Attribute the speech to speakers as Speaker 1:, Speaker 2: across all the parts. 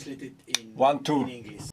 Speaker 1: translate it in
Speaker 2: 1-2.
Speaker 1: in English.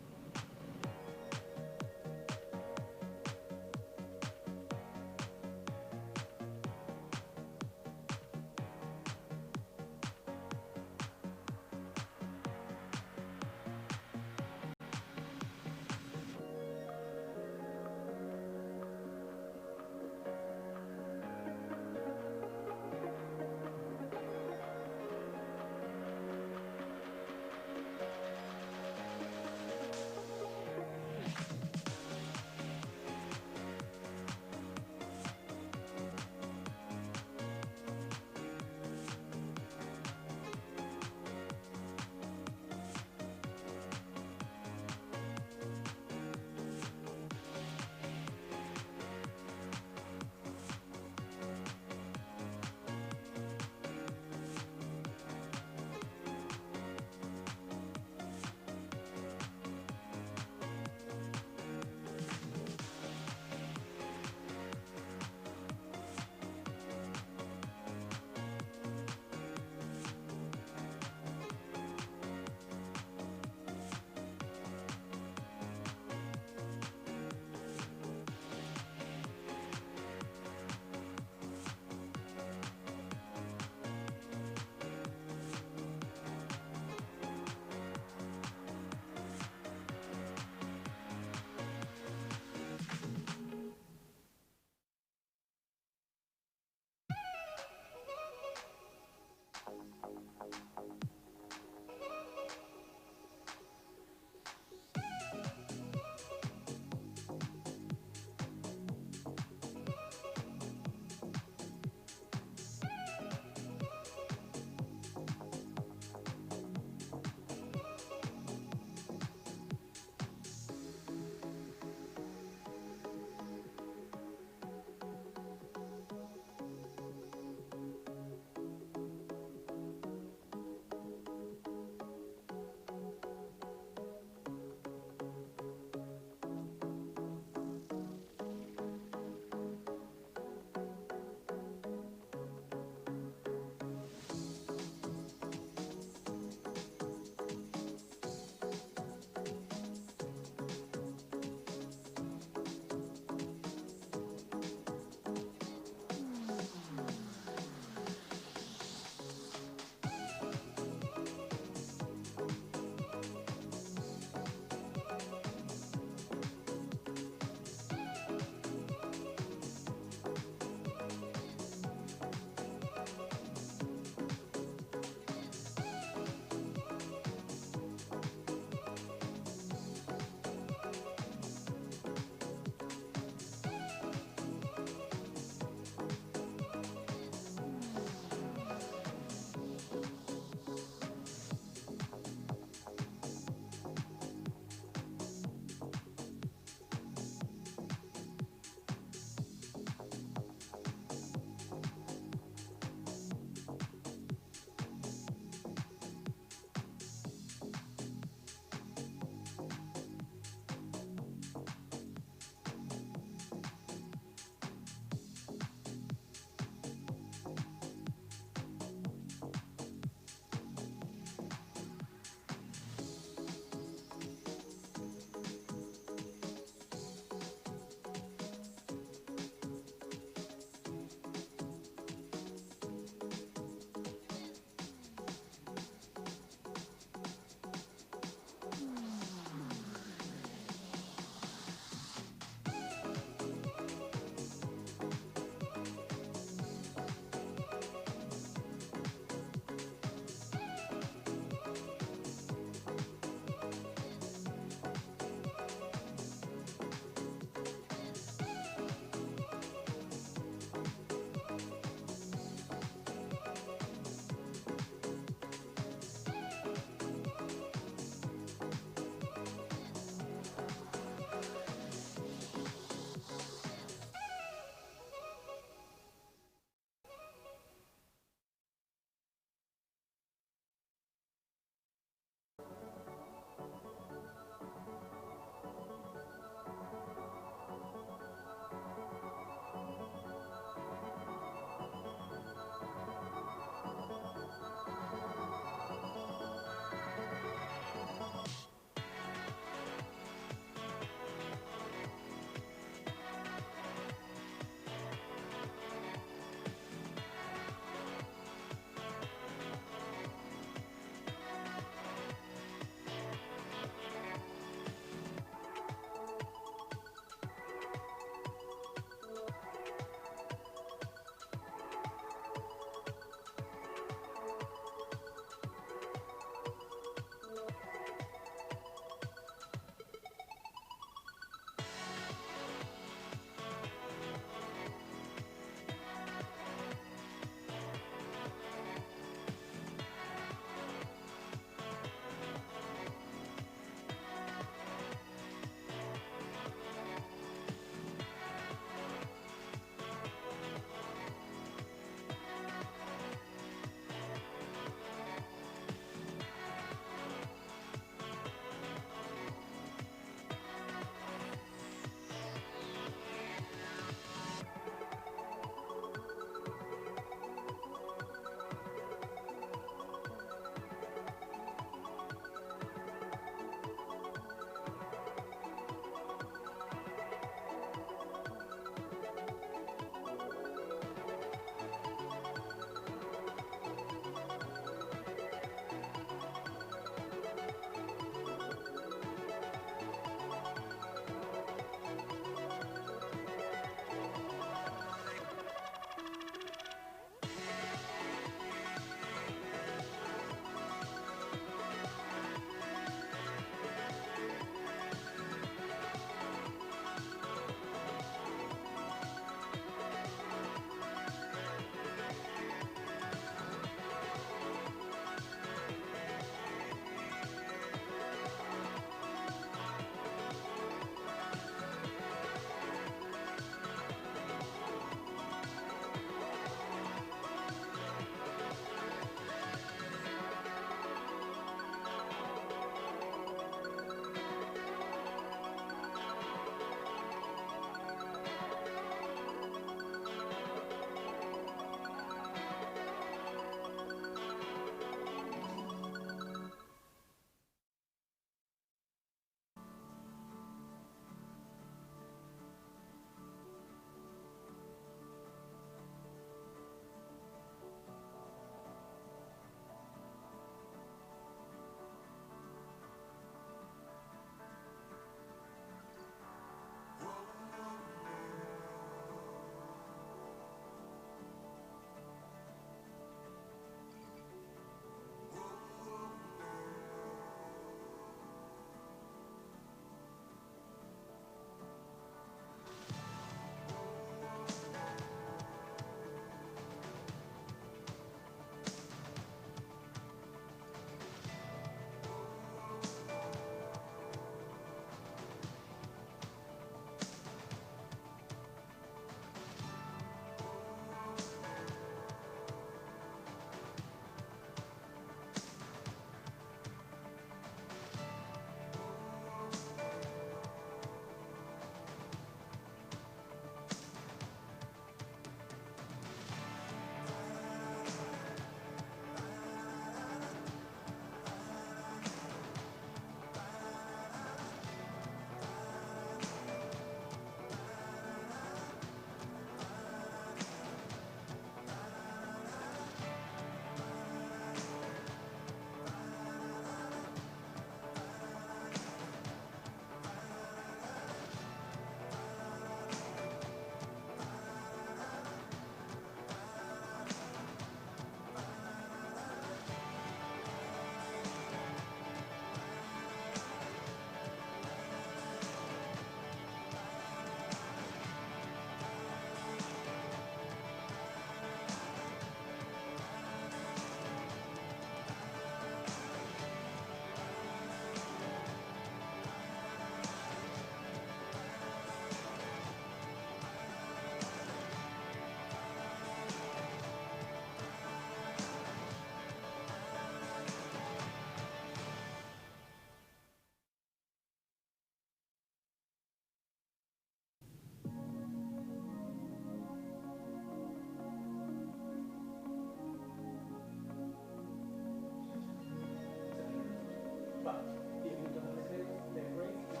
Speaker 1: va, 10 minutos de break, después ya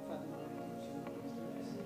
Speaker 1: Fátima va introduciendo con nuestra mesa.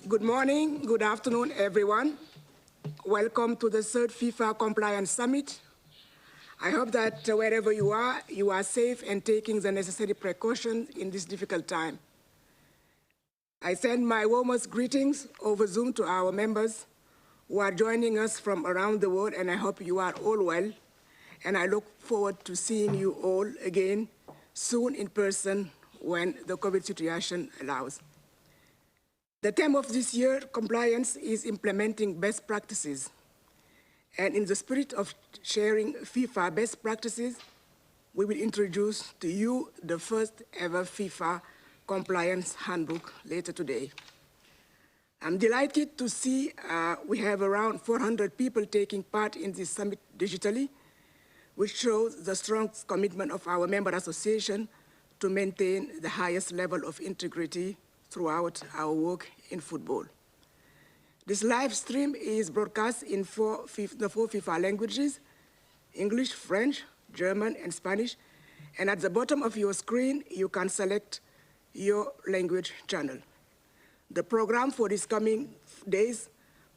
Speaker 2: Good morning, good afternoon, everyone. Welcome to the third FIFA Compliance Summit. I hope that wherever you are safe and taking the necessary precautions in this difficult time. I send my warmest greetings over Zoom to our members who are joining us from around the world, and I hope you are all well. And I look forward to seeing you all again soon in person when the COVID situation allows. The theme of this year, compliance, is implementing best practices. And in the spirit of sharing FIFA best practices, we will introduce to you the first ever FIFA compliance handbook later today. I'm delighted to see we have around 400 people taking part in this summit digitally, which shows the strong commitment of our member association to maintain the highest level of integrity throughout our work in football. This live stream is broadcast in the four FIFA languages: English, French, German, and Spanish. And at the bottom of your screen, you can select your language channel. The program for these coming days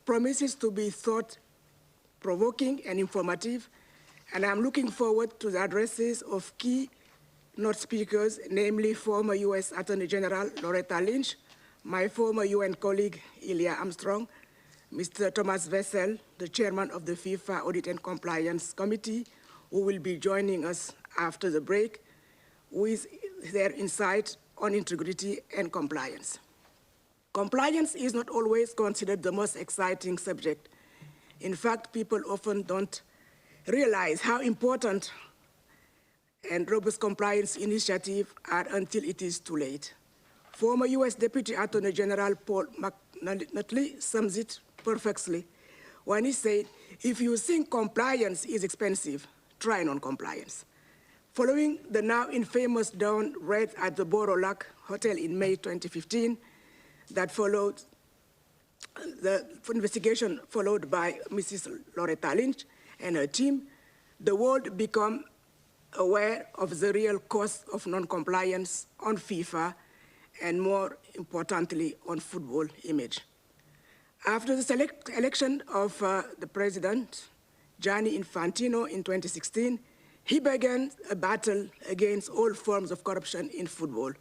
Speaker 2: promises to be thought-provoking and informative, and I'm looking forward to the addresses of key keynote speakers, namely former US Attorney General Loretta Lynch, my former UN colleague Ilya Armstrong, Mr. Thomas Wessel, the chairman of the FIFA Audit and Compliance Committee, who will be joining us after the break with their insight on integrity and compliance. Compliance is not always considered the most exciting subject. In fact, people often don't realize how important and robust compliance initiatives are until it is too late. Former US Deputy Attorney General Paul McNulty sums it perfectly when he said, if you think compliance is expensive, try non-compliance. Following the now infamous dawn raid at the Borough Hotel in May 2015, that followed the investigation followed by Mrs. Loretta Lynch and her team, the world became aware of the real cost of non-compliance on FIFA and, more importantly, on football image. After the election of the president, Gianni Infantino, in 2016, he began a battle against all forms of corruption in football.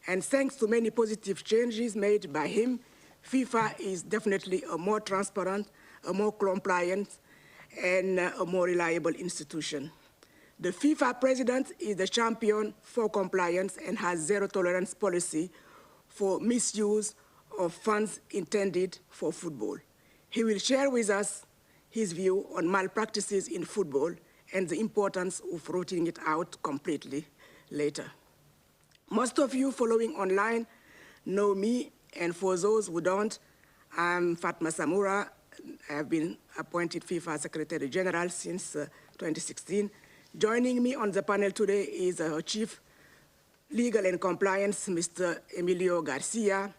Speaker 2: And thanks to many positive changes made by him, FIFA is definitely a more transparent, a more compliant, and a more reliable institution. The FIFA president is the champion for compliance and has zero-tolerance policy for misuse of funds intended for football. He will share with us his view on malpractices in football and the importance of rooting it out completely later. Most of you following online know me, and for those who don't, I'm Fatma Samura. I have been appointed FIFA Secretary General since 2016. Joining me on the panel today is our Chief Legal and Compliance, Mr. Emilio Garcia,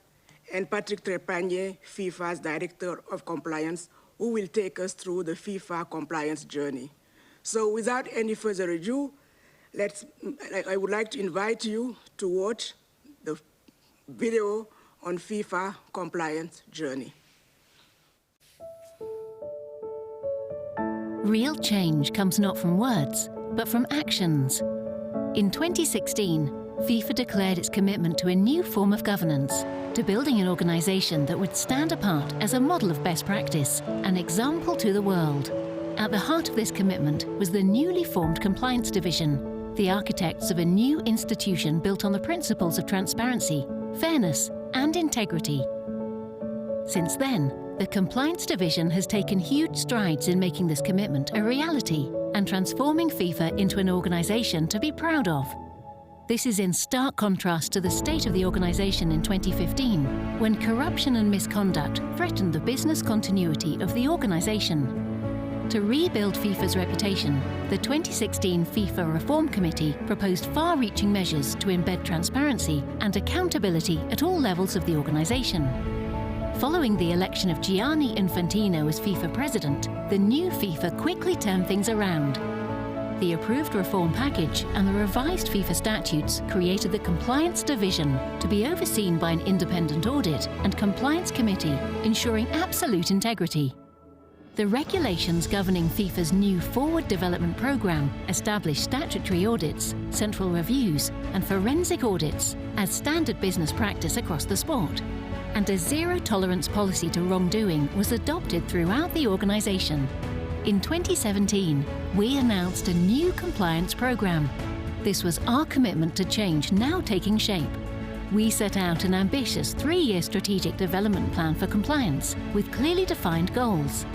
Speaker 2: and Patrick Trepanier, FIFA's Director of Compliance, who will take us through the FIFA compliance journey. So without any further ado, I would like to invite you to watch the video on FIFA compliance journey.
Speaker 3: Real change comes not from words, but from actions. In 2016, FIFA declared its commitment to a new form of governance, to building an organisation that would stand apart as a model of best practice, an example to the world. At the heart of this commitment was the newly formed Compliance Division, the architects of a new institution built on the principles of transparency, fairness, and integrity. Since then, the Compliance Division has taken huge strides in making this commitment a reality and transforming FIFA into an organisation to be proud of. This is in stark contrast to the state of the organisation in 2015, when corruption and misconduct threatened the business continuity of the organisation. To rebuild FIFA's reputation, the 2016 FIFA Reform Committee proposed far-reaching measures to embed transparency and accountability at all levels of the organisation. Following the election of Gianni Infantino as FIFA president, the new FIFA quickly turned things around. The approved reform package and the revised FIFA statutes created the Compliance Division to be overseen by an independent audit and compliance committee, ensuring absolute integrity. The regulations governing FIFA's new Forward Development Programme establish statutory audits, central reviews and forensic audits as standard business practice across the sport. And a zero-tolerance policy to wrongdoing was adopted throughout the organisation. In 2017, we announced a new compliance programme. This was our commitment to change now taking shape. We set out an ambitious 3-year strategic development plan for compliance with clearly defined goals.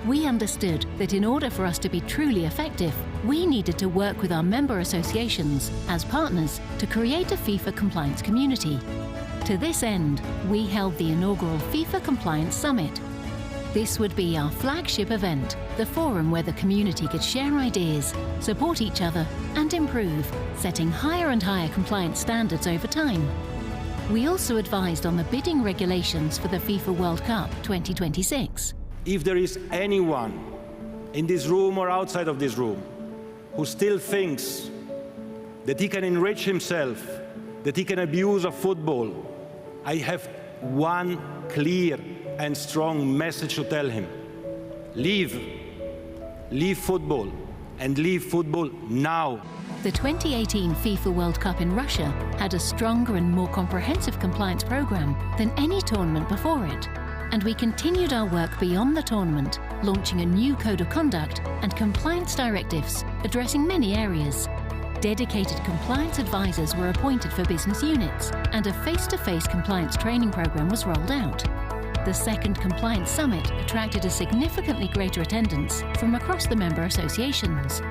Speaker 3: We understood that in order for us to be truly effective, we needed to work with our member associations as partners to create a FIFA compliance community. To this end, we held the inaugural FIFA Compliance Summit. This would be our flagship event, the forum where the community could share ideas, support each other and improve, setting higher and higher compliance standards over time. We also advised on the bidding regulations for the FIFA World Cup 2026.
Speaker 4: If there is anyone in this room or outside of this room who still thinks that he can enrich himself, that he can abuse of football, I have one clear and strong message to tell him. Leave football, and leave football now.
Speaker 3: The 2018 FIFA World Cup in Russia had a stronger and more comprehensive compliance programme than any tournament before it. And we continued our work beyond the tournament, launching a new code of conduct and compliance directives addressing many areas. Dedicated compliance advisors were appointed for business units, and a face-to-face compliance training programme was rolled out. The second Compliance Summit attracted a significantly greater attendance from across the member associations.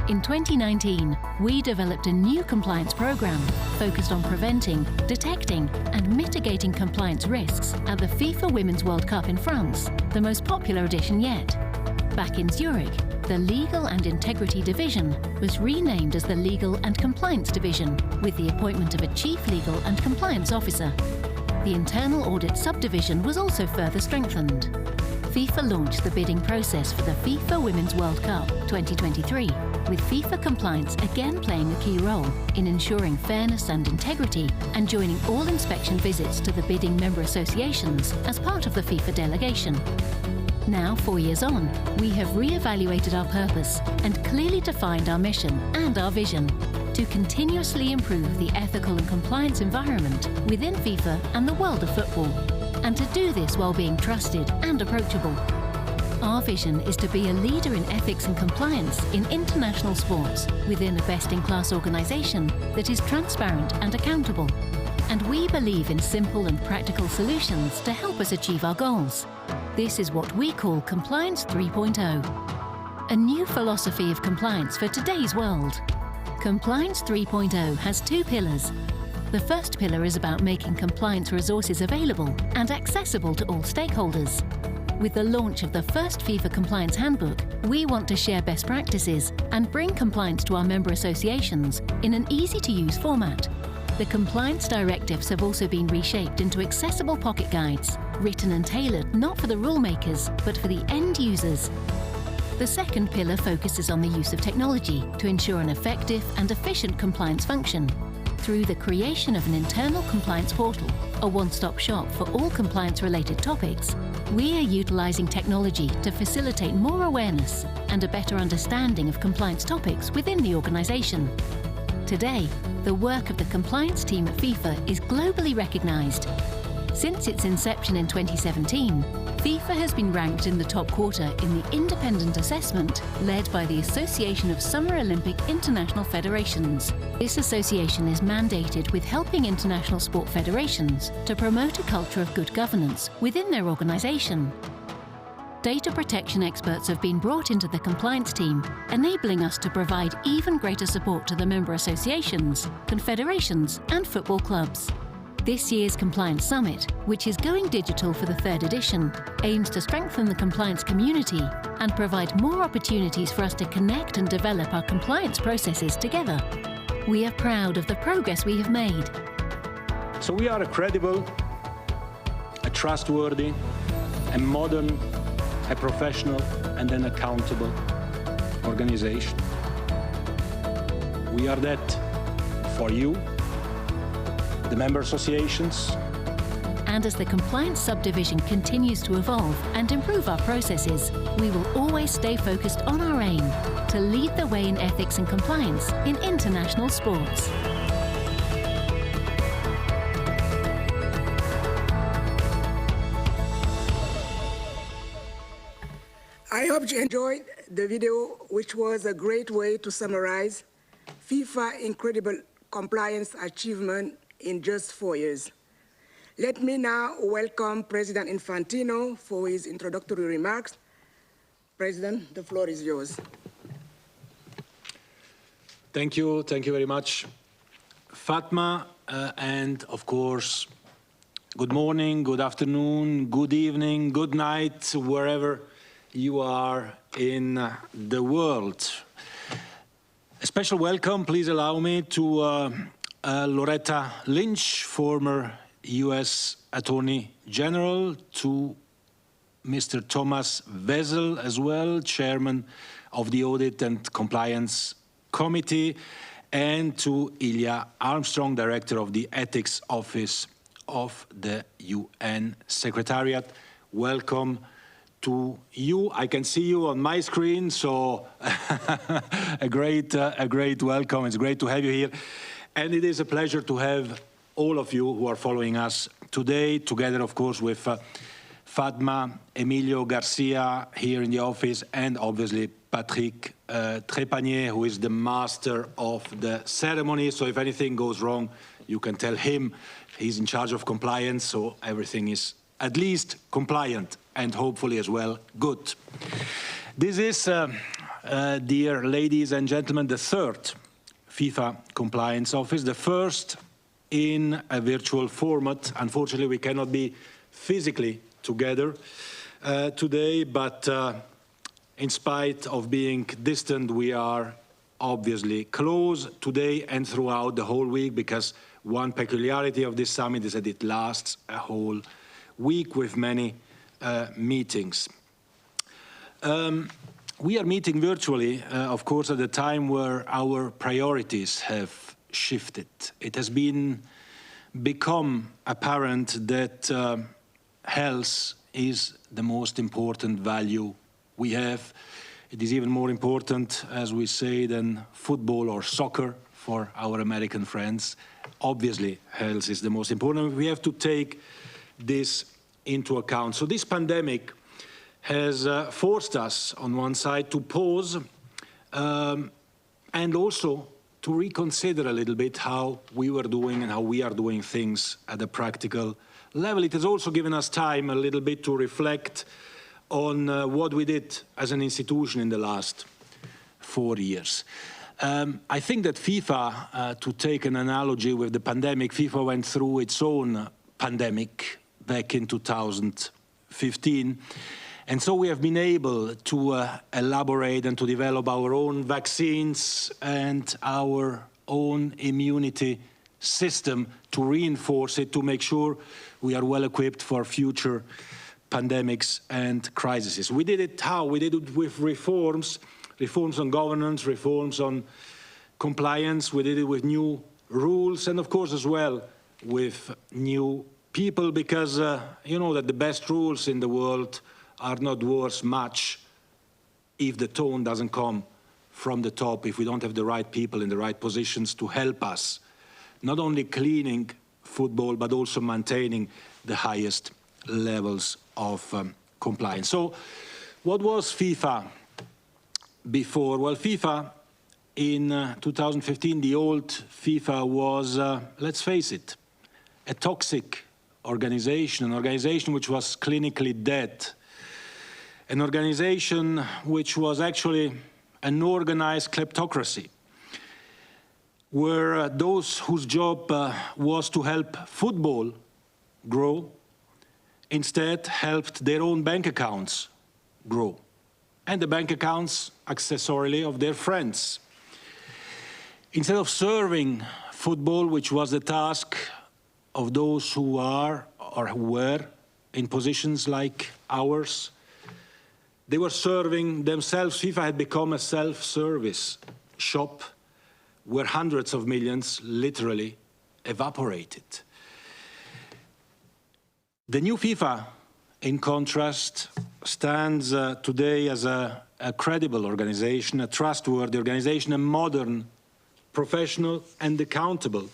Speaker 3: In 2019, we developed a new compliance programme focused on preventing, detecting and mitigating compliance risks at the FIFA Women's World Cup in France, the most popular edition yet. Back in Zurich, the Legal and Integrity Division was renamed as the Legal and Compliance Division, with the appointment of a Chief Legal and Compliance Officer. The Internal Audit Subdivision was also further strengthened. FIFA launched the bidding process for the FIFA Women's World Cup 2023, with FIFA compliance again playing a key role in ensuring fairness and integrity and joining all inspection visits to the bidding member associations as part of the FIFA delegation. Now, 4 years on, we have re-evaluated our purpose and clearly defined our mission and our vision to continuously improve the ethical and compliance environment within FIFA and the world of football, and to do this while being trusted and approachable. Our vision is to be a leader in ethics and compliance in international sports within a best-in-class organisation that is transparent and accountable. And we believe in simple and practical solutions to help us achieve our goals. This is what we call Compliance 3.0, a new philosophy of compliance for today's world. Compliance 3.0 has 2 pillars. The first pillar is about making compliance resources available and accessible to all stakeholders. With the launch of the first FIFA Compliance Handbook, we want to share best practices and bring compliance to our member associations in an easy-to-use format. The compliance directives have also been reshaped into accessible pocket guides, written and tailored not for the rule makers, but for the end users. The second pillar focuses on the use of technology to ensure an effective and efficient compliance function. Through the creation of an internal compliance portal, a one-stop shop for all compliance-related topics, we are utilising technology to facilitate more awareness and a better understanding of compliance topics within the organisation. Today, the work of the compliance team at FIFA is globally recognised. Since its inception in 2017, FIFA has been ranked in the top quarter in the independent assessment led by the Association of Summer Olympic International Federations. This association is mandated with helping international sport federations to promote a culture of good governance within their organisation. Data protection experts have been brought into the compliance team, enabling us to provide even greater support to the member associations, confederations and football clubs. This year's Compliance Summit, which is going digital for the 3rd edition, aims to strengthen the compliance community and provide more opportunities for us to connect and develop our compliance processes together. We are proud of the progress we have made.
Speaker 4: So we are a credible, a trustworthy, a modern, a professional and an accountable organization.
Speaker 5: We are that for you, the member associations.
Speaker 3: And as the compliance subdivision continues to evolve and improve our processes, we will always stay focused on our aim to lead the way in ethics and compliance in international sports.
Speaker 2: I hope you enjoyed the video, which was a great way to summarize FIFA's incredible compliance achievement in just 4 years. Let me now welcome President Infantino for his introductory remarks. President, the floor is yours.
Speaker 5: Thank you very much, Fatma, and of course, good morning, good afternoon, good evening, good night, wherever you are in the world. A special welcome, please allow me, to Loretta Lynch, former US Attorney General, to Mr. Thomas Wessel as well, Chairman of the Audit and Compliance Committee, and to Ilya Armstrong, Director of the Ethics Office of the UN Secretariat. Welcome to you. I can see you on my screen, so a great welcome. It's great to have you here. And it is a pleasure to have all of you who are following us today, together, of course, with Fatma, Emilio Garcia here in the office, and obviously Patrick Trépanier, who is the master of the ceremony. So if anything goes wrong, you can tell him. He's in charge of compliance, so everything is at least compliant and hopefully as well good. This is, dear ladies and gentlemen, the third FIFA Compliance Office, the first in a virtual format. Unfortunately, we cannot be physically together today, but in spite of being distant, we are obviously close today and throughout the whole week, because one peculiarity of this summit is that it lasts a whole week with many meetings. We are meeting virtually, of course, at a time where our priorities have shifted. It has become apparent that health is the most important value we have. It is even more important, as we say, than football or soccer for our American friends. Obviously, health is the most important. We have to take this into account. So this pandemic has forced us, on one side, to pause and also to reconsider a little bit how we were doing and how we are doing things at a practical level. It has also given us time a little bit to reflect on what we did as an institution in the last 4 years. I think that FIFA, to take an analogy with the pandemic, FIFA went through its own pandemic back in 2015. And so we have been able to elaborate and to develop our own vaccines and our own immunity system to reinforce it, to make sure we are well equipped for future pandemics and crises. We did it how? We did it with reforms on governance, reforms on compliance. We did it with new rules and, of course, as well with new people, because you know that the best rules in the world are not worth much if the tone doesn't come from the top, if we don't have the right people in the right positions to help us, not only cleaning football, but also maintaining the highest levels of compliance. So what was FIFA before? Well, FIFA in 2015, the old FIFA was, let's face it, a toxic organization, an organization which was clinically dead, an organization which was actually an organized kleptocracy, where those whose job was to help football grow instead helped their own bank accounts grow, and the bank accounts, accessorily, of their friends. Instead of serving football, which was the task of those who are or who were in positions like ours, they were serving themselves. FIFA had become a self-service shop where hundreds of millions literally evaporated. The new FIFA, in contrast, stands today as a credible organization, a trustworthy organization, a modern, professional and accountable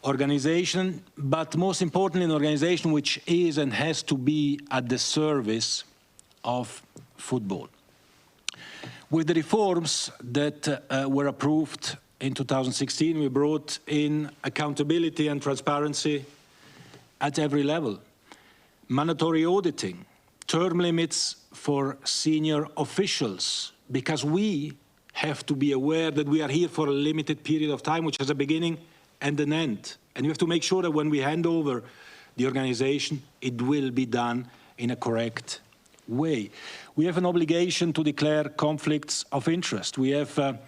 Speaker 5: organization, but most importantly, an organization which is and has to be at the service of football. With the reforms that were approved in 2016, we brought in accountability and transparency at every level. Mandatory auditing, term limits for senior officials, because we have to be aware that we are here for a limited period of time, which has a beginning and an end. And we have to make sure that when we hand over the organization, it will be done in a correct way. We have an obligation to declare conflicts of interest. We have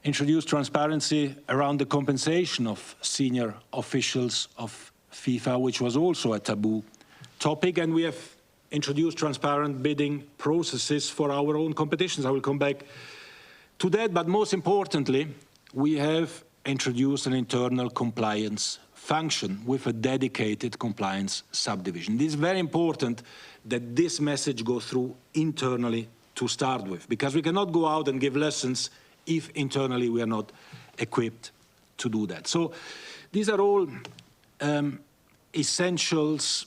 Speaker 5: introduced transparency around the compensation of senior officials of FIFA, which was also a taboo topic, and we have introduced transparent bidding processes for our own competitions. I will come back to that, but most importantly, we have introduced an internal compliance function with a dedicated compliance subdivision. It is very important that this message goes through internally to start with, because we cannot go out and give lessons if internally we are not equipped to do that. So these are all essentials,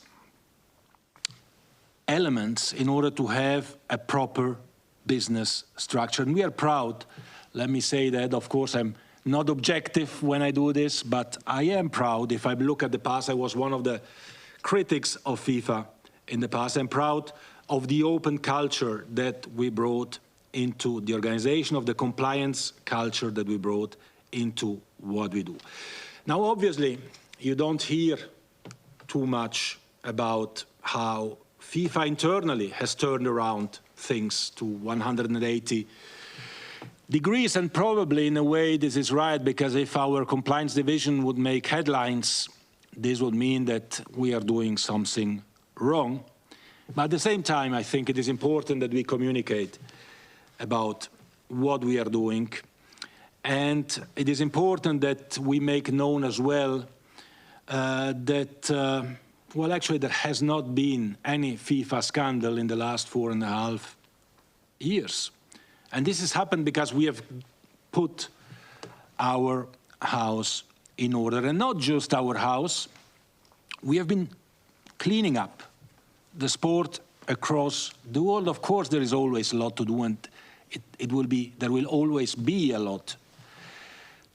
Speaker 5: elements in order to have a proper business structure. And we are proud, let me say that, of course, I'm not objective when I do this, but I am proud. If I look at the past, I was one of the critics of FIFA in the past. I'm proud of the open culture that we brought into the organization, of the compliance culture that we brought into what we do. Now, obviously, you don't hear too much about how FIFA internally has turned around things to 180 degrees, and probably in a way this is right, because if our compliance division would make headlines, this would mean that we are doing something wrong. But at the same time, I think it is important that we communicate about what we are doing, and it is important that we make known as well that well, actually, there has not been any FIFA scandal in the last 4.5 years. And this has happened because we have put our house in order. And not just our house, we have been cleaning up the sport across the world. Of course, there is always a lot to do, and there will always be a lot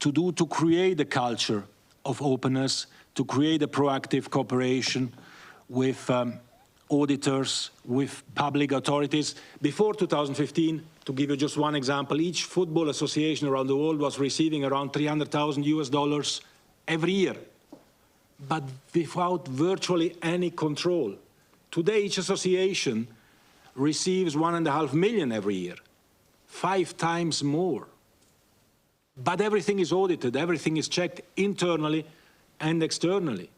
Speaker 5: to do to create a culture of openness, to create a proactive cooperation with auditors, with public authorities. Before 2015, to give you just one example, each football association around the world was receiving around $300,000 every year, but without virtually any control. Today, each association receives $1.5 million every year, 5 times more. But everything is audited, everything is checked internally and externally.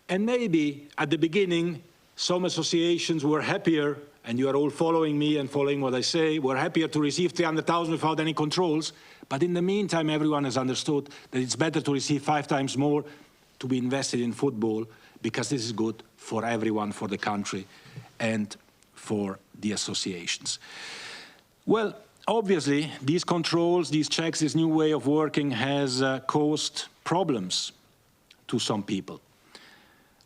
Speaker 5: And maybe at the beginning, some associations were happier, and you are all following me and following what I say, were happier to receive 300,000 without any controls. But in the meantime, everyone has understood that it's better to receive 5 times more to be invested in football, because this is good for everyone, for the country, and for the associations. Well, obviously, these controls, these checks, this new way of working has caused problems to some people.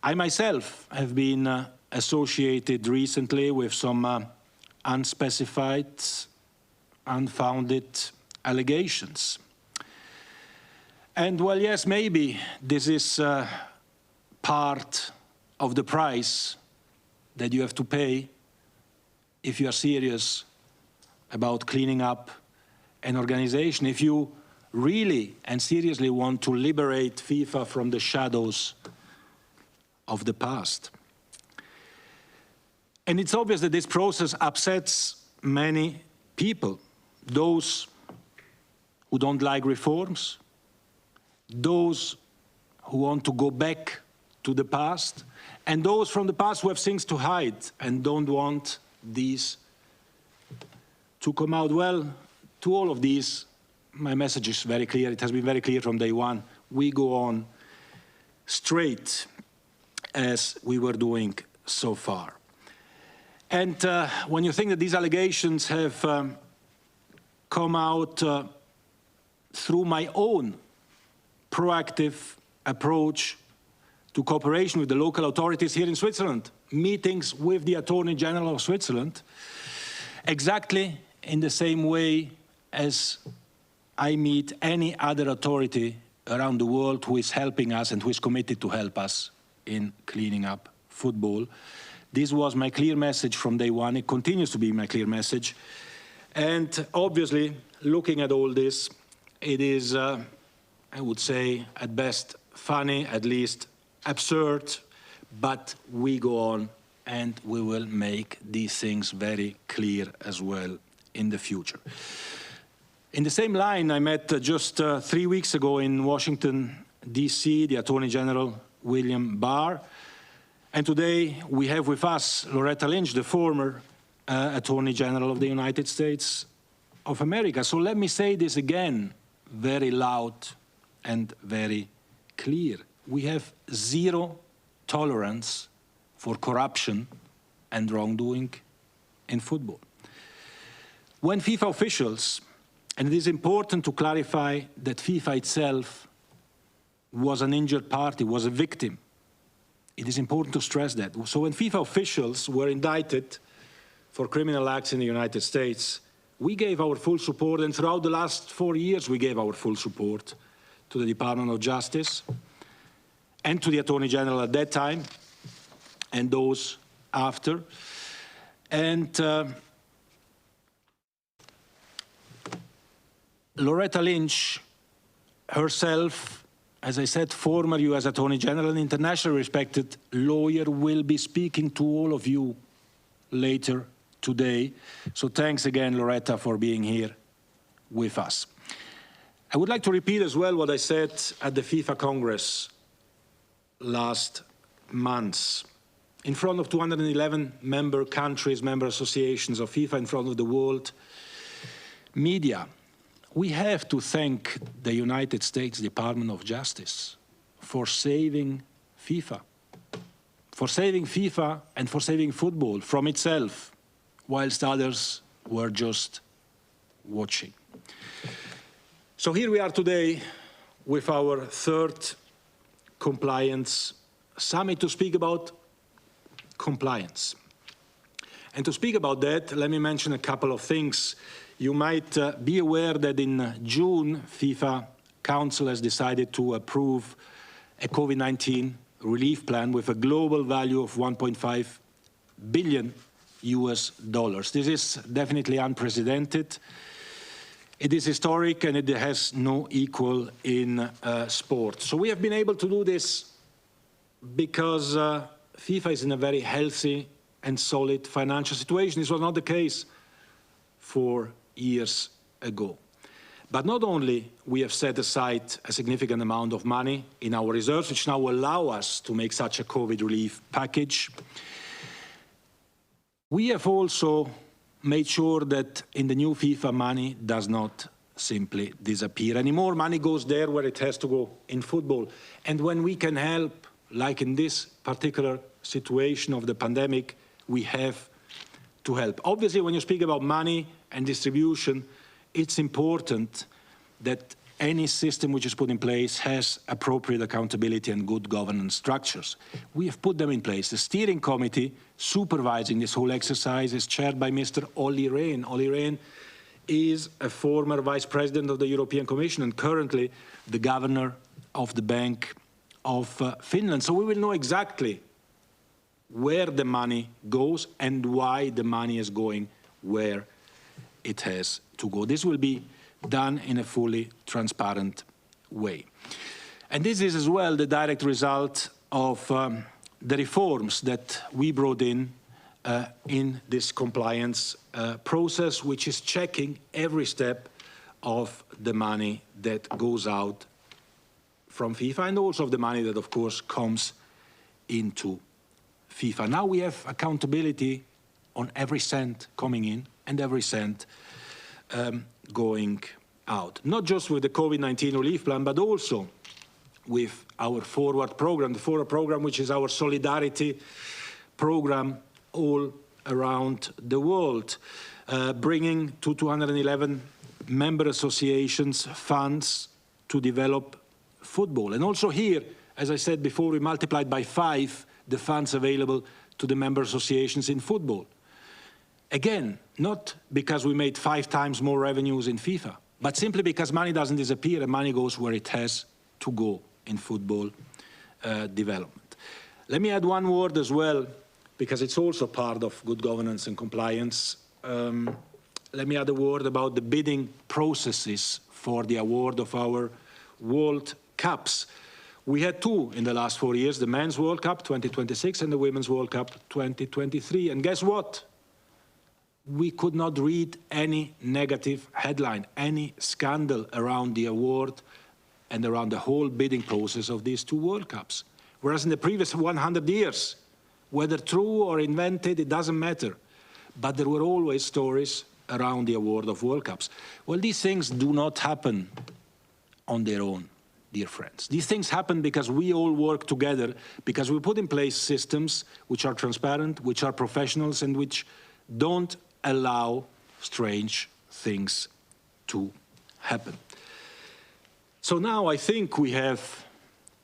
Speaker 5: I myself have been associated recently with some unspecified, unfounded allegations. And well, yes, maybe this is part of the price that you have to pay if you are serious about cleaning up an organization, if you really and seriously want to liberate FIFA from the shadows of the past. And it's obvious that this process upsets many people, those who don't like reforms, those who want to go back to the past, and those from the past who have things to hide and don't want these to come out. Well, to all of these, my message is very clear. It has been very clear from day one. We go on straight as we were doing so far. And when you think that these allegations have come out through my own proactive approach to cooperation with the local authorities here in Switzerland, meetings with the Attorney General of Switzerland, exactly in the same way as I meet any other authority around the world who is helping us and who is committed to help us in cleaning up football. This was my clear message from day one. It continues to be my clear message. And obviously, looking at all this, it is, I would say, at best funny, at least absurd, but we go on and we will make these things very clear as well in the future. In the same line, I met just 3 weeks ago in Washington, D.C., the Attorney General, William Barr. And today we have with us Loretta Lynch, the former Attorney General of the United States of America. So let me say this again, very loud and very clear. We have zero tolerance for corruption and wrongdoing in football. When FIFA officials, and it is important to clarify that FIFA itself was an injured party, was a victim. It is important to stress that. So when FIFA officials were indicted for criminal acts in the United States, we gave our full support, and throughout the last 4 years, we gave our full support to the Department of Justice and to the Attorney General at that time and those after. And Loretta Lynch herself, as I said, former US Attorney General and internationally respected lawyer, will be speaking to all of you later today. So thanks again, Loretta, for being here with us. I would like to repeat as well what I said at the FIFA Congress last month. In front of 211 member countries, member associations of FIFA, in front of the world media, we have to thank the United States Department of Justice for saving FIFA and for saving football from itself, whilst others were just watching. So here we are today with our third compliance summit to speak about compliance. And to speak about that, let me mention a couple of things. You might be aware that in June, FIFA Council has decided to approve a COVID-19 relief plan with a global value of $1.5 billion. This is definitely unprecedented. It is historic and it has no equal in sport. So we have been able to do this because FIFA is in a very healthy and solid financial situation. This was not the case 4 years ago. But not only we have set aside a significant amount of money in our reserves, which now allow us to make such a COVID relief package, we have also made sure that in the new FIFA money does not simply disappear anymore. Money goes there where it has to go in football. And when we can help, like in this particular situation of the pandemic, we have to help. Obviously, when you speak about money and distribution, it's important that any system which is put in place has appropriate accountability and good governance structures. We have put them in place. The steering committee supervising this whole exercise is chaired by Mr. Olli Rehn. Olli Rehn is a former vice president of the European Commission and currently the governor of the Bank of Finland. So we will know exactly where the money goes and why the money is going where it has to go. This will be done in a fully transparent way. And this is as well the direct result of the reforms that we brought in this compliance process, which is checking every step of the money that goes out from FIFA and also of the money that, of course, comes into FIFA. Now we have accountability on every cent coming in and every cent going out, not just with the COVID-19 relief plan, but also with our Forward program, the Forward program, which is our solidarity program all around the world, bringing to 211 member associations funds to develop football. And also here, as I said before, we multiplied by 5 the funds available to the member associations in football. Again, not because we made 5 times more revenues in FIFA, but simply because money doesn't disappear and money goes where it has to go in football development. Let me add one word as well, because it's also part of good governance and compliance. Let me add a word about the bidding processes for the award of our World Cups. We had 2 in the last 4 years, the Men's World Cup 2026 and the Women's World Cup 2023. And guess what? We could not read any negative headline, any scandal around the award and around the whole bidding process of these 2 World Cups. Whereas in the previous 100 years, whether true or invented, it doesn't matter. But there were always stories around the award of World Cups. Well, these things do not happen on their own, dear friends. These things happen because we all work together, because we put in place systems which are transparent, which are professionals, and which don't allow strange things to happen. So now I think we have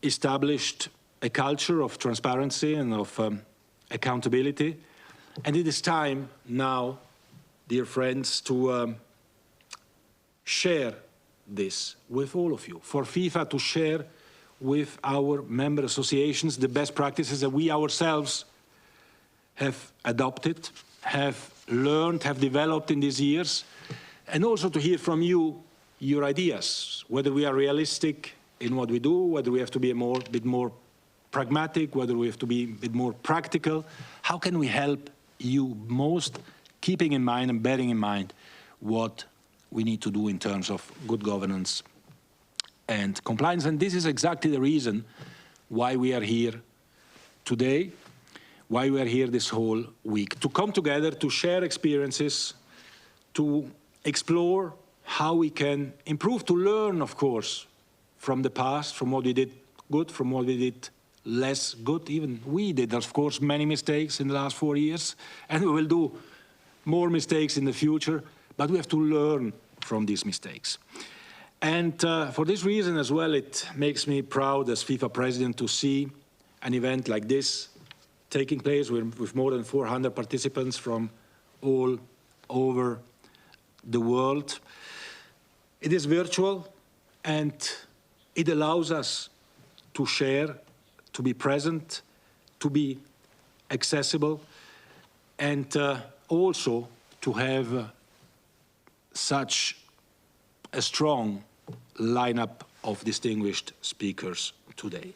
Speaker 5: established a culture of transparency and of accountability. And it is time now, dear friends, to share this with all of you. For FIFA to share with our member associations the best practices that we ourselves have adopted, have learned, have developed in these years, and also to hear from you your ideas, whether we are realistic in what we do, whether we have to be a bit more pragmatic, whether we have to be a bit more practical. How can we help you most, keeping in mind and bearing in mind what we need to do in terms of good governance and compliance? And this is exactly the reason why we are here today, why we are here this whole week, to come together, to share experiences, to explore how we can improve, to learn, of course, from the past, from what we did good, from what we did less good. Even we did, of course, many mistakes in the last 4 years, and we will do more mistakes in the future, but we have to learn from these mistakes. And for this reason as well, it makes me proud as FIFA president to see an event like this taking place with more than 400 participants from all over the world. It is virtual, and it allows us to share, to be present, to be accessible, and also to have such a strong lineup of distinguished speakers today.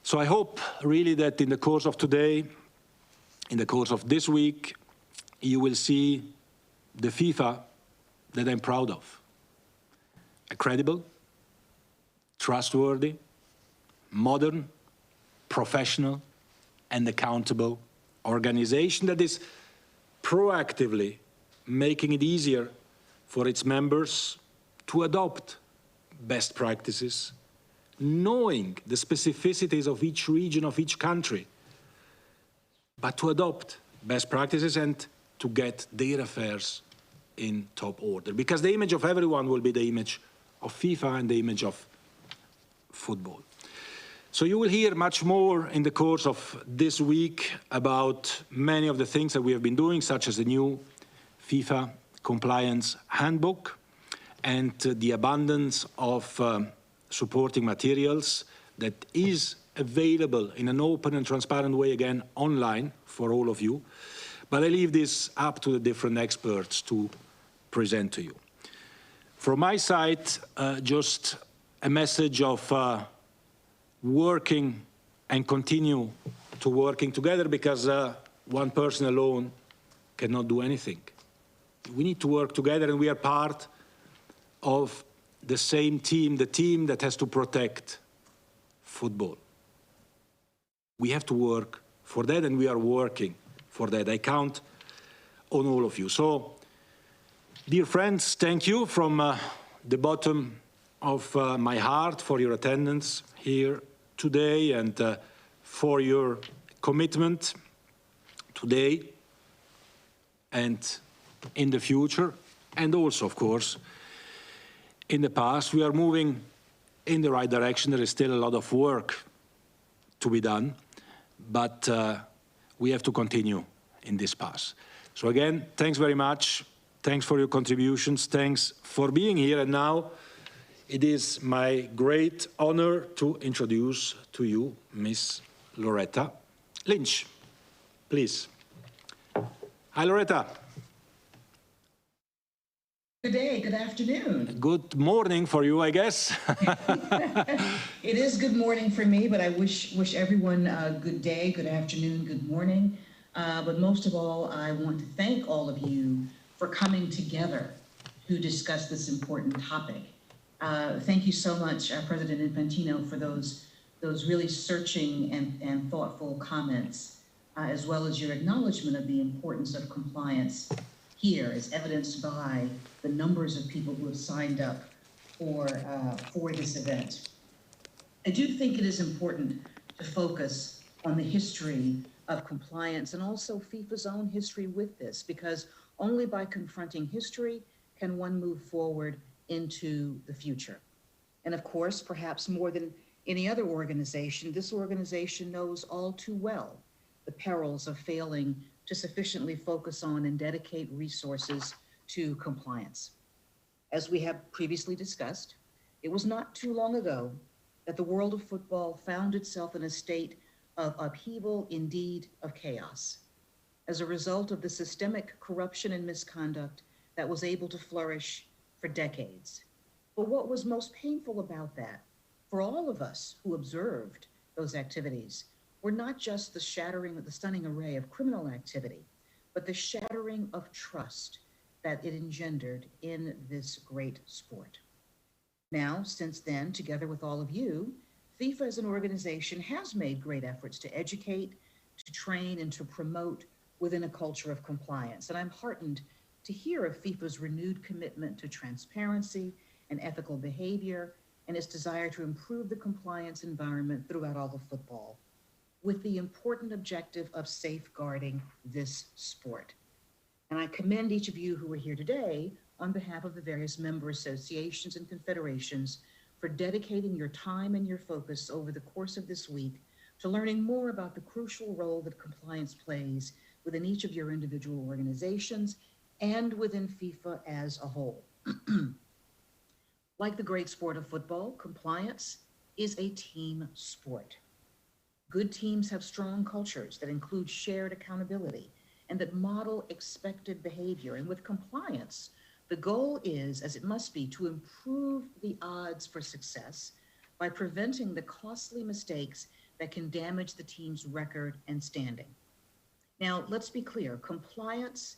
Speaker 5: So I hope really that in the course of today, in the course of this week, you will see the FIFA that I'm proud of. A credible, trustworthy, modern, professional, and accountable organization that is proactively making it easier for its members to adopt best practices, knowing the specificities of each region, of each country, but to adopt best practices and to get their affairs in top order. Because the image of everyone will be the image of FIFA and the image of football. So you will hear much more in the course of this week about many of the things that we have been doing, such as the new FIFA compliance handbook and the abundance of supporting materials that is available in an open and transparent way, again, online for all of you. But I leave this up to the different experts to present to you. From my side, just a message of working and continue to working together, because one person alone cannot do anything. We need to work together, and we are part of the same team, the team that has to protect football. We have to work for that, and we are working for that. I count on all of you. So, dear friends, thank you from the bottom of my heart for your attendance here today and for your commitment today and in the future, and also, of course, in the past. We are moving in the right direction. There is still a lot of work to be done, but we have to continue in this path. So again, thanks very much. Thanks for your contributions. Thanks for being here. And now it is my great honor to introduce to you Miss Loretta Lynch. Please. Hi, Loretta.
Speaker 6: Good day, good afternoon.
Speaker 5: Good morning for you, I guess.
Speaker 6: It is good morning for me, but I wish everyone a good day, good afternoon, good morning. But most of all, I want to thank all of you for coming together to discuss this important topic. Thank you so much, President Infantino, for those really searching and thoughtful comments, as well as your acknowledgement of the importance of compliance here, as evidenced by the numbers of people who have signed up for this event. I do think it is important to focus on the history of compliance and also FIFA's own history with this, because only by confronting history can one move forward into the future. And of course, perhaps more than any other organization, this organization knows all too well the perils of failing to sufficiently focus on and dedicate resources to compliance. As we have previously discussed, it was not too long ago that the world of football found itself in a state of upheaval, indeed of chaos, as a result of the systemic corruption and misconduct that was able to flourish for decades. But what was most painful about that, for all of us who observed those activities, were not just the shattering of the stunning array of criminal activity, but the shattering of trust that it engendered in this great sport. Now, since then, together with all of you, FIFA as an organization has made great efforts to educate, to train, and to promote within a culture of compliance. And I'm heartened to hear of FIFA's renewed commitment to transparency and ethical behavior and its desire to improve the compliance environment throughout all of football, with the important objective of safeguarding this sport. And I commend each of you who are here today on behalf of the various member associations and confederations for dedicating your time and your focus over the course of this week to learning more about the crucial role that compliance plays within each of your individual organizations and within FIFA as a whole. Like the great sport of football, compliance is a team sport. Good teams have strong cultures that include shared accountability and that model expected behavior. And with compliance, the goal is, as it must be, to improve the odds for success by preventing the costly mistakes that can damage the team's record and standing. Now, let's be clear, compliance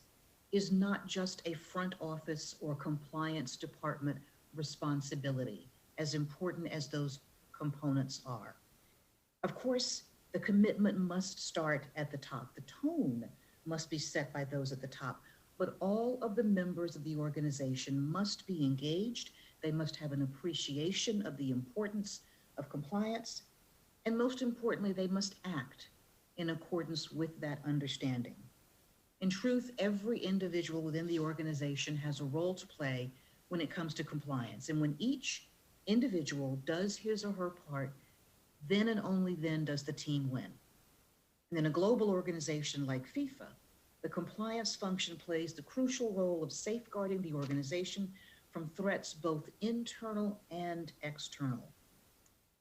Speaker 6: is not just a front office or compliance department responsibility, as important as those components are. Of course, the commitment must start at the top. The tone must be set by those at the top, but all of the members of the organization must be engaged. They must have an appreciation of the importance of compliance, and most importantly, they must act in accordance with that understanding. In truth, every individual within the organization has a role to play when it comes to compliance, and when each individual does his or her part, then and only then does the team win. And in a global organization like FIFA, the compliance function plays the crucial role of safeguarding the organization from threats both internal and external.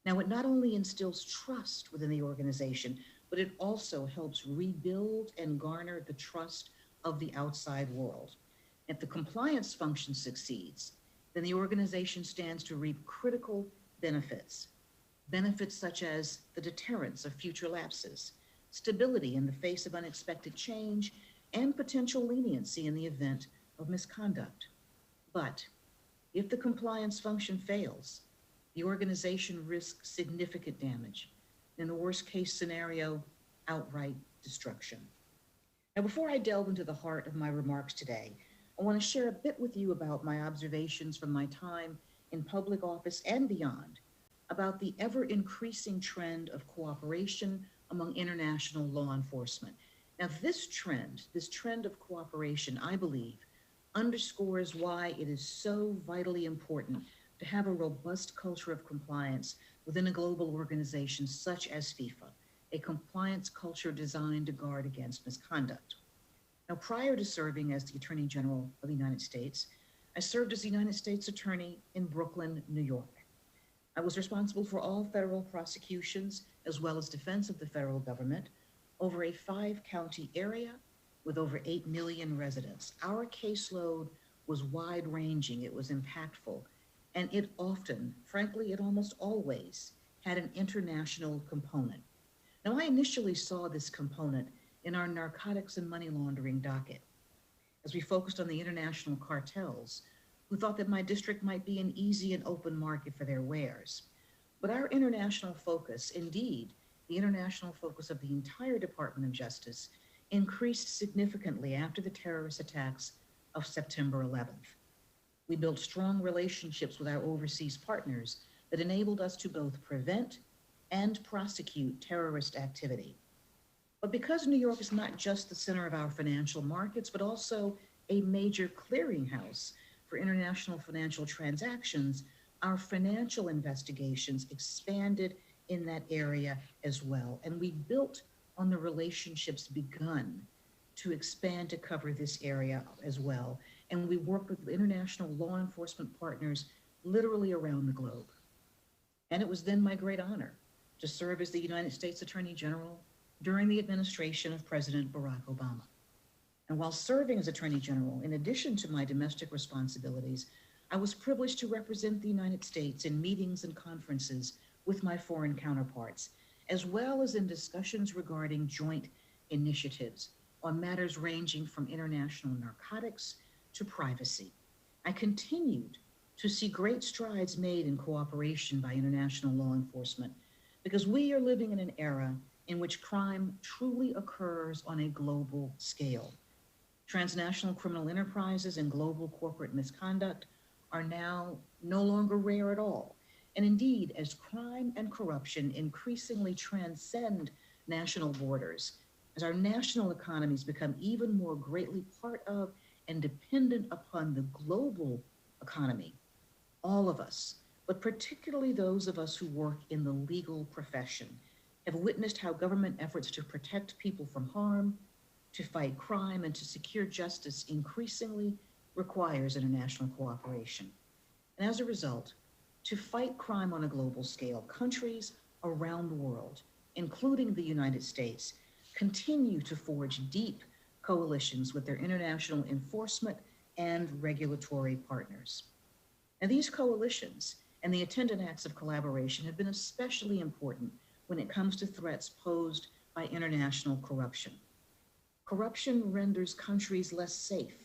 Speaker 6: Now, it not only instills trust within the organization, but it also helps rebuild and garner the trust of the outside world. If the compliance function succeeds, then the organization stands to reap critical benefits. Benefits such as the deterrence of future lapses, stability in the face of unexpected change, and potential leniency in the event of misconduct. But if the compliance function fails, the organization risks significant damage, in the worst case scenario, outright destruction. Now, before I delve into the heart of my remarks today, I want to share a bit with you about my observations from my time in public office and beyond about the ever-increasing trend of cooperation among international law enforcement. Now, this trend of cooperation, I believe, underscores why it is so vitally important to have a robust culture of compliance within a global organization such as FIFA, a compliance culture designed to guard against misconduct. Now, prior to serving as the Attorney General of the United States, I served as the United States Attorney in Brooklyn, New York. I was responsible for all federal prosecutions as well as defense of the federal government over a 5-county area with over 8 million residents. Our caseload was wide-ranging, it was impactful, and it often, frankly, it almost always had an international component. Now, I initially saw this component in our narcotics and money laundering docket, as we focused on the international cartels who thought that my district might be an easy and open market for their wares. But our international focus, indeed, the international focus of the entire Department of Justice, increased significantly after the terrorist attacks of September 11th. We built strong relationships with our overseas partners that enabled us to both prevent and prosecute terrorist activity. But because New York is not just the center of our financial markets, but also a major clearinghouse for international financial transactions, our financial investigations expanded in that area as well. And we built on the relationships begun to expand to cover this area as well. And we worked with international law enforcement partners literally around the globe. And it was then my great honor to serve as the United States Attorney General during the administration of President Barack Obama. And while serving as Attorney General, in addition to my domestic responsibilities, I was privileged to represent the United States in meetings and conferences with my foreign counterparts, as well as in discussions regarding joint initiatives on matters ranging from international narcotics to privacy. I continued to see great strides made in cooperation by international law enforcement because we are living in an era in which crime truly occurs on a global scale. Transnational criminal enterprises and global corporate misconduct are now no longer rare at all. And indeed, as crime and corruption increasingly transcend national borders, as our national economies become even more greatly part of and dependent upon the global economy, all of us, but particularly those of us who work in the legal profession, have witnessed how government efforts to protect people from harm, to fight crime, and to secure justice increasingly requires international cooperation. And as a result, to fight crime on a global scale, countries around the world, including the United States, continue to forge deep coalitions with their international enforcement and regulatory partners. Now, these coalitions and the attendant acts of collaboration have been especially important when it comes to threats posed by international corruption. Corruption renders countries less safe,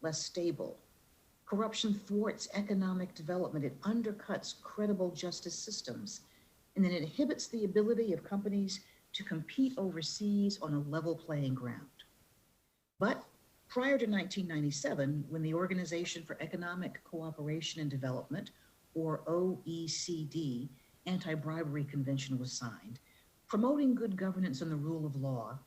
Speaker 6: less stable. Corruption thwarts economic development. It undercuts credible justice systems, and it inhibits the ability of companies to compete overseas on a level playing ground. But prior to 1997, when the Organization for Economic Cooperation and Development, or OECD, Anti-Bribery Convention was signed, promoting good governance and the rule of law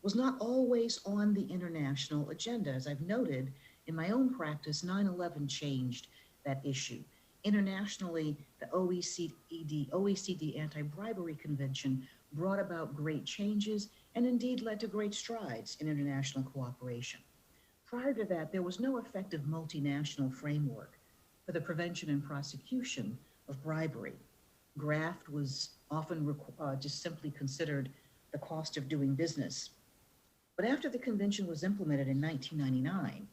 Speaker 6: was not always on the international agenda. As I've noted, in my own practice, 9/11 changed that issue. Internationally, the OECD Anti-Bribery Convention brought about great changes and indeed led to great strides in international cooperation. Prior to that, there was no effective multinational framework for the prevention and prosecution of bribery. Graft was often just simply considered the cost of doing business. But after the convention was implemented in 1999,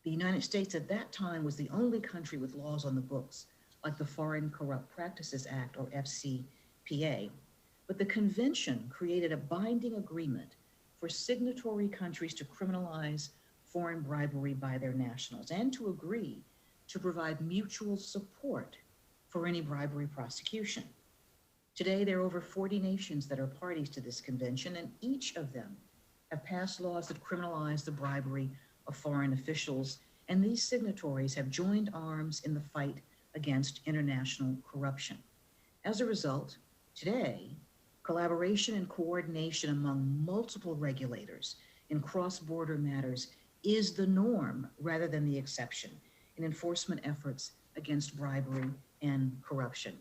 Speaker 6: the United States at that time was the only country with laws on the books, like the Foreign Corrupt Practices Act, or FCPA. But the convention created a binding agreement for signatory countries to criminalize foreign bribery by their nationals and to agree to provide mutual support for any bribery prosecution. Today, there are over 40 nations that are parties to this convention, and each of them have passed laws that criminalize the bribery of foreign officials and these signatories have joined arms in the fight against international corruption. As a result, today, collaboration and coordination among multiple regulators in cross-border matters is the norm rather than the exception in enforcement efforts against bribery and corruption.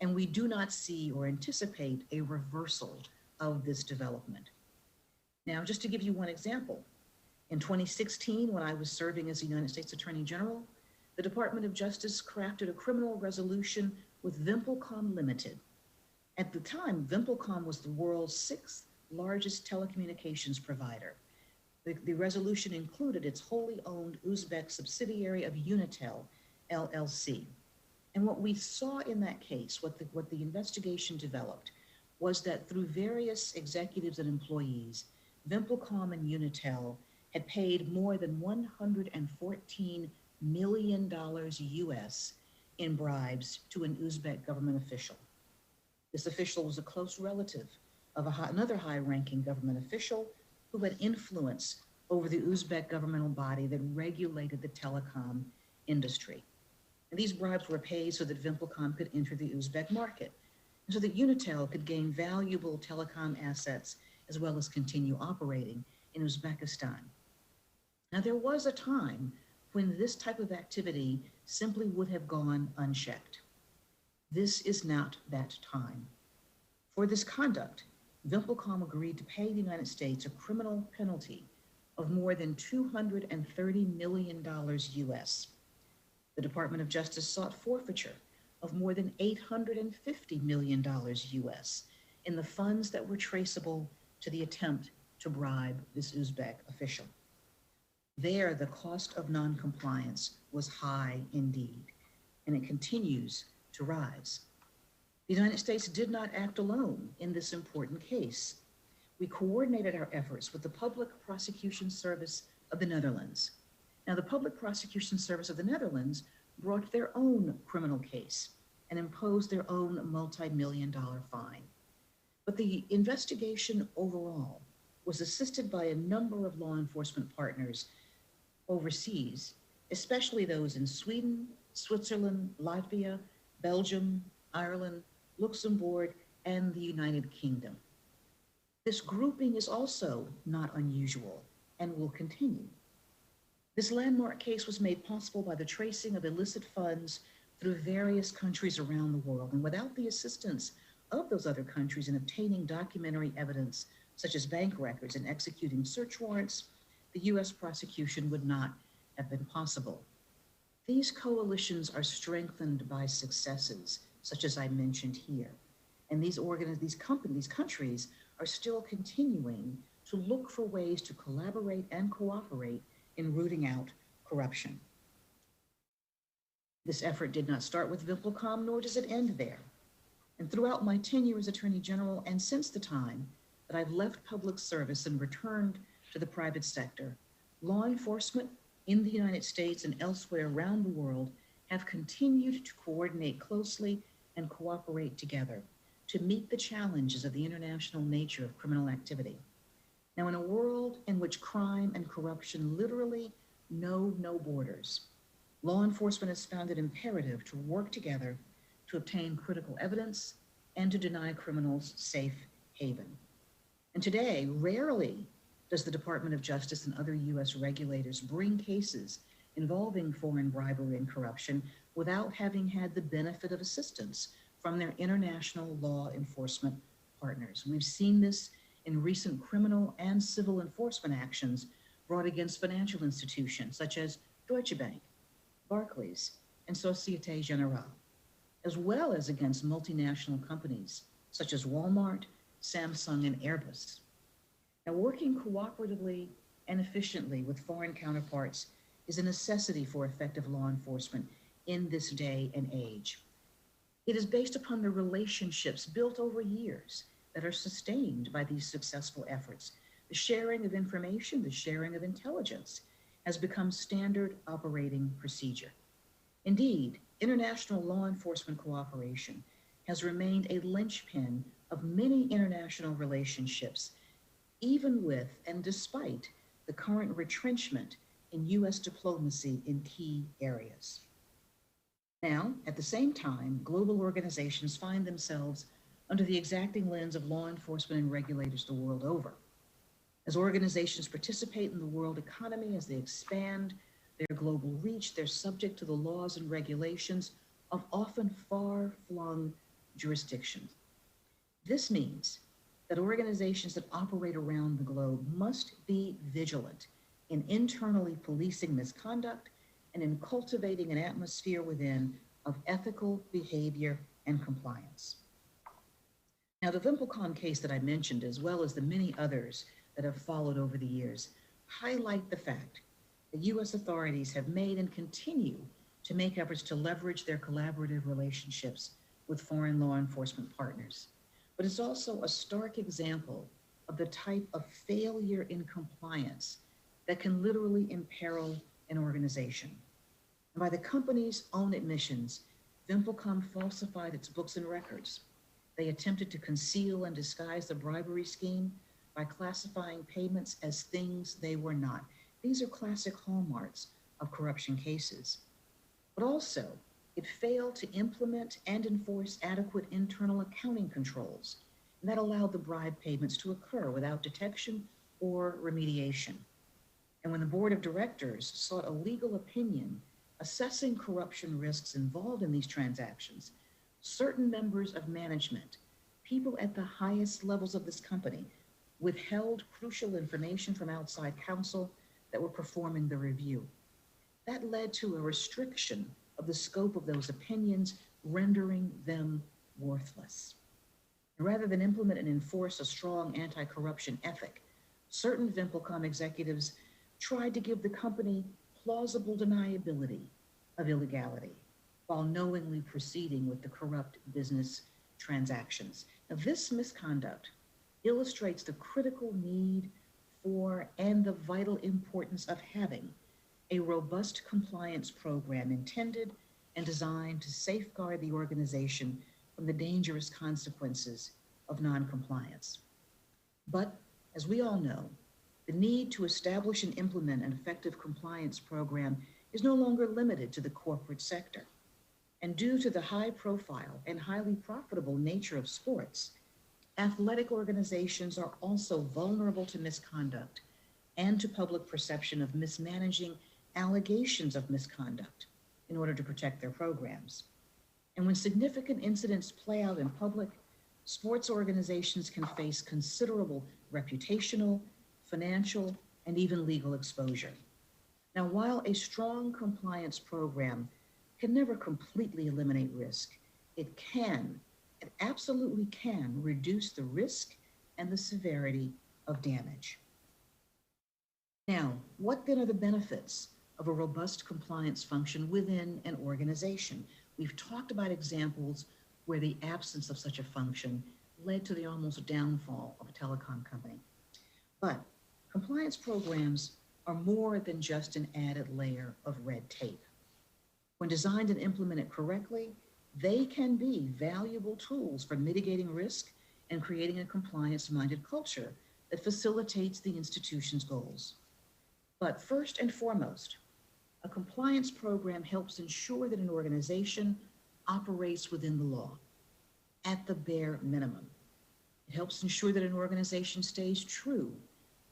Speaker 6: And we do not see or anticipate a reversal of this development. Now, just to give you one example, in 2016, when I was serving as the United States Attorney General, the Department of Justice crafted a criminal resolution with VimpelCom Limited. At the time, VimpelCom was the world's 6th largest telecommunications provider. The resolution included its wholly owned Uzbek subsidiary of Unitel, LLC. And what we saw in that case, what the investigation developed, was that through various executives and employees, VimpelCom and Unitel had paid more than $114 million US in bribes to an Uzbek government official. This official was a close relative of another high-ranking government official who had influence over the Uzbek governmental body that regulated the telecom industry. And these bribes were paid so that VimpelCom could enter the Uzbek market, and so that Unitel could gain valuable telecom assets as well as continue operating in Uzbekistan. Now, there was a time when this type of activity simply would have gone unchecked. This is not that time. For this conduct, VimpelCom agreed to pay the United States a criminal penalty of more than $230 million US. The Department of Justice sought forfeiture of more than $850 million US in the funds that were traceable to the attempt to bribe this Uzbek official. There, the cost of noncompliance was high indeed, and it continues to rise. The United States did not act alone in this important case. We coordinated our efforts with the Public Prosecution Service of the Netherlands. Now, the Public Prosecution Service of the Netherlands brought their own criminal case and imposed their own multi-million-dollar fine. But the investigation overall was assisted by a number of law enforcement partners overseas, especially those in Sweden, Switzerland, Latvia, Belgium, Ireland, Luxembourg, and the United Kingdom. This grouping is also not unusual and will continue. This landmark case was made possible by the tracing of illicit funds through various countries around the world, and without the assistance of those other countries in obtaining documentary evidence, such as bank records and executing search warrants, the US prosecution would not have been possible. These coalitions are strengthened by successes, such as I mentioned here. And these countries are still continuing to look for ways to collaborate and cooperate in rooting out corruption. This effort did not start with VimpelCom, nor does it end there. And throughout my tenure as Attorney General, and since the time that I've left public service and returned to the private sector, law enforcement in the United States and elsewhere around the world have continued to coordinate closely and cooperate together to meet the challenges of the international nature of criminal activity. Now, in a world in which crime and corruption literally know no borders, law enforcement has found it imperative to work together to obtain critical evidence and to deny criminals safe haven. And today, rarely does the Department of Justice and other US regulators bring cases involving foreign bribery and corruption without having had the benefit of assistance from their international law enforcement partners. We've seen this in recent criminal and civil enforcement actions brought against financial institutions such as Deutsche Bank, Barclays, and Societe Generale, as well as against multinational companies such as Walmart, Samsung, and Airbus. Now, working cooperatively and efficiently with foreign counterparts is a necessity for effective law enforcement in this day and age. It is based upon the relationships built over years that are sustained by these successful efforts. The sharing of information, the sharing of intelligence has become standard operating procedure. Indeed, international law enforcement cooperation has remained a linchpin of many international relationships, even with and despite the current retrenchment in U.S. diplomacy in key areas. Now, at the same time, global organizations find themselves under the exacting lens of law enforcement and regulators the world over. As organizations participate in the world economy, as they expand their global reach, they're subject to the laws and regulations of often far-flung jurisdictions. This means that organizations that operate around the globe must be vigilant in internally policing misconduct and in cultivating an atmosphere within of ethical behavior and compliance. Now, the VimpelCom case that I mentioned, as well as the many others that have followed over the years, highlight the fact that U.S. authorities have made and continue to make efforts to leverage their collaborative relationships with foreign law enforcement partners. But it's also a stark example of the type of failure in compliance that can literally imperil an organization. And by the company's own admissions, VimpelCom falsified its books and records. They attempted to conceal and disguise the bribery scheme by classifying payments as things they were not. These are classic hallmarks of corruption cases. But also, it failed to implement and enforce adequate internal accounting controls, and that allowed the bribe payments to occur without detection or remediation. And when the board of directors sought a legal opinion assessing corruption risks involved in these transactions, certain members of management, people at the highest levels of this company, withheld crucial information from outside counsel that were performing the review. That led to a restriction of the scope of those opinions, rendering them worthless. And rather than implement and enforce a strong anti-corruption ethic, certain VimpelCom executives tried to give the company plausible deniability of illegality while knowingly proceeding with the corrupt business transactions. Now, this misconduct illustrates the critical need for and the vital importance of having a robust compliance program intended and designed to safeguard the organization from the dangerous consequences of noncompliance. But as we all know, the need to establish and implement an effective compliance program is no longer limited to the corporate sector. And due to the high profile and highly profitable nature of sports, athletic organizations are also vulnerable to misconduct and to public perception of mismanaging allegations of misconduct in order to protect their programs. And when significant incidents play out in public, sports organizations can face considerable reputational, financial, and even legal exposure. Now, while a strong compliance program can never completely eliminate risk, it absolutely can reduce the risk and the severity of damage. Now, what then are the benefits of a robust compliance function within an organization? We've talked about examples where the absence of such a function led to the almost downfall of a telecom company. But compliance programs are more than just an added layer of red tape. When designed and implemented correctly, they can be valuable tools for mitigating risk and creating a compliance-minded culture that facilitates the institution's goals. But first and foremost, a compliance program helps ensure that an organization operates within the law at the bare minimum. It helps ensure that an organization stays true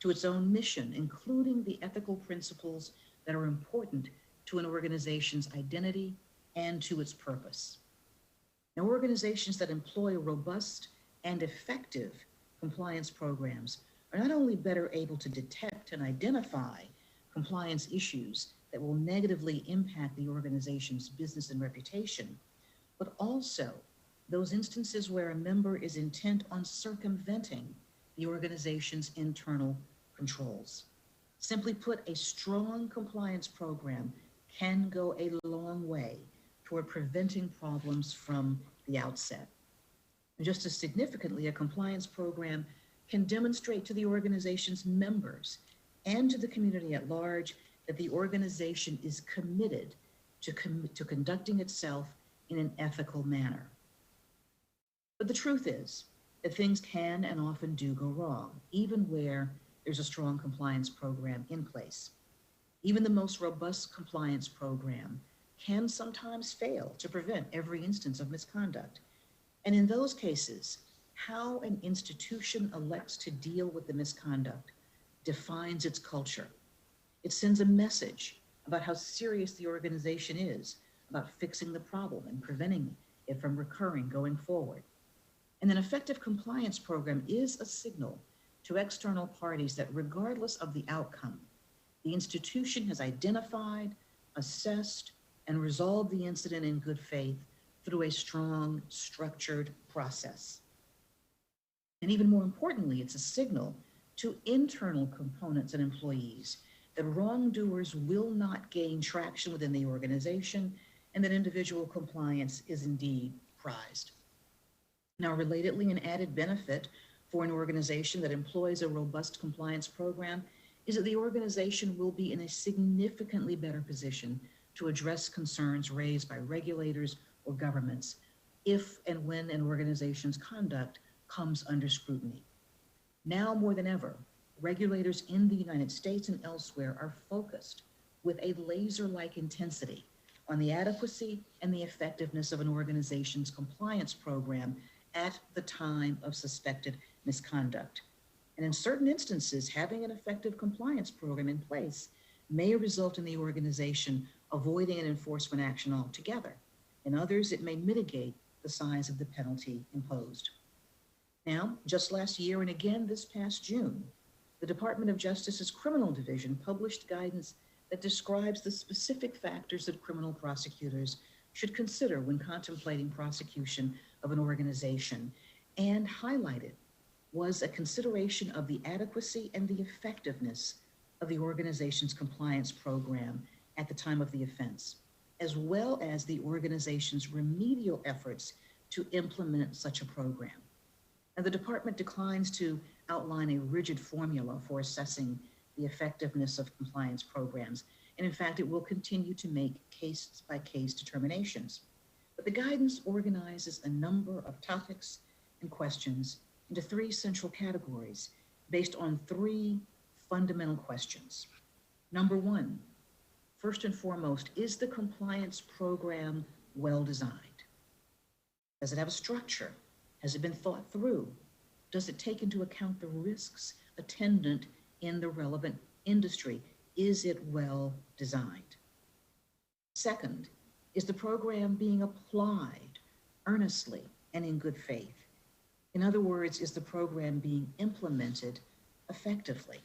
Speaker 6: to its own mission, including the ethical principles that are important to an organization's identity and to its purpose. Now, organizations that employ robust and effective compliance programs are not only better able to detect and identify compliance issues that will negatively impact the organization's business and reputation, but also those instances where a member is intent on circumventing the organization's internal controls. Simply put, a strong compliance program can go a long way toward preventing problems from the outset. And just as significantly, a compliance program can demonstrate to the organization's members and to the community at large that the organization is committed to conducting itself in an ethical manner. But the truth is that things can and often do go wrong, even where there's a strong compliance program in place. Even the most robust compliance program can sometimes fail to prevent every instance of misconduct. And in those cases, how an institution elects to deal with the misconduct defines its culture. It sends a message about how serious the organization is about fixing the problem and preventing it from recurring going forward. And an effective compliance program is a signal to external parties that regardless of the outcome, the institution has identified, assessed, and resolved the incident in good faith through a strong, structured process. And even more importantly, it's a signal to internal components and employees that wrongdoers will not gain traction within the organization and that individual compliance is indeed prized. Now, relatedly, an added benefit for an organization that employs a robust compliance program is that the organization will be in a significantly better position to address concerns raised by regulators or governments if and when an organization's conduct comes under scrutiny. Now more than ever, regulators in the United States and elsewhere are focused with a laser-like intensity on the adequacy and the effectiveness of an organization's compliance program at the time of suspected misconduct. And in certain instances, having an effective compliance program in place may result in the organization avoiding an enforcement action altogether. In others, it may mitigate the size of the penalty imposed. Now, just last year and again this past June, the Department of Justice's Criminal Division published guidance that describes the specific factors that criminal prosecutors should consider when contemplating prosecution of an organization, and highlighted was a consideration of the adequacy and the effectiveness of the organization's compliance program at the time of the offense, as well as the organization's remedial efforts to implement such a program. And the department declines to outline a rigid formula for assessing the effectiveness of compliance programs. And in fact, it will continue to make case-by-case determinations. But the guidance organizes a number of topics and questions into three central categories based on three fundamental questions. Number one, first and foremost, is the compliance program well designed? Does it have a structure? Has it been thought through? Does it take into account the risks attendant in the relevant industry? Is it well designed? Second, is the program being applied earnestly and in good faith? In other words, is the program being implemented effectively?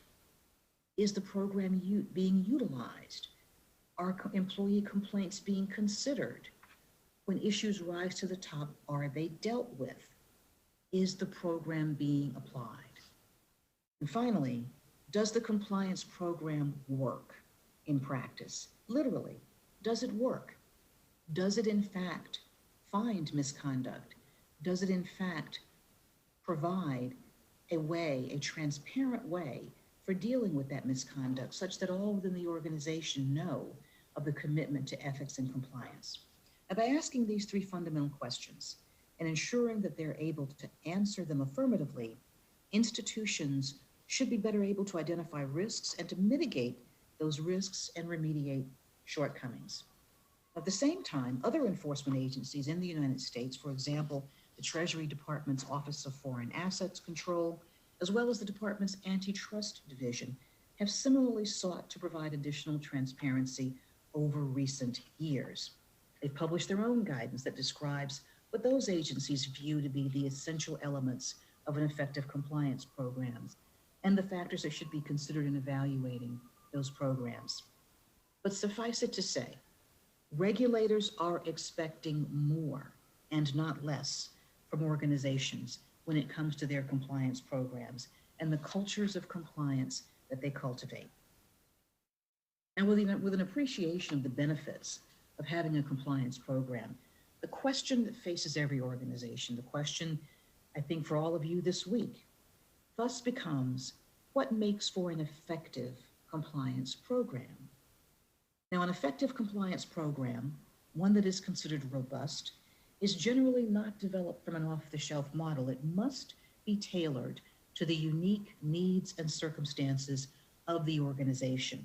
Speaker 6: Is the program being utilized? Are employee complaints being considered? When issues rise to the top, are they dealt with? Is the program being applied? And finally, does the compliance program work in practice? Literally, does it work? Does it in fact find misconduct? Does it in fact provide a way, a transparent way for dealing with that misconduct such that all within the organization know of the commitment to ethics and compliance? And by asking these three fundamental questions and ensuring that they're able to answer them affirmatively, institutions should be better able to identify risks and to mitigate those risks and remediate shortcomings. At the same time, other enforcement agencies in the United States, for example, the Treasury Department's Office of Foreign Assets Control, as well as the department's Antitrust Division, have similarly sought to provide additional transparency over recent years. They've published their own guidance that describes what those agencies view to be the essential elements of an effective compliance program and the factors that should be considered in evaluating those programs. But suffice it to say, regulators are expecting more and not less from organizations when it comes to their compliance programs and the cultures of compliance that they cultivate. And with an appreciation of the benefits of having a compliance program, the question that faces every organization, the question I think for all of you this week, thus becomes, what makes for an effective compliance program? Now, an effective compliance program, one that is considered robust, is generally not developed from an off-the-shelf model. It must be tailored to the unique needs and circumstances of the organization.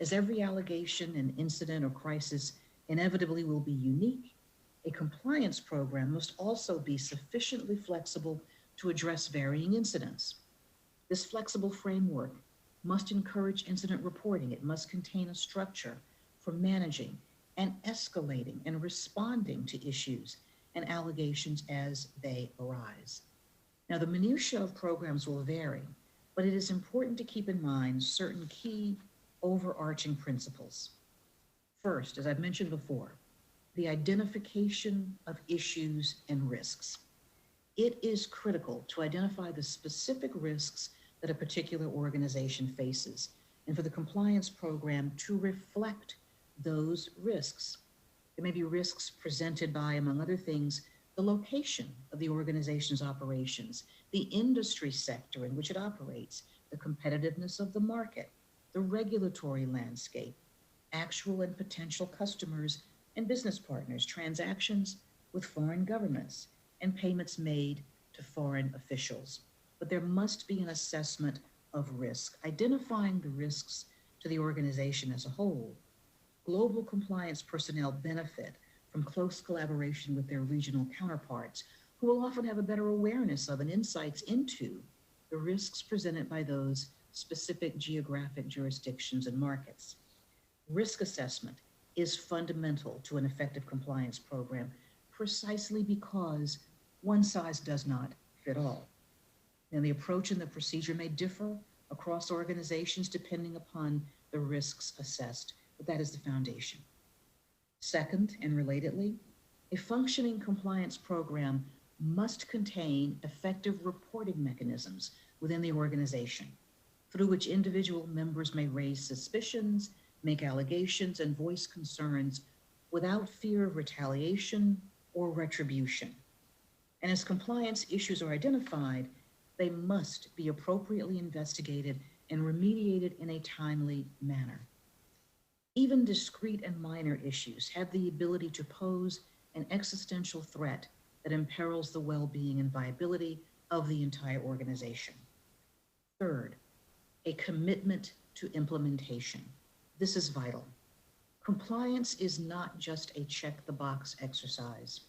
Speaker 6: As every allegation and incident or crisis inevitably will be unique, a compliance program must also be sufficiently flexible to address varying incidents. This flexible framework must encourage incident reporting. It must contain a structure for managing and escalating and responding to issues and allegations as they arise. Now, the minutiae of programs will vary, but it is important to keep in mind certain key overarching principles. First, as I've mentioned before, the identification of issues and risks. It is critical to identify the specific risks that a particular organization faces, and for the compliance program to reflect those risks. There may be risks presented by, among other things, the location of the organization's operations, the industry sector in which it operates, the competitiveness of the market, the regulatory landscape, actual and potential customers and business partners, transactions with foreign governments, and payments made to foreign officials. But there must be an assessment of risk, identifying the risks to the organization as a whole. Global compliance personnel benefit from close collaboration with their regional counterparts, who will often have a better awareness of and insights into the risks presented by those specific geographic jurisdictions and markets. Risk assessment is fundamental to an effective compliance program, precisely because one size does not fit all. And the approach and the procedure may differ across organizations depending upon the risks assessed, but that is the foundation. Second, and relatedly, a functioning compliance program must contain effective reporting mechanisms within the organization, through which individual members may raise suspicions, make allegations, and voice concerns without fear of retaliation or retribution. And as compliance issues are identified, they must be appropriately investigated and remediated in a timely manner. Even discrete and minor issues have the ability to pose an existential threat that imperils the well-being and viability of the entire organization. Third, a commitment to implementation. This is vital. Compliance is not just a check-the-box exercise.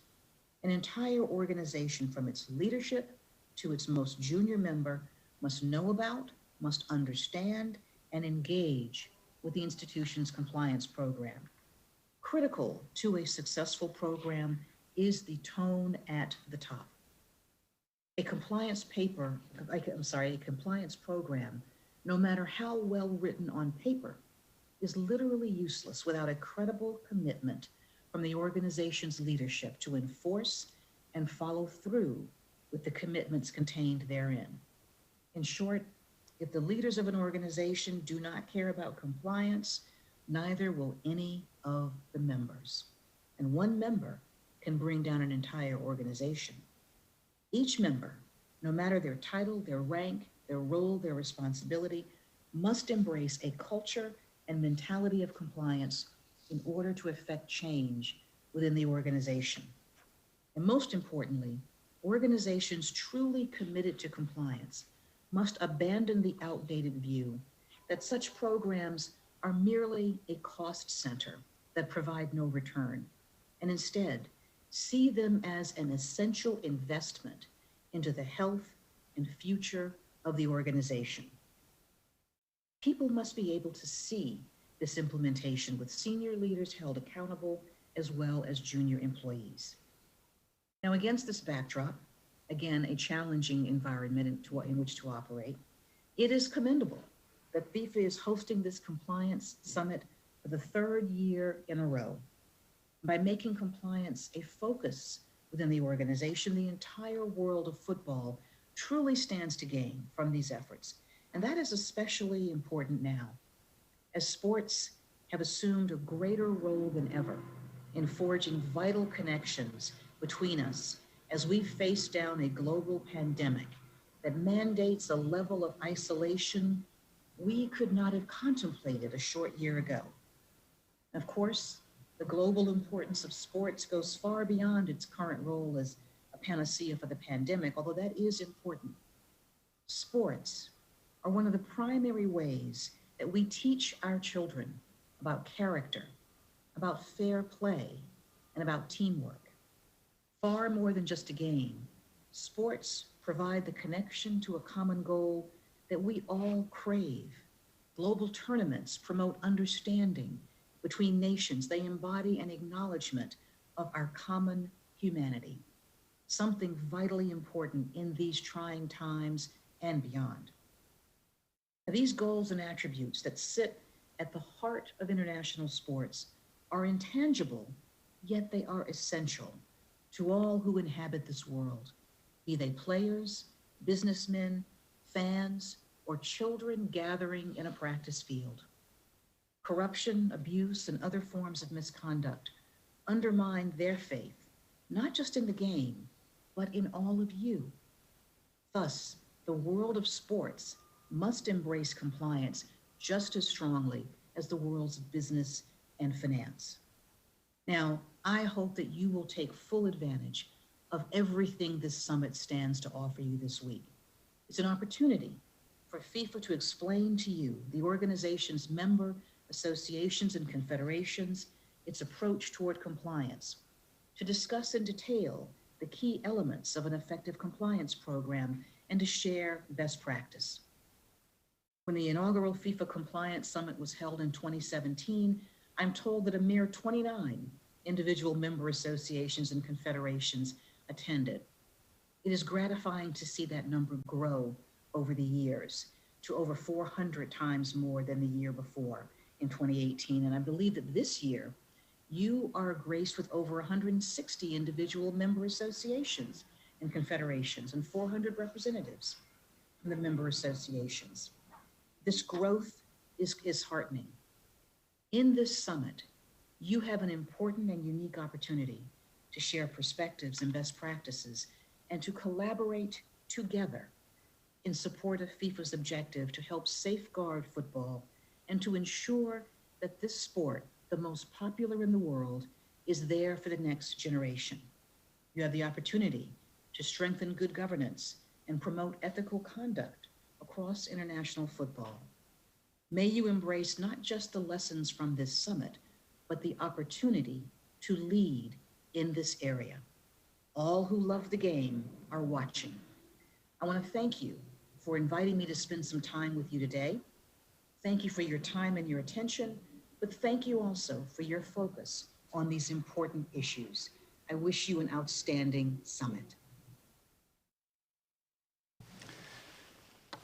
Speaker 6: An entire organization, from its leadership to its most junior member, must know about, must understand, and engage with the institution's compliance program. Critical to a successful program is the tone at the top. A compliance program, no matter how well written on paper, is literally useless without a credible commitment from the organization's leadership to enforce and follow through with the commitments contained therein. In short, if the leaders of an organization do not care about compliance, neither will any of the members. And one member can bring down an entire organization. Each member, no matter their title, their rank, their role, their responsibility, must embrace a culture and mentality of compliance in order to effect change within the organization. And most importantly, organizations truly committed to compliance must abandon the outdated view that such programs are merely a cost center that provide no return, and instead see them as an essential investment into the health and future of the organization. People must be able to see this implementation, with senior leaders held accountable as well as junior employees. Now, against this backdrop, again, a challenging environment in which to operate, it is commendable that FIFA is hosting this compliance summit for the third year in a row. By making compliance a focus within the organization, the entire world of football truly stands to gain from these efforts. And that is especially important now, as sports have assumed a greater role than ever in forging vital connections between us as we face down a global pandemic that mandates a level of isolation we could not have contemplated a short year ago. Of course, the global importance of sports goes far beyond its current role as a panacea for the pandemic, although that is important. Sports are one of the primary ways that we teach our children about character, about fair play, and about teamwork. Far more than just a game, sports provide the connection to a common goal that we all crave. Global tournaments promote understanding between nations. They embody an acknowledgement of our common humanity, something vitally important in these trying times and beyond. Now, these goals and attributes that sit at the heart of international sports are intangible, yet they are essential to all who inhabit this world, be they players, businessmen, fans, or children gathering in a practice field. Corruption, abuse, and other forms of misconduct undermine their faith, not just in the game, but in all of you. Thus, the world of sports must embrace compliance just as strongly as the worlds of business and finance. Now, I hope that you will take full advantage of everything this summit stands to offer you this week. It's an opportunity for FIFA to explain to you, the organization's member associations and confederations, its approach toward compliance, to discuss in detail the key elements of an effective compliance program, and to share best practice. When the inaugural FIFA Compliance Summit was held in 2017, I'm told that a mere 29 individual member associations and confederations attended. It is gratifying to see that number grow over the years to over 400 times more than the year before in 2018. And I believe that this year, you are graced with over 160 individual member associations and confederations and 400 representatives from the member associations. This growth is heartening. In this summit, you have an important and unique opportunity to share perspectives and best practices and to collaborate together in support of FIFA's objective to help safeguard football and to ensure that this sport, the most popular in the world, is there for the next generation. You have the opportunity to strengthen good governance and promote ethical conduct across international football. May you embrace not just the lessons from this summit, but the opportunity to lead in this area. All who love the game are watching. I want to thank you for inviting me to spend some time with you today. Thank you for your time and your attention, but thank you also for your focus on these important issues. I wish you an outstanding summit.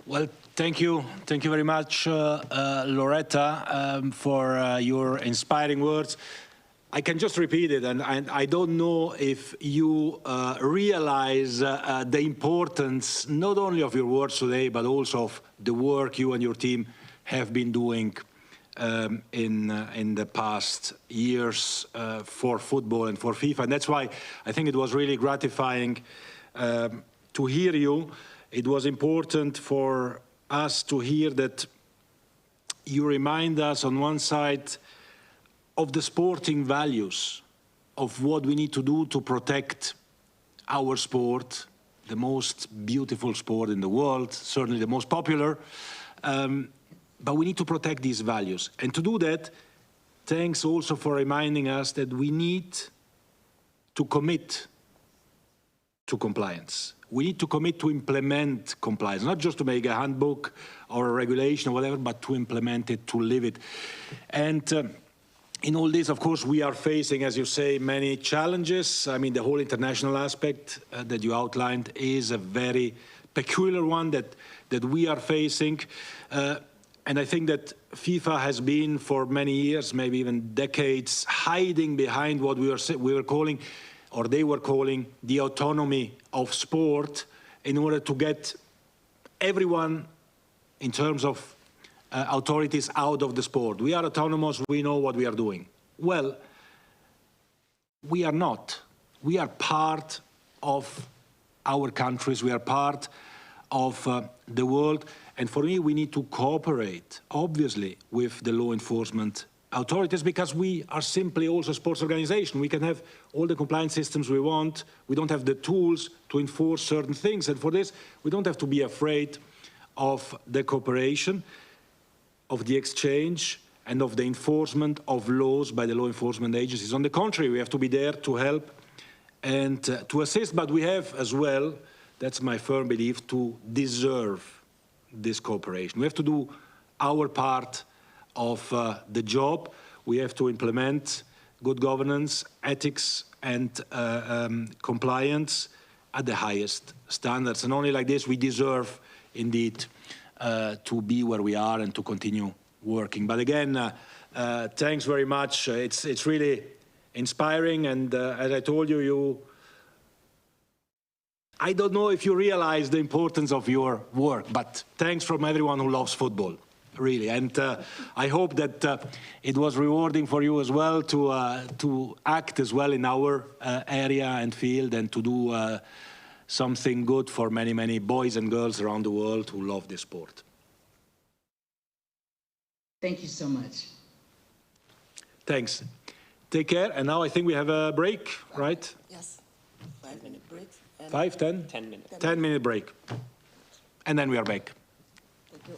Speaker 5: Well, thank you. Thank you very much, Loretta, for your inspiring words. I can just repeat it, and I don't know if you realize the importance not only of your words today, but also of the work you and your team have been doing in the past years for football and for FIFA. And that's why I think it was really gratifying to hear you. It was important for us to hear that you remind us on one side of the sporting values of what we need to do to protect our sport, the most beautiful sport in the world, certainly the most popular, but we need to protect these values. And to do that, thanks also for reminding us that we need to commit to compliance. We need to commit to implement compliance, not just to make a handbook or a regulation or whatever, but to implement it, to live it. And in all this, of course, we are facing, as you say, many challenges. I mean, the whole international aspect that you outlined is a very peculiar one that we are facing. And I think that FIFA has been for many years, maybe even decades, hiding behind what we were calling, or they were calling, the autonomy of sport in order to get everyone in terms of authorities out of the sport. We are autonomous, we know what we are doing. Well, we are not. We are part of our countries, we are part of the world, and for me, we need to cooperate, obviously, with the law enforcement authorities, because we are simply also a sports organization. We can have all the compliance systems we want. We don't have the tools to enforce certain things, and for this, we don't have to be afraid of the cooperation, of the exchange, and of the enforcement of laws by the law enforcement agencies. On the contrary, we have to be there to help and to assist, but we have as well, that's my firm belief, to deserve this cooperation. We have to do our part of the job. We have to implement good governance, ethics, and compliance at the highest standards. And only like this we deserve, indeed, to be where we are and to continue working. But again, thanks very much. It's really inspiring. And as I told you, I don't know if you realize the importance of your work, but thanks from everyone who loves football, really. And I hope that it was rewarding for you as well to act as well in our area and field and to do something good for many, many boys and girls around the world who love this sport.
Speaker 6: Thank you so much.
Speaker 5: Thanks. Take care. And now I think we have a break, right?
Speaker 7: Yes. 5-minute break.
Speaker 5: 5, 10?
Speaker 7: 10 minutes.
Speaker 5: 10-minute break. And then we are back.
Speaker 7: Thank you.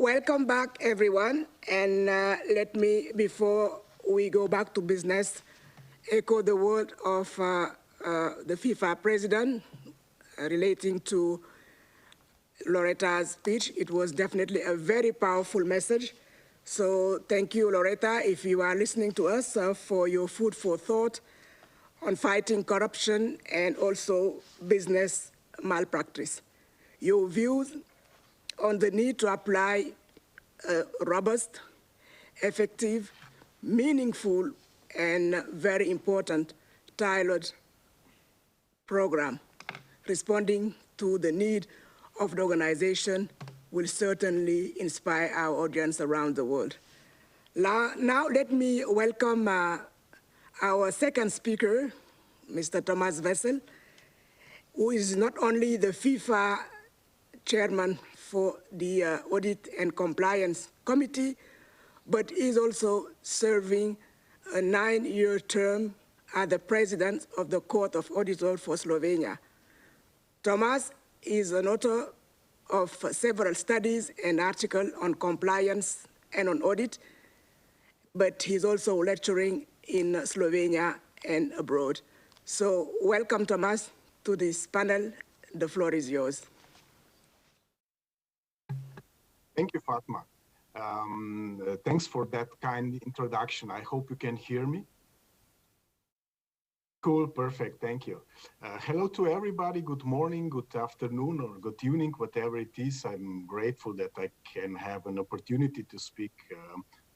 Speaker 2: welcome back, everyone. And let me, before we go back to business, echo the word of the FIFA president relating to Loretta's speech. It was definitely a very powerful message. So thank you, Loretta, if you are listening to us, for your food for thought on fighting corruption and also business malpractice. Your views on the need to apply a robust, effective, meaningful, and very important tailored program responding to the need of the organization will certainly inspire our audience around the world. Now let me welcome our second speaker, Mr. Thomas Wessel, who is not only the FIFA chairman for the Audit and Compliance Committee, but is also serving a 9-year term as the president of the Court of Auditors for Slovenia. Thomas is an author of several studies and articles on compliance and on audit, but he's also lecturing in Slovenia and abroad. So welcome, Thomas, to this panel. The floor is yours.
Speaker 8: Thank you, Fatma. Thanks for that kind introduction. I hope you can hear me. Cool, perfect, thank you. Hello to everybody, good morning, good afternoon, or good evening, whatever it is. I'm grateful that I can have an opportunity to speak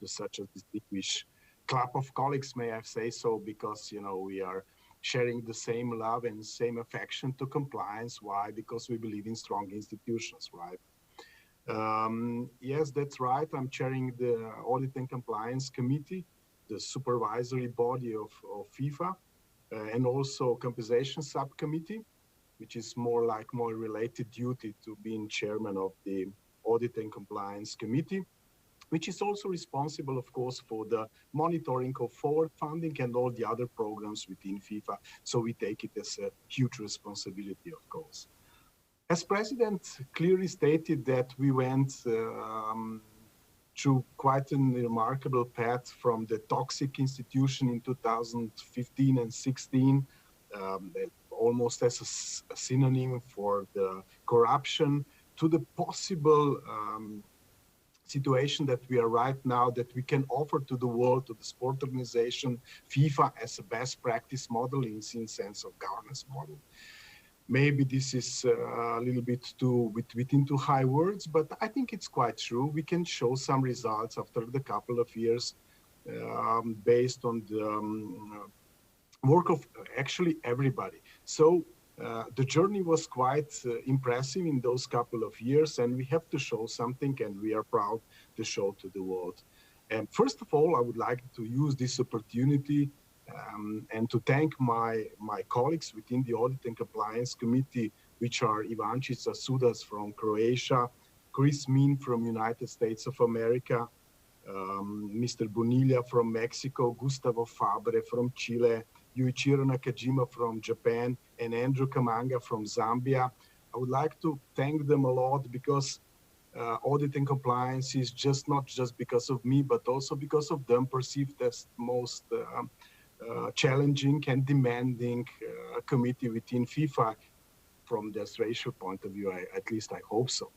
Speaker 8: to such a distinguished club of colleagues, may I say so, because, you know, we are sharing the same love and same affection to compliance. Why? Because we believe in strong institutions, right? Yes, that's right. I'm chairing the Audit and Compliance Committee, the supervisory body of FIFA. And also compensation subcommittee, which is more related duty to being chairman of the Audit and Compliance Committee, which is also responsible, of course, for the monitoring of forward funding and all the other programs within FIFA. So we take it as a huge responsibility, of course. As President clearly stated that we went through quite a remarkable path from the toxic institution in 2015 and 16, almost as a synonym for the corruption, to the possible situation that we are right now, that we can offer to the world, to the sport organization, FIFA as a best practice model in sense of governance model. Maybe this is a little bit within too high words, but I think it's quite true. We can show some results after the couple of years based on the work of actually everybody. So the journey was quite impressive in those couple of years, and we have to show something, and we are proud to show to the world. And first of all, I would like to use this opportunity and to thank my colleagues within the Audit and Compliance Committee, which are Ivančica Sudas from Croatia, Chris Min from United States of America, Mr. Bonilla from Mexico, Gustavo Fabre from Chile, Yuichiro Nakajima from Japan, and Andrew Kamanga from Zambia. I would like to thank them a lot because audit and compliance is not just because of me, but also because of them perceived as most challenging and demanding committee within FIFA from this racial point of view. At least I hope so.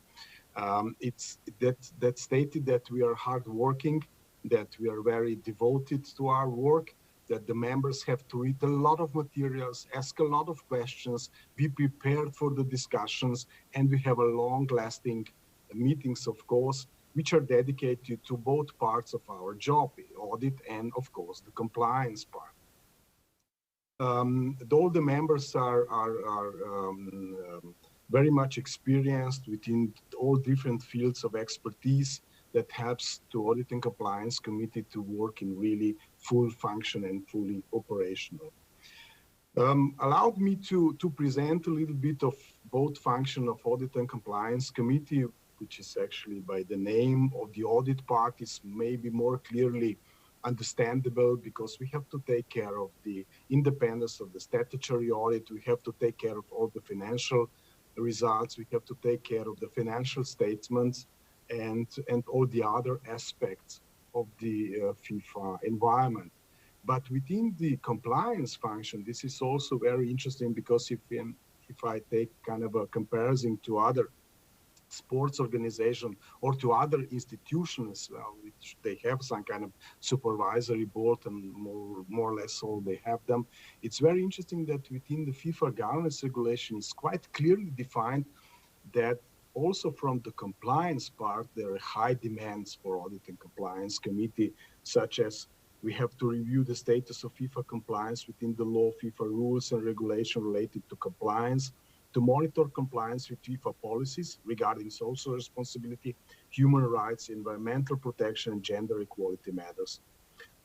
Speaker 8: It's that stated that we are hardworking, that we are very devoted to our work, that the members have to read a lot of materials, ask a lot of questions, be prepared for the discussions, and we have a long-lasting meetings, of course, which are dedicated to both parts of our job, audit and, of course, the compliance part. All the members are very much experienced within all different fields of expertise that helps to Audit and Compliance Committee to work in really full function and fully operational. Allowed me to present a little bit of both function of Audit and Compliance Committee, which is actually by the name of the audit part is maybe more clearly understandable because we have to take care of the independence of the statutory audit. We have to take care of all the financial results. We have to take care of the financial statements. and all the other aspects of the FIFA environment. But within the compliance function, this is also very interesting because if I take kind of a comparison to other sports organization or to other institutions as well, which they have some kind of supervisory board and more or less all they have them. It's very interesting that within the FIFA governance regulation is quite clearly defined that also from the compliance part, there are high demands for audit and compliance committee, such as we have to review the status of FIFA compliance within the law, FIFA rules and regulation related to compliance, to monitor compliance with FIFA policies regarding social responsibility, human rights, environmental protection, and gender equality matters,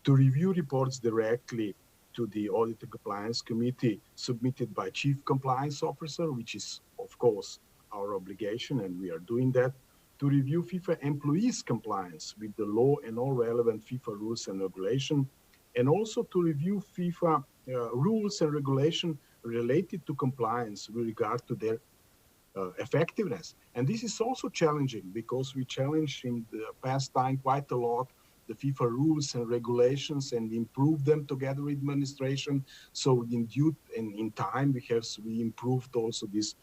Speaker 8: to review reports directly to the Audit and Compliance Committee submitted by Chief Compliance Officer, which is, of course, our obligation, and we are doing that, to review FIFA employees' compliance with the law and all relevant FIFA rules and regulation, and also to review FIFA rules and regulation related to compliance with regard to their effectiveness. And this is also challenging because we challenged in the past time quite a lot the FIFA rules and regulations and improve them together with administration. So in time we improved also this,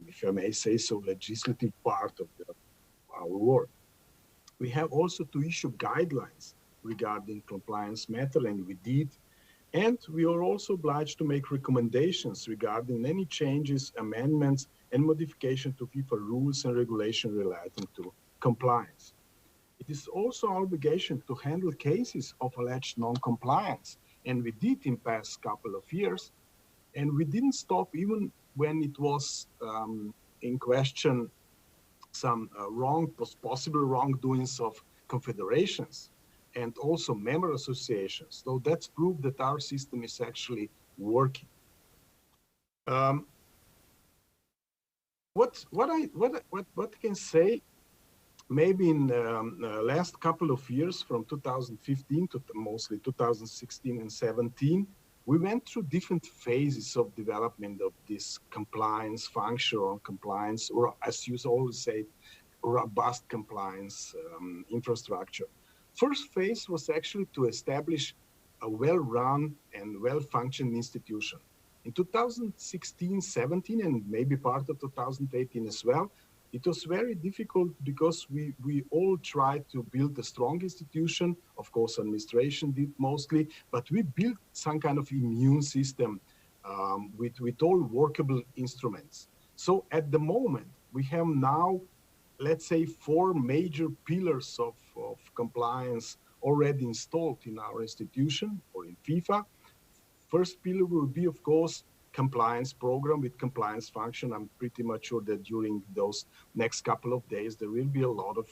Speaker 8: if I may say so, legislative part of our work. We have also to issue guidelines regarding compliance matter, and we did. And we are also obliged to make recommendations regarding any changes, amendments, and modification to FIFA rules and regulation relating to compliance. It is also our obligation to handle cases of alleged non-compliance, and we did in past couple of years, and we didn't stop even when it was in question some possible wrongdoings of confederations and also member associations. So that's proof that our system is actually working. What I can say, maybe in last couple of years, from 2015 to mostly 2016 and 17, we went through different phases of development of this compliance function or compliance, or as you always say, robust compliance infrastructure. First phase was actually to establish a well-run and well-functioning institution. In 2016, 17, and maybe part of 2018 as well, it was very difficult because we all tried to build a strong institution. Of course, administration did mostly, but we built some kind of immune system with all workable instruments. So at the moment, we have now, let's say, 4 major pillars of compliance already installed in our institution or in FIFA. First pillar will be, of course, compliance program with compliance function. I'm pretty much sure that during those next couple of days, there will be a lot of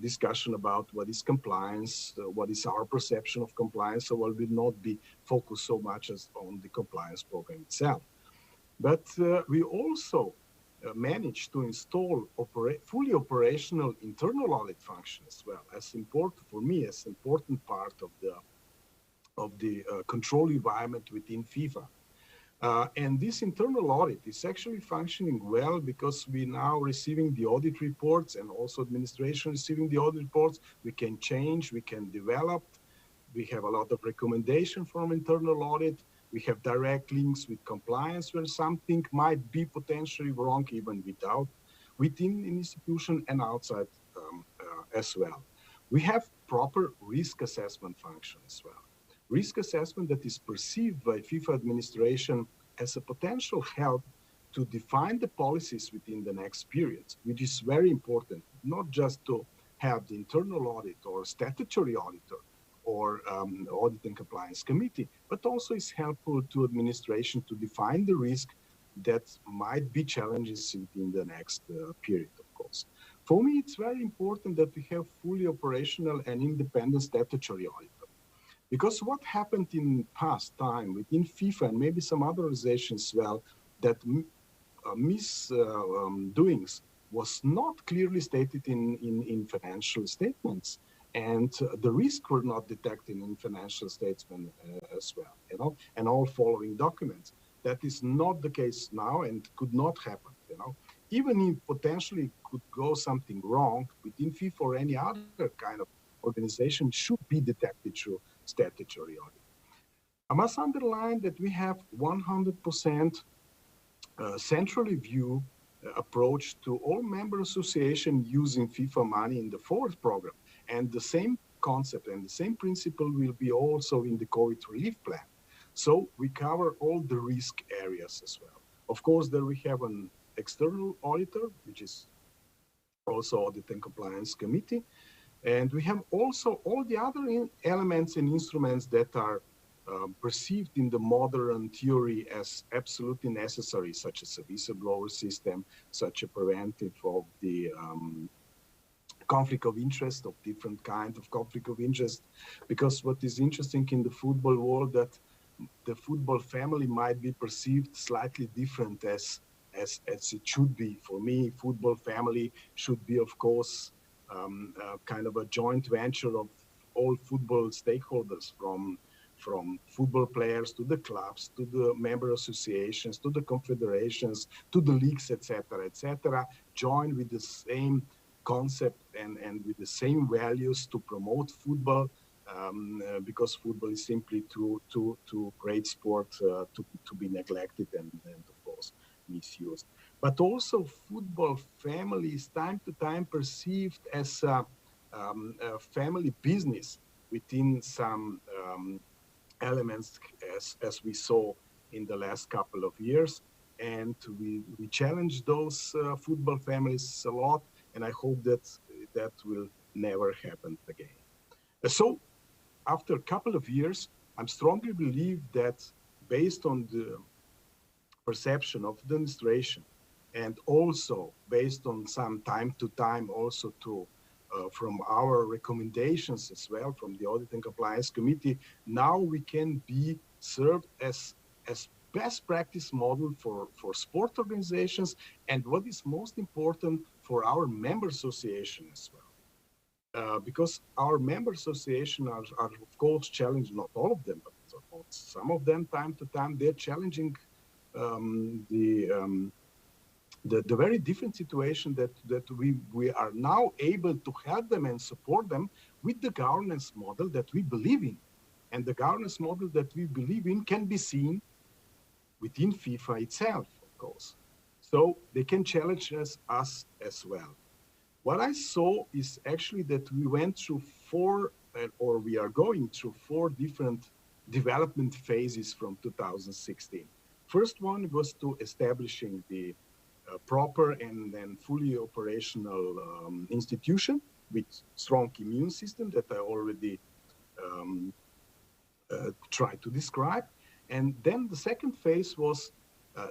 Speaker 8: discussion about what is compliance, what is our perception of compliance, so I will not be focused so much as on the compliance program itself. But we also managed to install fully operational internal audit function as well, as important for me, as important part of the control environment within FIFA. And this internal audit is actually functioning well because we now receiving the audit reports and also administration receiving the audit reports. We can change, we can develop. We have a lot of recommendation from internal audit. We have direct links with compliance where something might be potentially wrong even within an institution and outside as well. We have proper risk assessment function as well. Risk assessment that is perceived by FIFA administration as a potential help to define the policies within the next period, which is very important, not just to have the internal audit or statutory auditor or audit and compliance committee, but also is helpful to administration to define the risk that might be challenges within the next period, of course. For me, it's very important that we have fully operational and independent statutory auditor. Because what happened in past time within FIFA and maybe some other organizations as well, that misdoings was not clearly stated in financial statements, and the risk were not detected in financial statement as well, and all following documents. That is not the case now and could not happen, even if potentially could go something wrong within FIFA or any other kind of organization, should be detected through statutory audit. I must underline that we have 100% centrally view approach to all member associations using FIFA money in the forward program. And the same concept and the same principle will be also in the COVID relief plan. So we cover all the risk areas as well. Of course, there we have an external auditor, which is also Audit and Compliance Committee. And we have also all the other elements and instruments that are perceived in the modern theory as absolutely necessary, such as a whistleblower system, such a preventive of the conflict of interest, of different kind of conflict of interest. Because what is interesting in the football world, that the football family might be perceived slightly different as it should be. For me, football family should be, of course, kind of a joint venture of all football stakeholders, from football players to the clubs, to the member associations, to the confederations, to the leagues, etc., join with the same concept and with the same values to promote football, because football is simply too great sport to be neglected and of course misused. But also football family is time to time perceived as a family business within some elements, as we saw in the last couple of years. And we challenge those football families a lot, and I hope that that will never happen again. So after a couple of years, I strongly believe that based on the perception of the administration, and also based on some time to time also from our recommendations as well, from the Audit and Compliance Committee, now we can be served as best practice model for sport organizations, and what is most important, for our member association as well. Because our member association are of course challenged, not all of them, but some of them time to time, they're challenging the very different situation that we are now able to help them and support them with the governance model that we believe in. And the governance model that we believe in can be seen within FIFA itself, of course. So they can challenge us as well. What I saw is actually that we went through or we are going through 4 different development phases from 2016. First one was to establishing the proper and then fully operational institution with strong immune system that I already tried to describe. And then the second phase was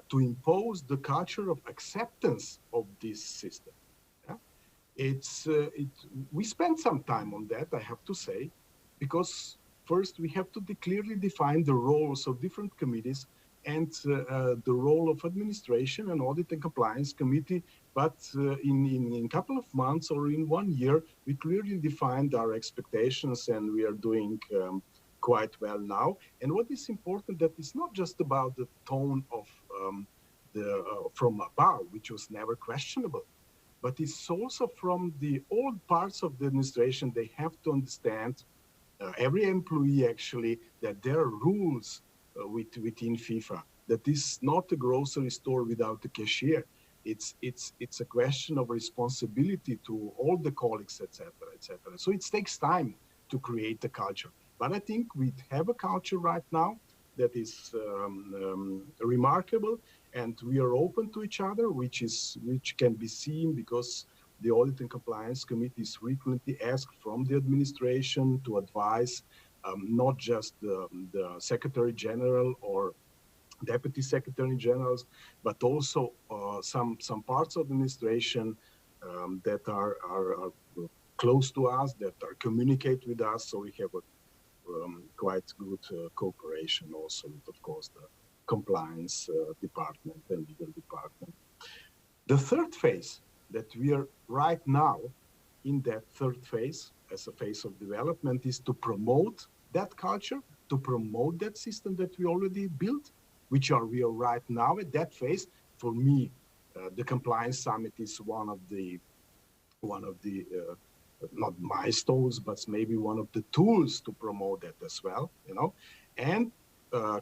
Speaker 8: to impose the culture of acceptance of this system. Yeah? We spent some time on that, I have to say, because first we have to clearly define the roles of different committees and the role of administration and Audit and Compliance Committee. But in a couple of months or in 1 year, we clearly defined our expectations, and we are doing quite well now. And what is important, that it's not just about the tone of from above, which was never questionable, but it's also from the old parts of the administration. They have to understand, every employee actually, that there are rules within FIFA, that is not a grocery store without a cashier. It's a question of responsibility to all the colleagues, etc., etc. So it takes time to create a culture. But I think we have a culture right now that is remarkable, and we are open to each other, which can be seen because the Audit and Compliance Committee is frequently asked from the administration to advise not just the Secretary General or Deputy Secretary Generals, but also some parts of the administration that are close to us, that are communicate with us. So we have a quite good cooperation also with, of course, the compliance department and legal department. The third phase that we are right now in, that third phase, as a phase of development, is to promote that culture, to promote that system that we already built, we are right now at that phase. For me, The compliance summit is one of the not milestones, but maybe one of the tools to promote that as well, you know. And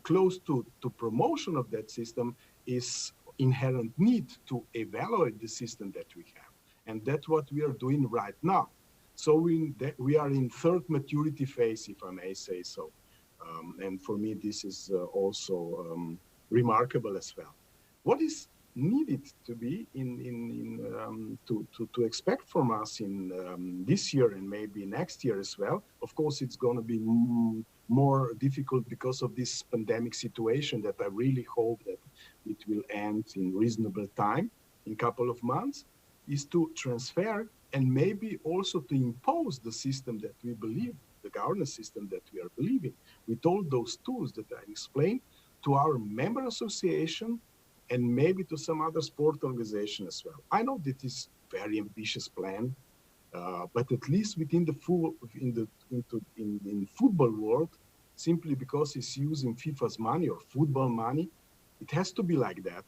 Speaker 8: close to promotion of that system is inherent need to evaluate the system that we have. And that's what we are doing right now. So we are in third maturity phase, if I may say so. And for me, this is also remarkable as well. What is needed to be to expect from us in this year and maybe next year as well? Of course, it's going to be more difficult because of this pandemic situation that I really hope that it will end in reasonable time, in a couple of months, is to transfer and maybe also to impose the system that we believe, the governance system that we are believing, with all those tools that I explained, to our member association and maybe to some other sport organization as well. I know that is very ambitious plan, but at least within the in football world, simply because it's using FIFA's money or football money, it has to be like that.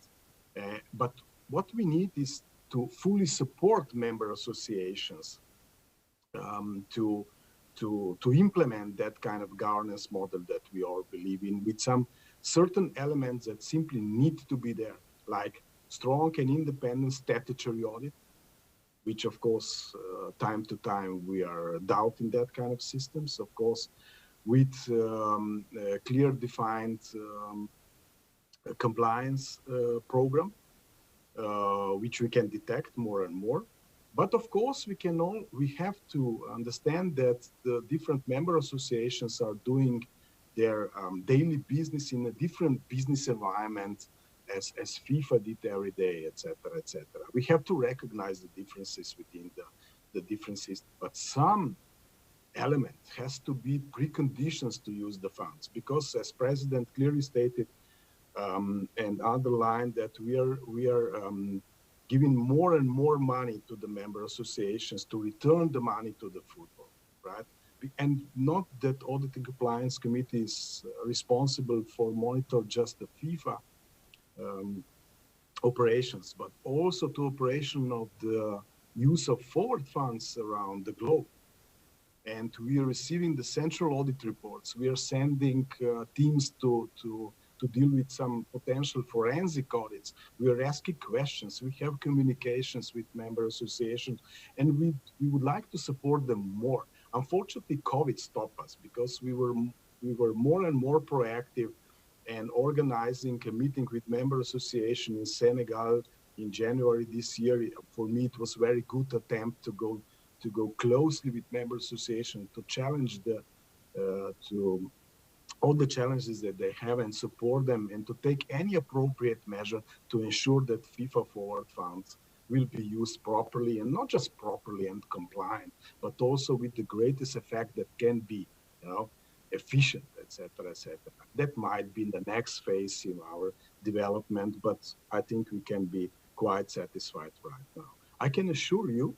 Speaker 8: But what we need is to fully support member associations to implement that kind of governance model that we all believe in, with some certain elements that simply need to be there, like strong and independent statutory audit, which of course, time to time, we are doubting that kind of systems, of course, with clear defined compliance program, which we can detect more and more. But of course, we have to understand that the different member associations are doing their daily business in a different business environment as FIFA did every day, etc., etc. We have to recognize the differences within the differences, but some element has to be preconditions to use the funds, because as President clearly stated and underlined, that we are giving more and more money to the member associations to return the money to the football, right? And not that Audit and Compliance Committee is responsible for monitor just the FIFA operations, but also to operation of the use of forward funds around the globe. And we are receiving the central audit reports. We are sending teams to deal with some potential forensic audits. We are asking questions. We have communications with member associations, and we would like to support them more. Unfortunately, COVID stopped us because we were more and more proactive and organizing a meeting with member association in Senegal in January this year. For me, it was a very good attempt to go closely with member association to challenge to all the challenges that they have and support them, and to take any appropriate measure to ensure that FIFA forward funds will be used properly, and not just properly and compliant, but also with the greatest effect that can be, efficient, etc., etc. That might be the next phase in our development, but I think we can be quite satisfied right now. I can assure you,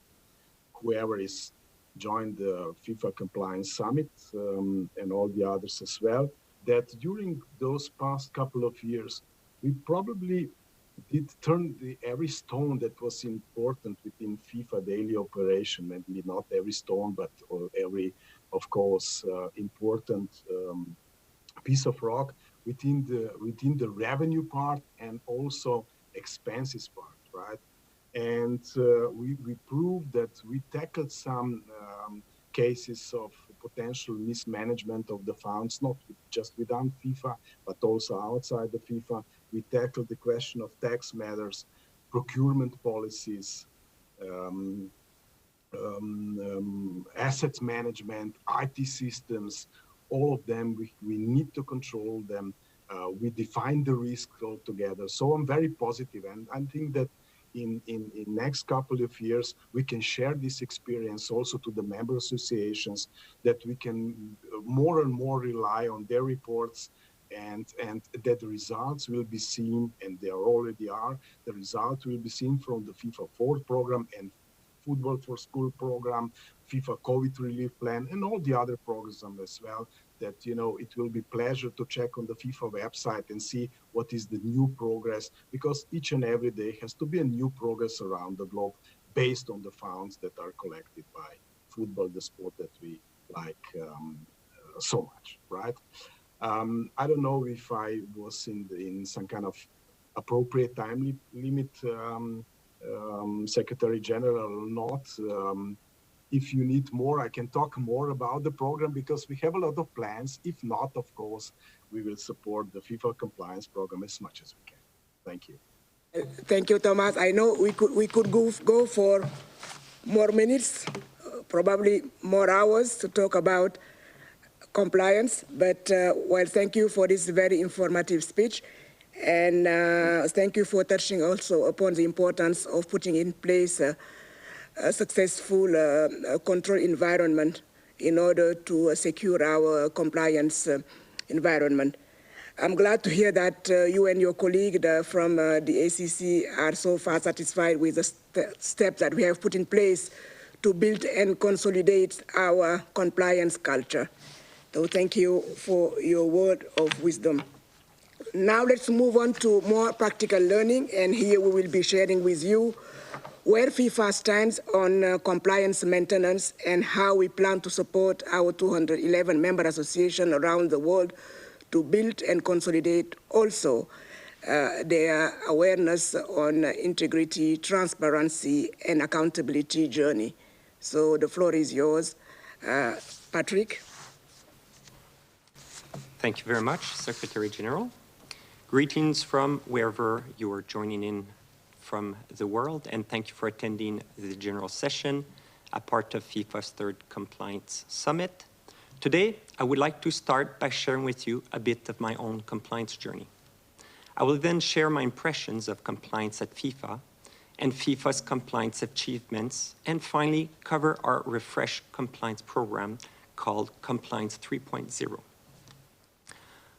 Speaker 8: whoever is joined the FIFA Compliance Summit and all the others as well, that during those past couple of years, we probably did turn every stone that was important within FIFA daily operation, maybe not every stone, but every, of course, important piece of rock within the revenue part and also expenses part, right? And we proved that we tackled some cases of potential mismanagement of the funds, not just within FIFA, but also outside the FIFA. We tackled the question of tax matters, procurement policies, asset management, IT systems, all of them, we need to control them. We define the risk altogether. So I'm very positive, and I think that in next couple of years, we can share this experience also to the member associations, that we can more and more rely on their reports, and that the results will be seen, and they already are, the results will be seen from the FIFA Forward program, and Football for School program, FIFA COVID relief plan, and all the other programs as well. That it will be pleasure to check on the FIFA website and see what is the new progress, because each and every day has to be a new progress around the globe based on the funds that are collected by football, the sport that we like so much, right? I don't know if I was in some kind of appropriate time limit, Secretary General or not. If you need more, I can talk more about the program, because we have a lot of plans. If not, of course, we will support the FIFA compliance program as much as we can. Thank you.
Speaker 2: Thank you, Thomas. I know we could go for more minutes, probably more hours to talk about compliance, but well, thank you for this very informative speech, and thank you for touching also upon the importance of putting in place a successful control environment in order to secure our compliance environment. I'm glad to hear that you and your colleague from the ACC are so far satisfied with the steps that we have put in place to build and consolidate our compliance culture. So thank you for your word of wisdom. Now let's move on to more practical learning, and here we will be sharing with you where FIFA stands on compliance maintenance and how we plan to support our 211 member associations around the world to build and consolidate also their awareness on integrity, transparency, and accountability journey. So the floor is yours. Patrick.
Speaker 9: Thank you very much, Secretary General. Greetings from wherever you are joining in from the world, and thank you for attending the general session, a part of FIFA's third compliance summit. Today, I would like to start by sharing with you a bit of my own compliance journey. I will then share my impressions of compliance at FIFA and FIFA's compliance achievements, and finally cover our refreshed compliance program called Compliance 3.0.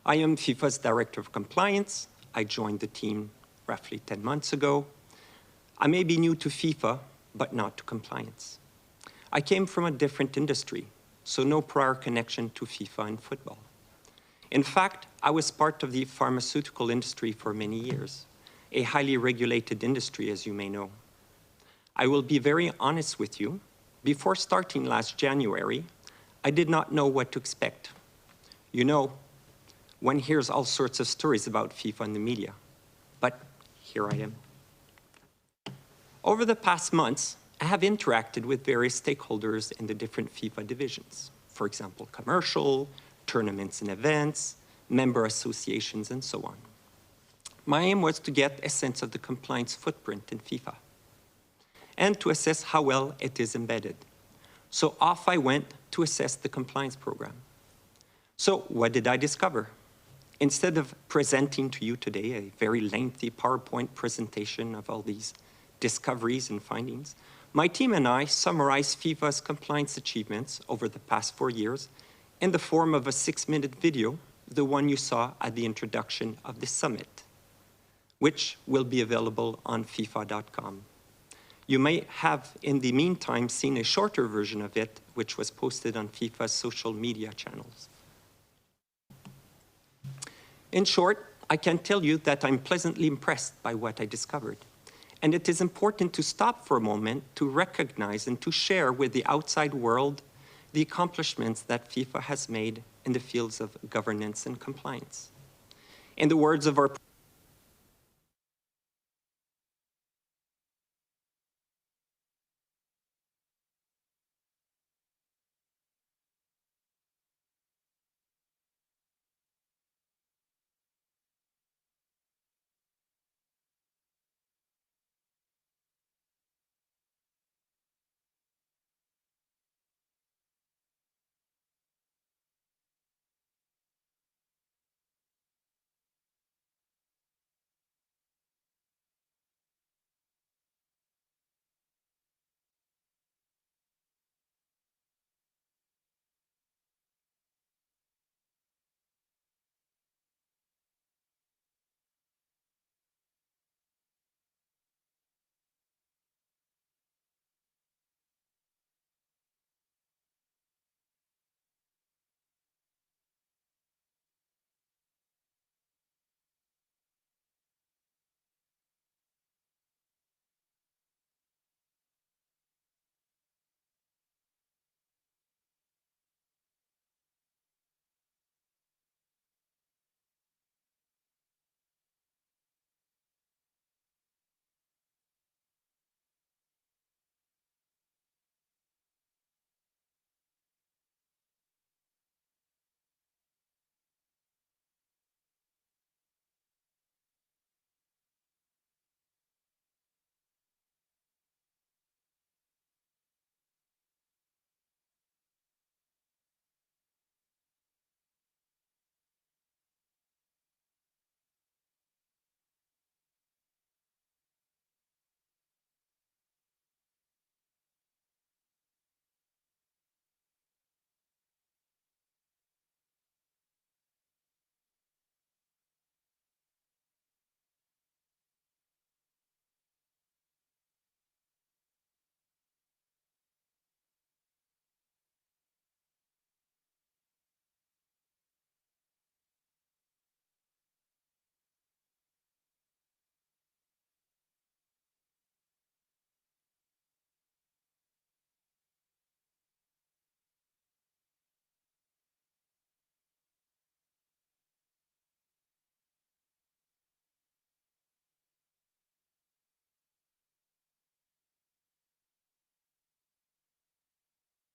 Speaker 9: I am FIFA's Director of Compliance. I joined the team roughly 10 months ago. I may be new to FIFA, but not to compliance. I came from a different industry, so no prior connection to FIFA and football. In fact, I was part of the pharmaceutical industry for many years, a highly regulated industry, as you may know. I will be very honest with you. Before starting last January, I did not know what to expect. You know, one hears all sorts of stories about FIFA in the media, but here I am. Over the past months, I have interacted with various stakeholders in the different FIFA divisions. For example, commercial, tournaments and events, member associations, and so on. My aim was to get a sense of the compliance footprint in FIFA and to assess how well it is embedded. So off I went to assess the compliance program. So what did I discover? Instead of presenting to you today a very lengthy PowerPoint presentation of all these discoveries and findings, my team and I summarized FIFA's compliance achievements over the past 4 years in the form of a 6-minute video, the one you saw at the introduction of the summit, which will be available on FIFA.com. You may have, in the meantime, seen a shorter version of it, which was posted on FIFA's social media channels. In short, I can tell you that I'm pleasantly impressed by what I discovered. And it is important to stop for a moment to recognize and to share with the outside world the accomplishments that FIFA has made in the fields of governance and compliance. In the words of our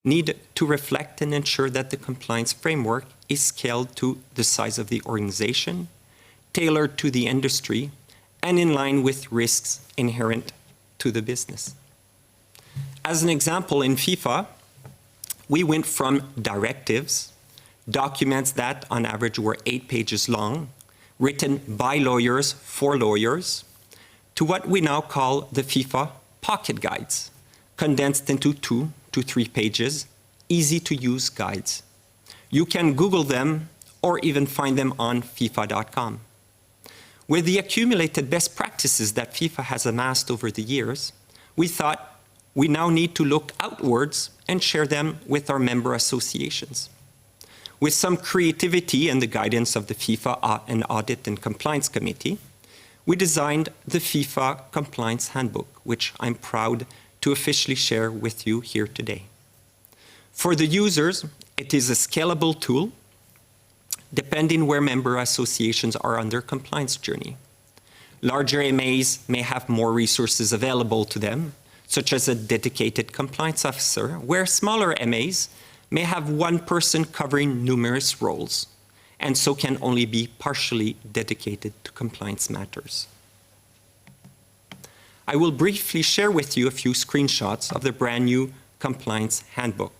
Speaker 9: need to reflect and ensure that the compliance framework is scaled to the size of the organization, tailored to the industry, and in line with risks inherent to the business. As an example, in FIFA, we went from directives, documents that on average were 8 pages long, written by lawyers for lawyers, to what we now call the FIFA pocket guides, condensed into 2 to 3 pages, easy to use guides. You can Google them or even find them on FIFA.com. With the accumulated best practices that FIFA has amassed over the years, we thought we now need to look outwards and share them with our member associations. With some creativity and the guidance of the FIFA and Audit and Compliance Committee, we designed the FIFA Compliance Handbook, which I'm proud to officially share with you here today. For the users, it is a scalable tool, depending where member associations are on their compliance journey. Larger MAs may have more resources available to them, such as a dedicated compliance officer, where smaller MAs may have one person covering numerous roles, and so can only be partially dedicated to compliance matters. I will briefly share with you a few screenshots of the brand new Compliance Handbook.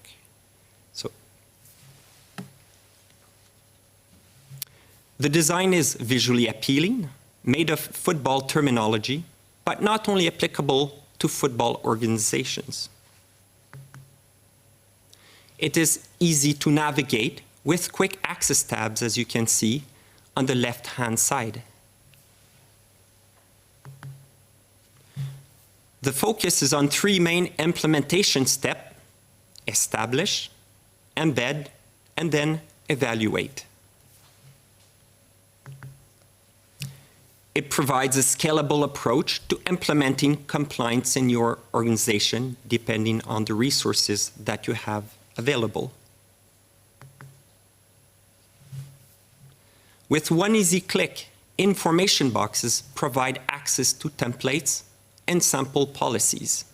Speaker 9: The design is visually appealing, made of football terminology, but not only applicable to football organizations. It is easy to navigate with quick access tabs, as you can see on the left-hand side. The focus is on 3 main implementation steps: establish, embed, and then evaluate. It provides a scalable approach to implementing compliance in your organization, depending on the resources that you have available. With one easy click, information boxes provide access to templates and sample policies.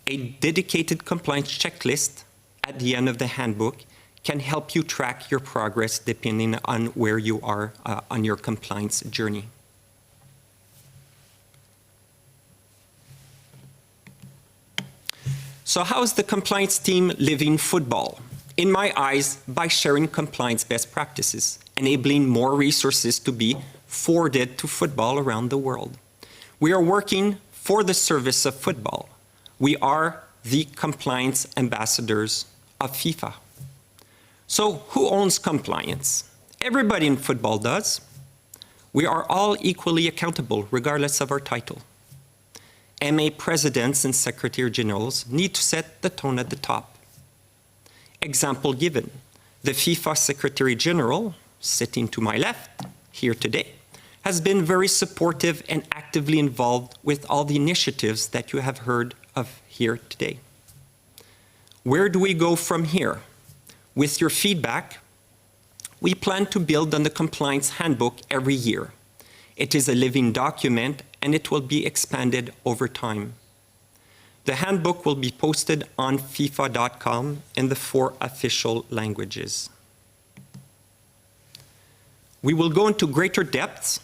Speaker 9: A dedicated compliance checklist at the end of the handbook can help you track your progress depending on where you are on your compliance journey. So how is the compliance team living football? In my eyes, by sharing compliance best practices, enabling more resources to be forwarded to football around the world. We are working for the service of football. We are the compliance ambassadors of FIFA. So who owns compliance? Everybody in football does. We are all equally accountable, regardless of our title. MA presidents and secretary generals need to set the tone at the top. Example given, the FIFA secretary general, sitting to my left here today, has been very supportive and actively involved with all the initiatives that you have heard of here today. Where do we go from here? With your feedback, we plan to build on the compliance handbook every year. It is a living document and it will be expanded over time. The handbook will be posted on FIFA.com in the 4 official languages. We will go into greater depth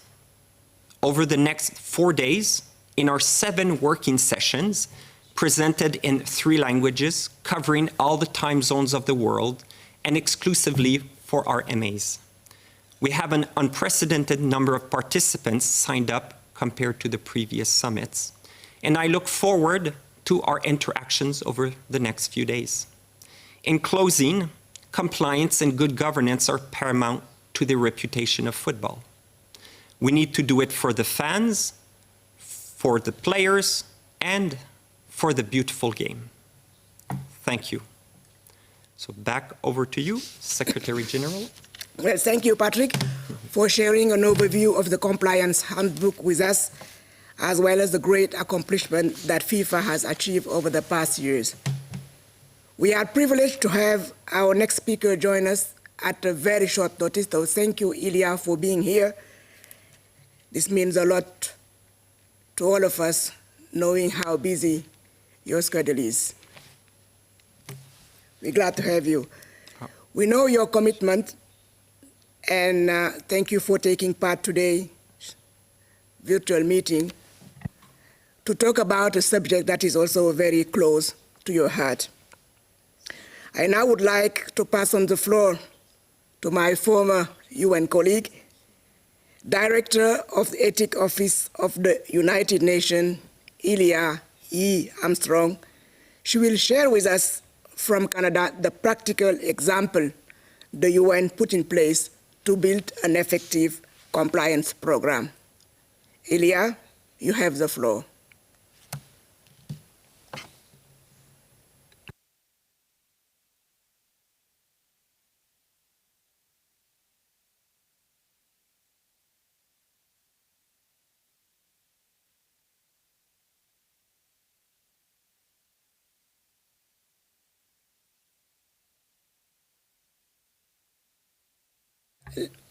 Speaker 9: over the next 4 days in our 7 working sessions presented in 3 languages, covering all the time zones of the world and exclusively for our MAs. We have an unprecedented number of participants signed up compared to the previous summits, and I look forward to our interactions over the next few days. In closing, compliance and good governance are paramount to the reputation of football. We need to do it for the fans, for the players, and for the beautiful game. Thank you. So back over to you, Secretary General.
Speaker 2: Well, thank you, Patrick, for sharing an overview of the compliance handbook with us, as well as the great accomplishment that FIFA has achieved over the past years. We are privileged to have our next speaker join us at a very short notice, so thank you, Ilya, for being here. This means a lot to all of us, knowing how busy your schedule is. We're glad to have you. We know your commitment, and thank you for taking part today, virtual meeting, to talk about a subject that is also very close to your heart. I now would like to pass on the floor to my former UN colleague, Director of the Ethics Office of the United Nations, Ilia E. Armstrong. She will share with us from Canada the practical example the UN put in place to build an effective compliance program. Ilia, you have the floor.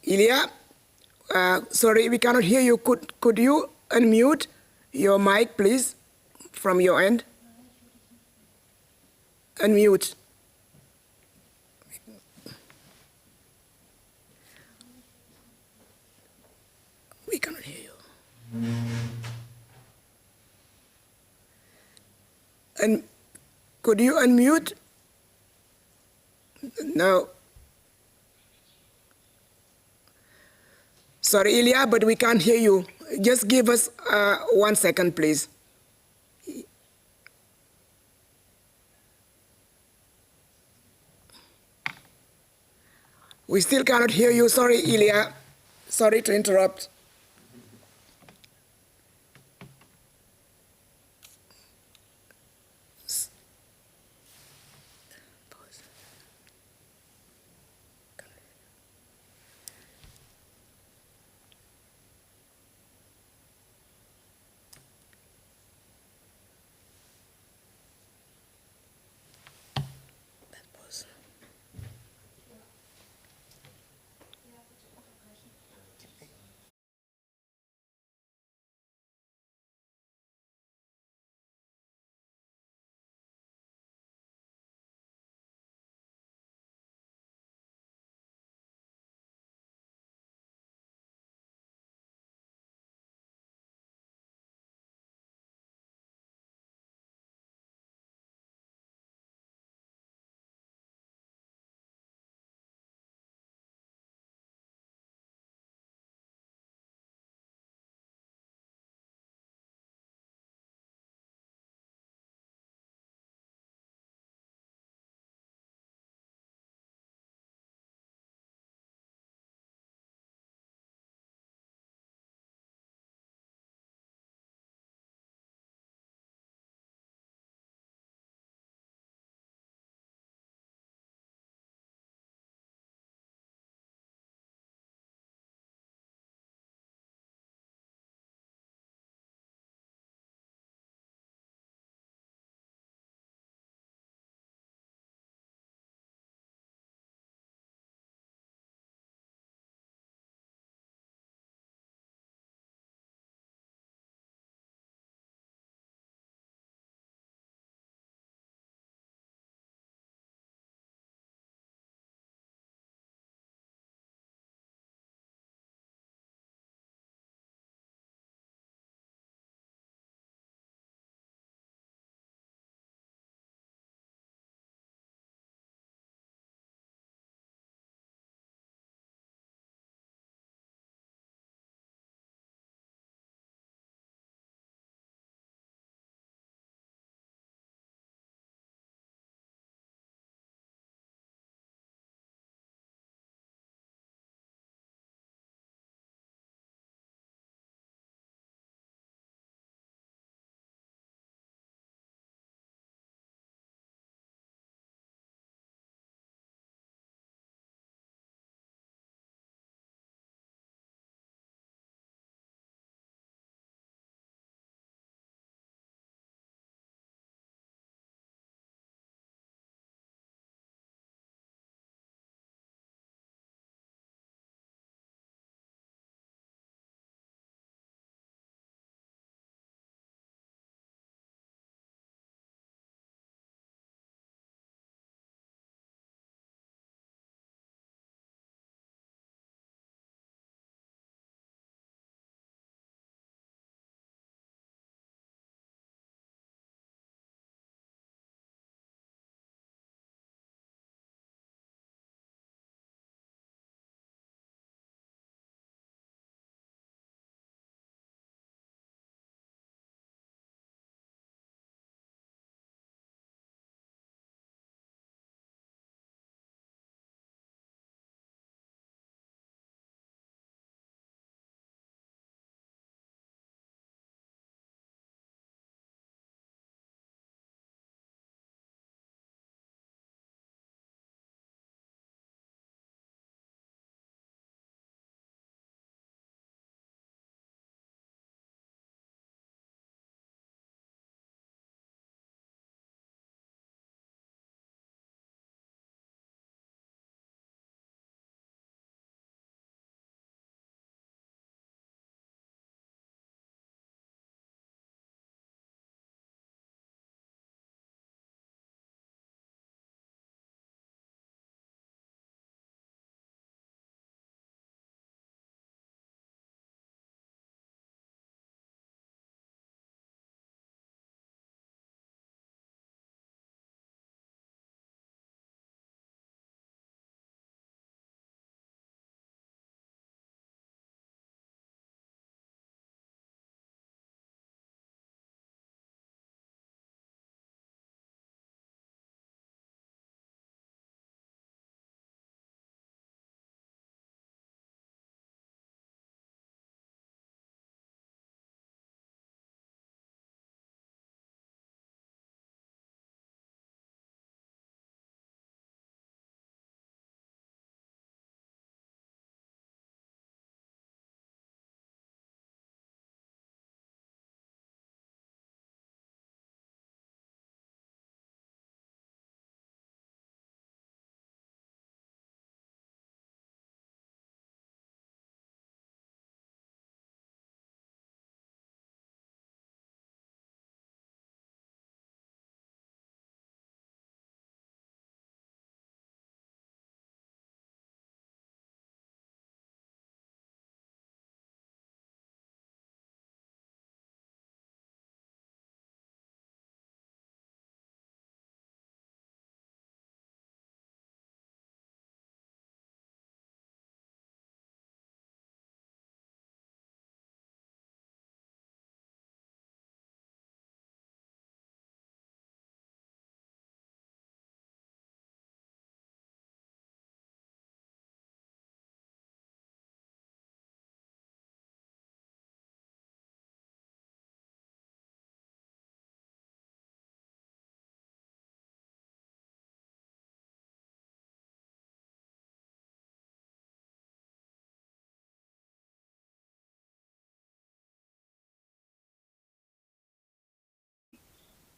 Speaker 2: Ilya, sorry, we cannot hear you. Could you unmute your mic, please, from your end? Unmute. We cannot hear you. And could you unmute? No. Sorry, Ilya, but we can't hear you. Just give us 1 second, please. We still cannot hear you. Sorry, Ilya. Sorry to interrupt.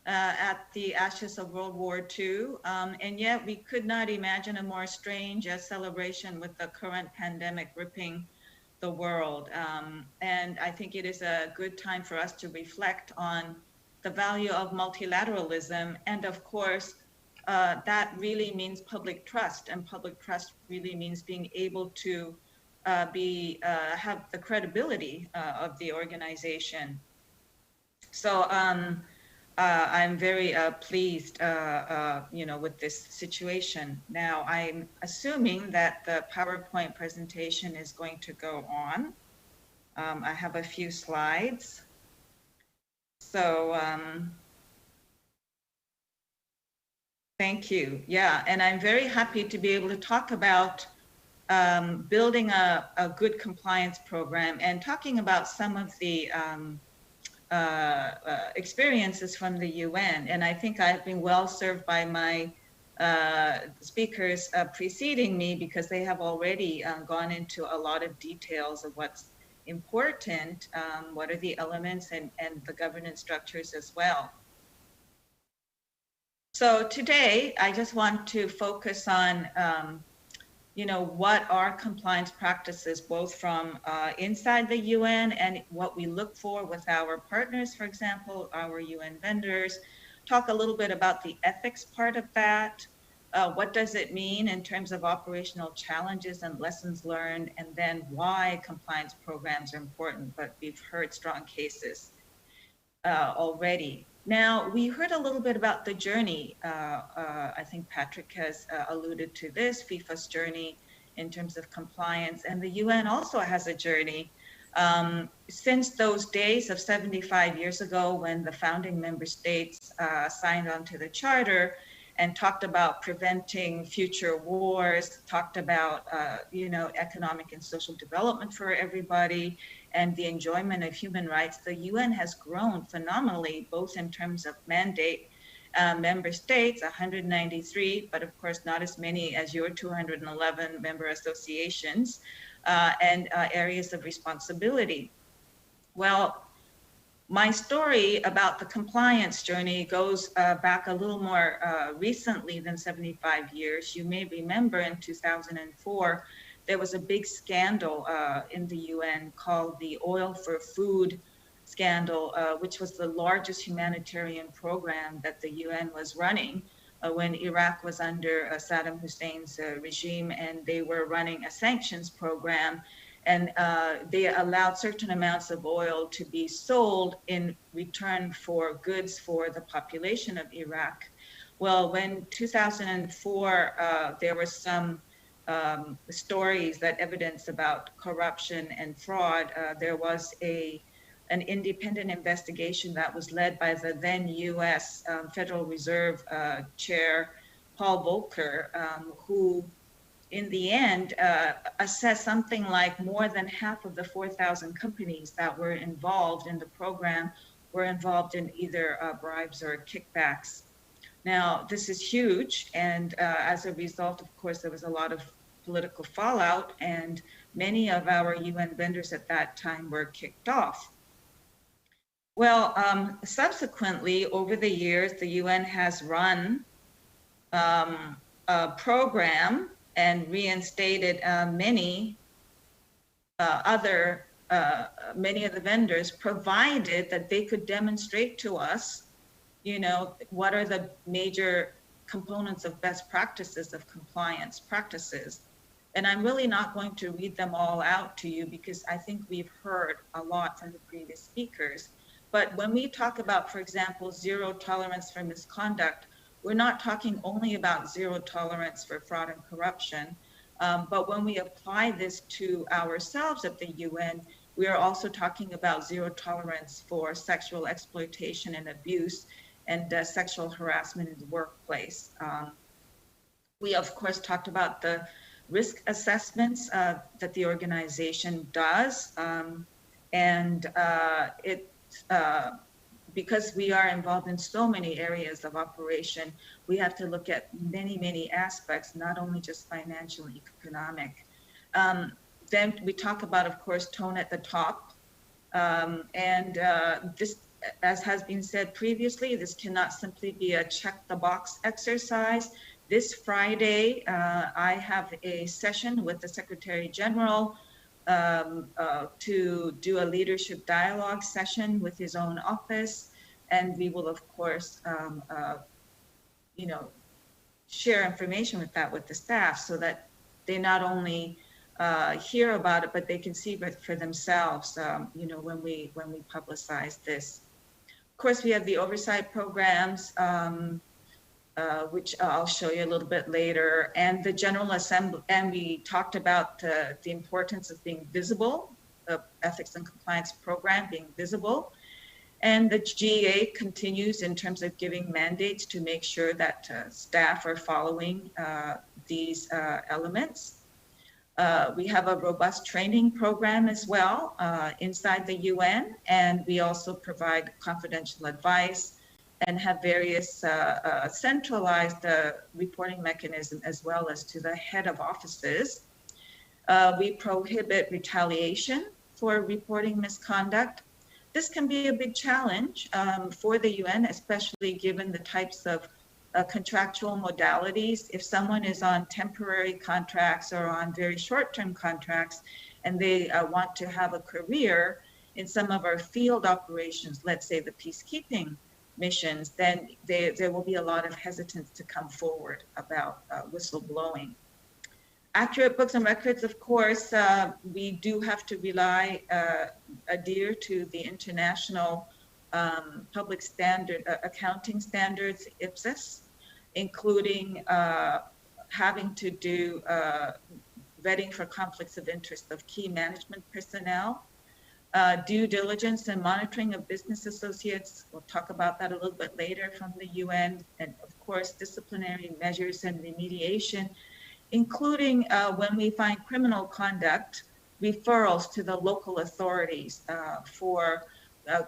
Speaker 10: at the ashes of World War II. And yet we could not imagine a more strange celebration with the current pandemic gripping the world. And I think it is a good time for us to reflect on the value of multilateralism. And of course, that really means public trust, and public trust really means being able to have the credibility of the organization. So I'm very pleased, with this situation. Now, I'm assuming that the PowerPoint presentation is going to go on. I have a few slides. So thank you. Yeah, and I'm very happy to be able to talk about building a good compliance program and talking about some of the experiences from the UN. And I think I've been well served by my speakers preceding me, because they have already gone into a lot of details of what's important, what are the elements, and the governance structures as well. So today, I just want to focus on what are compliance practices, both from inside the UN and what we look for with our partners, for example, our UN vendors. Talk a little bit about the ethics part of that. What does it mean in terms of operational challenges and lessons learned, and then why compliance programs are important, but we've heard strong cases already. Now, we heard a little bit about the journey. I think Patrick has alluded to this, FIFA's journey in terms of compliance, and the UN also has a journey. Since those days of 75 years ago, when the founding member states signed onto the charter and talked about preventing future wars, talked about economic and social development for everybody, and the enjoyment of human rights, the UN has grown phenomenally, both in terms of mandate, member states, 193, but of course not as many as your 211 member associations, and areas of responsibility. Well, my story about the compliance journey goes back a little more recently than 75 years. You may remember in 2004, there was a big scandal in the UN called the Oil for Food scandal, which was the largest humanitarian program that the UN was running when Iraq was under Saddam Hussein's regime, and they were running a sanctions program, and they allowed certain amounts of oil to be sold in return for goods for the population of Iraq. Well, when 2004, there were some stories that evidence about corruption and fraud, there was an independent investigation that was led by the then U.S. Federal Reserve Chair, Paul Volcker, who in the end assessed something like more than half of the 4,000 companies that were involved in the program were involved in either bribes or kickbacks. Now, this is huge, and as a result, of course, there was a lot of political fallout, and many of our UN vendors at that time were kicked off. Well, subsequently, over the years, the UN has run a program and reinstated many of the vendors, provided that they could demonstrate to us, what are the major components of best practices of compliance practices. And I'm really not going to read them all out to you, because I think we've heard a lot from the previous speakers. But when we talk about, for example, zero tolerance for misconduct, we're not talking only about zero tolerance for fraud and corruption, but when we apply this to ourselves at the UN, we are also talking about zero tolerance for sexual exploitation and abuse and sexual harassment in the workplace. We, of course, talked about the risk assessments that the organization does, because we are involved in so many areas of operation, we have to look at many, many aspects, not only just financial and economic. Then we talk about, of course, tone at the top. This as has been said previously, this cannot simply be a check the box exercise. This Friday, I have a session with the Secretary General to do a leadership dialogue session with his own office. And we will, of course, share information with the staff so that they not only hear about it, but they can see it for themselves, when we publicize this. Of course, we have the oversight programs, which I'll show you a little bit later, and the General Assembly, and we talked about the importance of being visible, the Ethics and Compliance Program being visible. And the GA continues in terms of giving mandates to make sure that staff are following these elements. We have a robust training program as well inside the UN, and we also provide confidential advice and have various centralized reporting mechanism as well as to the head of offices. We prohibit retaliation for reporting misconduct. This can be a big challenge for the UN, especially given the types of contractual modalities. If someone is on temporary contracts or on very short-term contracts and they want to have a career in some of our field operations, let's say the peacekeeping missions, then there will be a lot of hesitance to come forward about whistleblowing. Accurate books and records, of course, we do have to adhere to the international public standard, accounting standards, IPSAS, including having to do vetting for conflicts of interest of key management personnel, due diligence and monitoring of business associates. We'll talk about that a little bit later from the UN, and of course, disciplinary measures and remediation, including when we find criminal conduct, referrals to the local authorities for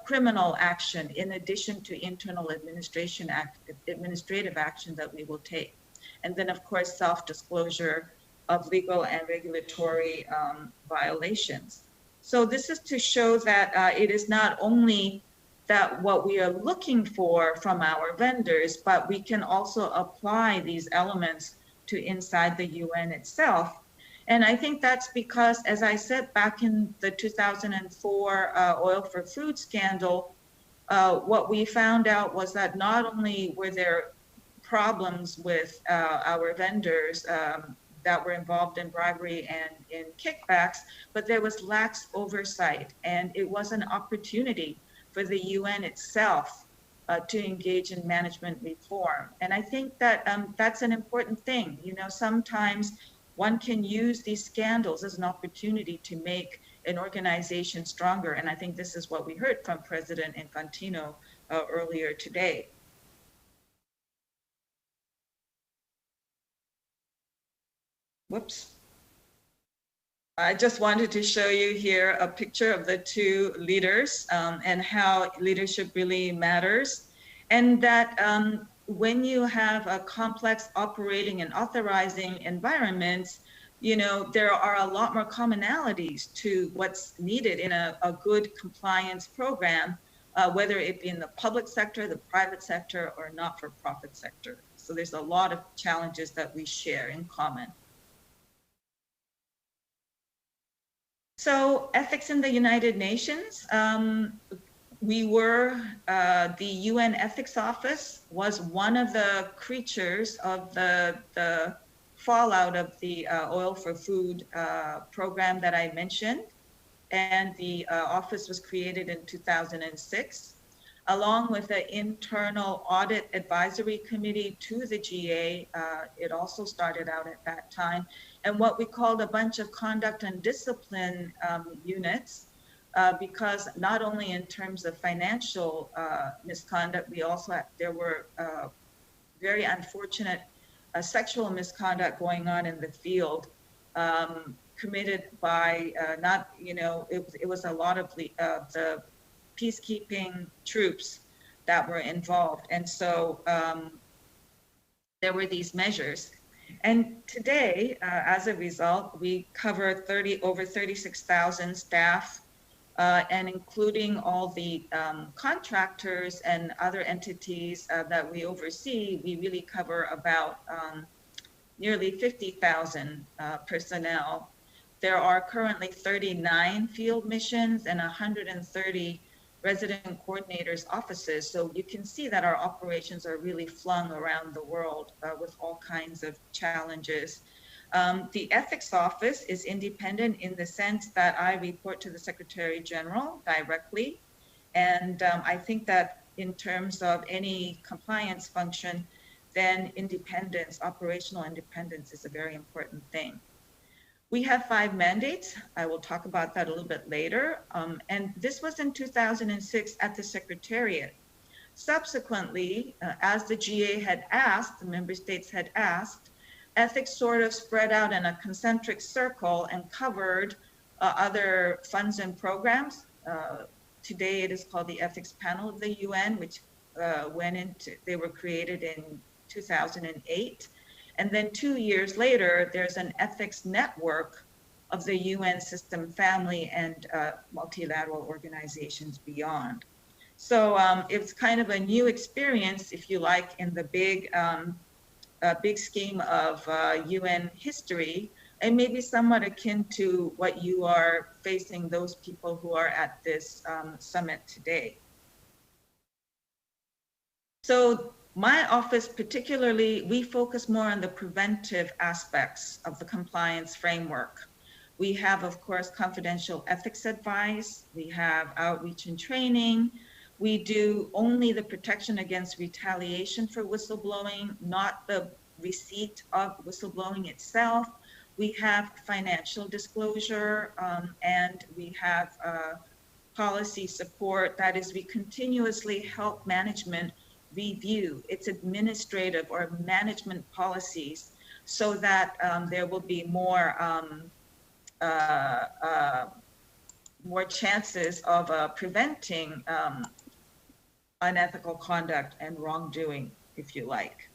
Speaker 10: criminal action in addition to internal administrative action that we will take. And then, of course, self-disclosure of legal and regulatory violations. So this is to show that it is not only that what we are looking for from our vendors, but we can also apply these elements to inside the UN itself. And I think that's because, as I said, back in the 2004 oil for food scandal, what we found out was that not only were there problems with our vendors that were involved in bribery and in kickbacks, but there was lax oversight. And it was an opportunity for the UN itself to engage in management reform. And I think that that's an important thing. You know, sometimes one can use these scandals as an opportunity to make an organization stronger. And I think this is what we heard from President Infantino earlier today. Whoops. I just wanted to show you here a picture of the two leaders and how leadership really matters. And that when you have a complex operating and authorizing environments, you know, there are a lot more commonalities to what's needed in a good compliance program, whether it be in the public sector, the private sector, or not-for-profit sector. So there's a lot of challenges that we share in common. So ethics in the United Nations, we were, the UN Ethics Office was one of the creatures of the fallout of the oil for food program that I mentioned. And the office was created in 2006, along with the internal audit advisory committee to the GA. It also started out at that time. And what we called a bunch of conduct and discipline units, because not only in terms of financial misconduct, we also had, there were very unfortunate sexual misconduct going on in the field, committed by not, you know, it was a lot of the peacekeeping troops that were involved. And so there were these measures. And today, as a result, we cover over 36,000 staff and including all the contractors and other entities that we oversee, we really cover about nearly 50,000 personnel. There are currently 39 field missions and 130 resident coordinators offices. So you can see that our operations are really flung around the world with all kinds of challenges. The ethics office is independent in the sense that I report to the Secretary General directly. And I think that in terms of any compliance function, then independence, operational independence is a very important thing. We have 5 mandates. I will talk about that a little bit later. And this was in 2006 at the Secretariat. Subsequently, as the GA had asked, the member states had asked, ethics sort of spread out in a concentric circle and covered other funds and programs. Today it is called the Ethics Panel of the UN, which they were created in 2008. And then 2 years later, there's an ethics network of the UN system family and multilateral organizations beyond. So it's kind of a new experience, if you like, in the big scheme of UN history, and maybe somewhat akin to what you are facing, those people who are at this summit today. So my office particularly, we focus more on the preventive aspects of the compliance framework. We have, of course, confidential ethics advice. We have outreach and training. We do only the protection against retaliation for whistleblowing, not the receipt of whistleblowing itself. We have financial disclosure, and we have policy support. That is, we continuously help management review its administrative or management policies so that there will be more chances of preventing unethical conduct and wrongdoing, if you like.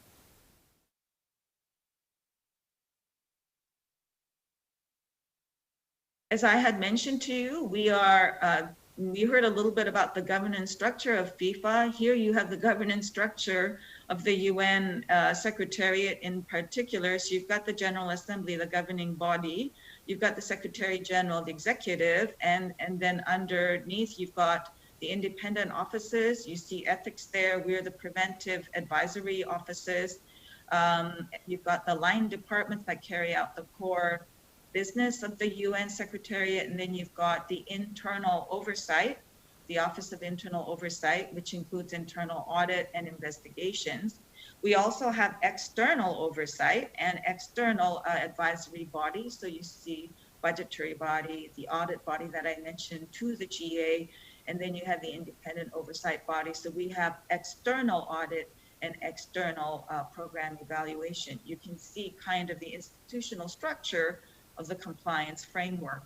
Speaker 10: As I had mentioned to you, we heard a little bit about the governance structure of FIFA. Here you have the governance structure of the UN Secretariat in particular. So you've got the General Assembly, the governing body. You've got the Secretary General, the executive, and then underneath you've got the independent offices. You see ethics there. We're the preventive advisory offices. You've got the line departments that carry out the core business of the UN Secretariat, and then you've got the internal oversight, the Office of Internal Oversight, which includes internal audit and investigations. We also have external oversight and external advisory bodies. So you see budgetary body, the audit body that I mentioned to the GA, and then you have the independent oversight body. So we have external audit and external program evaluation. You can see kind of the institutional structure of the compliance framework.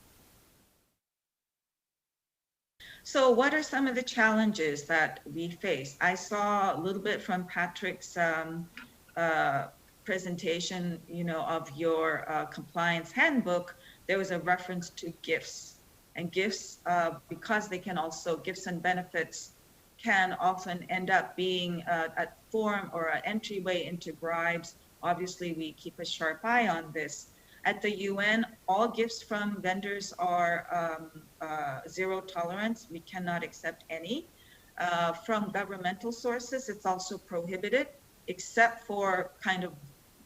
Speaker 10: So what are some of the challenges that we face? I saw a little bit from Patrick's presentation, of your compliance handbook. There was a reference to gifts, and gifts, because they can also, gifts and benefits can often end up being a form or an entryway into bribes. Obviously, we keep a sharp eye on this. At the UN, all gifts from vendors are zero tolerance. We cannot accept any. From governmental sources, it's also prohibited, except for kind of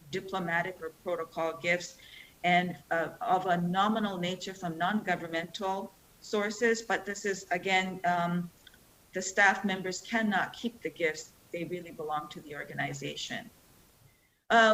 Speaker 10: diplomatic or protocol gifts, and of a nominal nature from non-governmental sources. But this is, again, the staff members cannot keep the gifts. They really belong to the organization.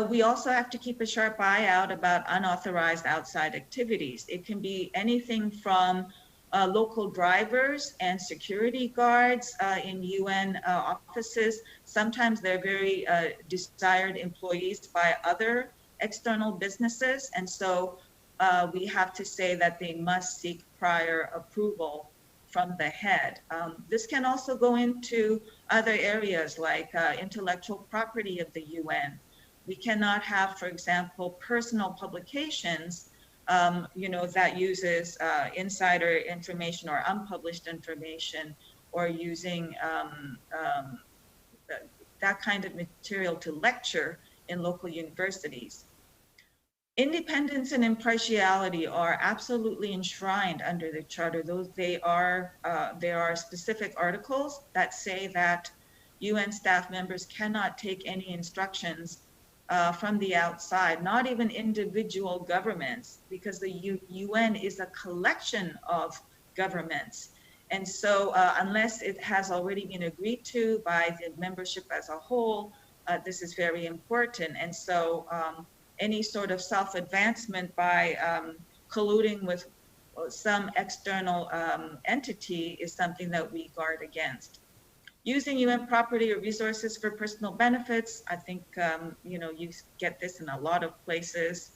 Speaker 10: We also have to keep a sharp eye out about unauthorized outside activities. It can be anything from local drivers and security guards in UN offices. Sometimes they're very desired employees by other external businesses. And so we have to say that they must seek prior approval from the head. This can also go into other areas like intellectual property of the UN. We cannot have, for example, personal publications that uses insider information or unpublished information, or using that kind of material to lecture in local universities. Independence and impartiality are absolutely enshrined under the charter. There are specific articles that say that UN staff members cannot take any instructions from the outside, not even individual governments, because the UN is a collection of governments. And so unless it has already been agreed to by the membership as a whole, this is very important. And so any sort of self-advancement by colluding with some external entity is something that we guard against. Using UN property or resources for personal benefits, I think you get this in a lot of places.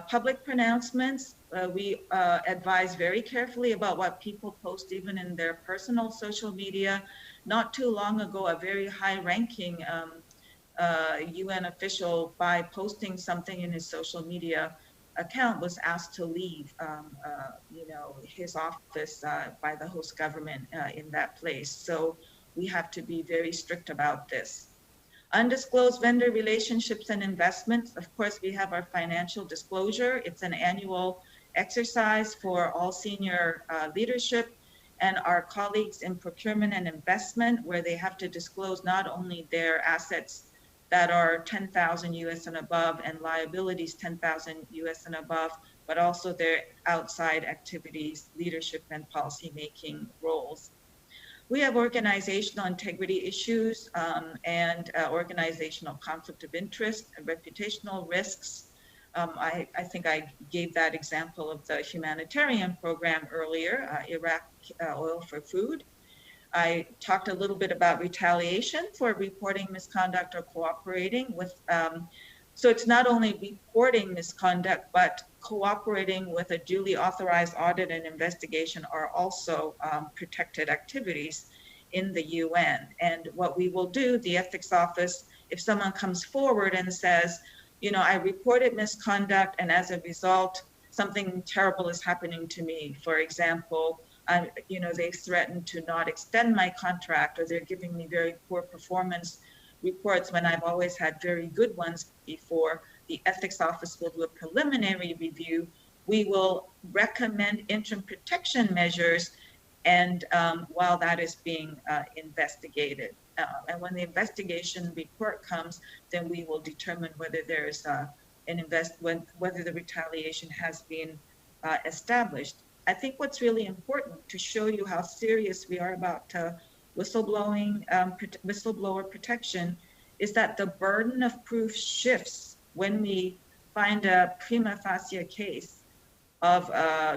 Speaker 10: Public pronouncements, we advise very carefully about what people post even in their personal social media. Not too long ago, a very high-ranking UN official, by posting something in his social media account, was asked to leave his office by the host government in that place. So we have to be very strict about this. Undisclosed vendor relationships and investments. Of course, we have our financial disclosure. It's an annual exercise for all senior leadership and our colleagues in procurement and investment, where they have to disclose not only their assets that are 10,000 US and above and liabilities 10,000 US and above, but also their outside activities, leadership and policy-making roles. We have organizational integrity issues and organizational conflict of interest and reputational risks. I think I gave that example of the humanitarian program earlier, Iraq Oil for Food. I talked a little bit about retaliation for reporting misconduct or cooperating with, so it's not only reporting misconduct, but cooperating with a duly authorized audit and investigation are also protected activities in the UN. And what we will do, the ethics office, if someone comes forward and says, I reported misconduct and as a result, something terrible is happening to me. For example, they threatened to not extend my contract, or they're giving me very poor performance reports when I've always had very good ones before. The ethics office will do a preliminary review. We will recommend interim protection measures, and while that is being investigated. And when the investigation report comes, then we will determine whether there's whether the retaliation has been established. I think what's really important to show you how serious we are about whistleblower protection is that the burden of proof shifts when we find a prima facie case of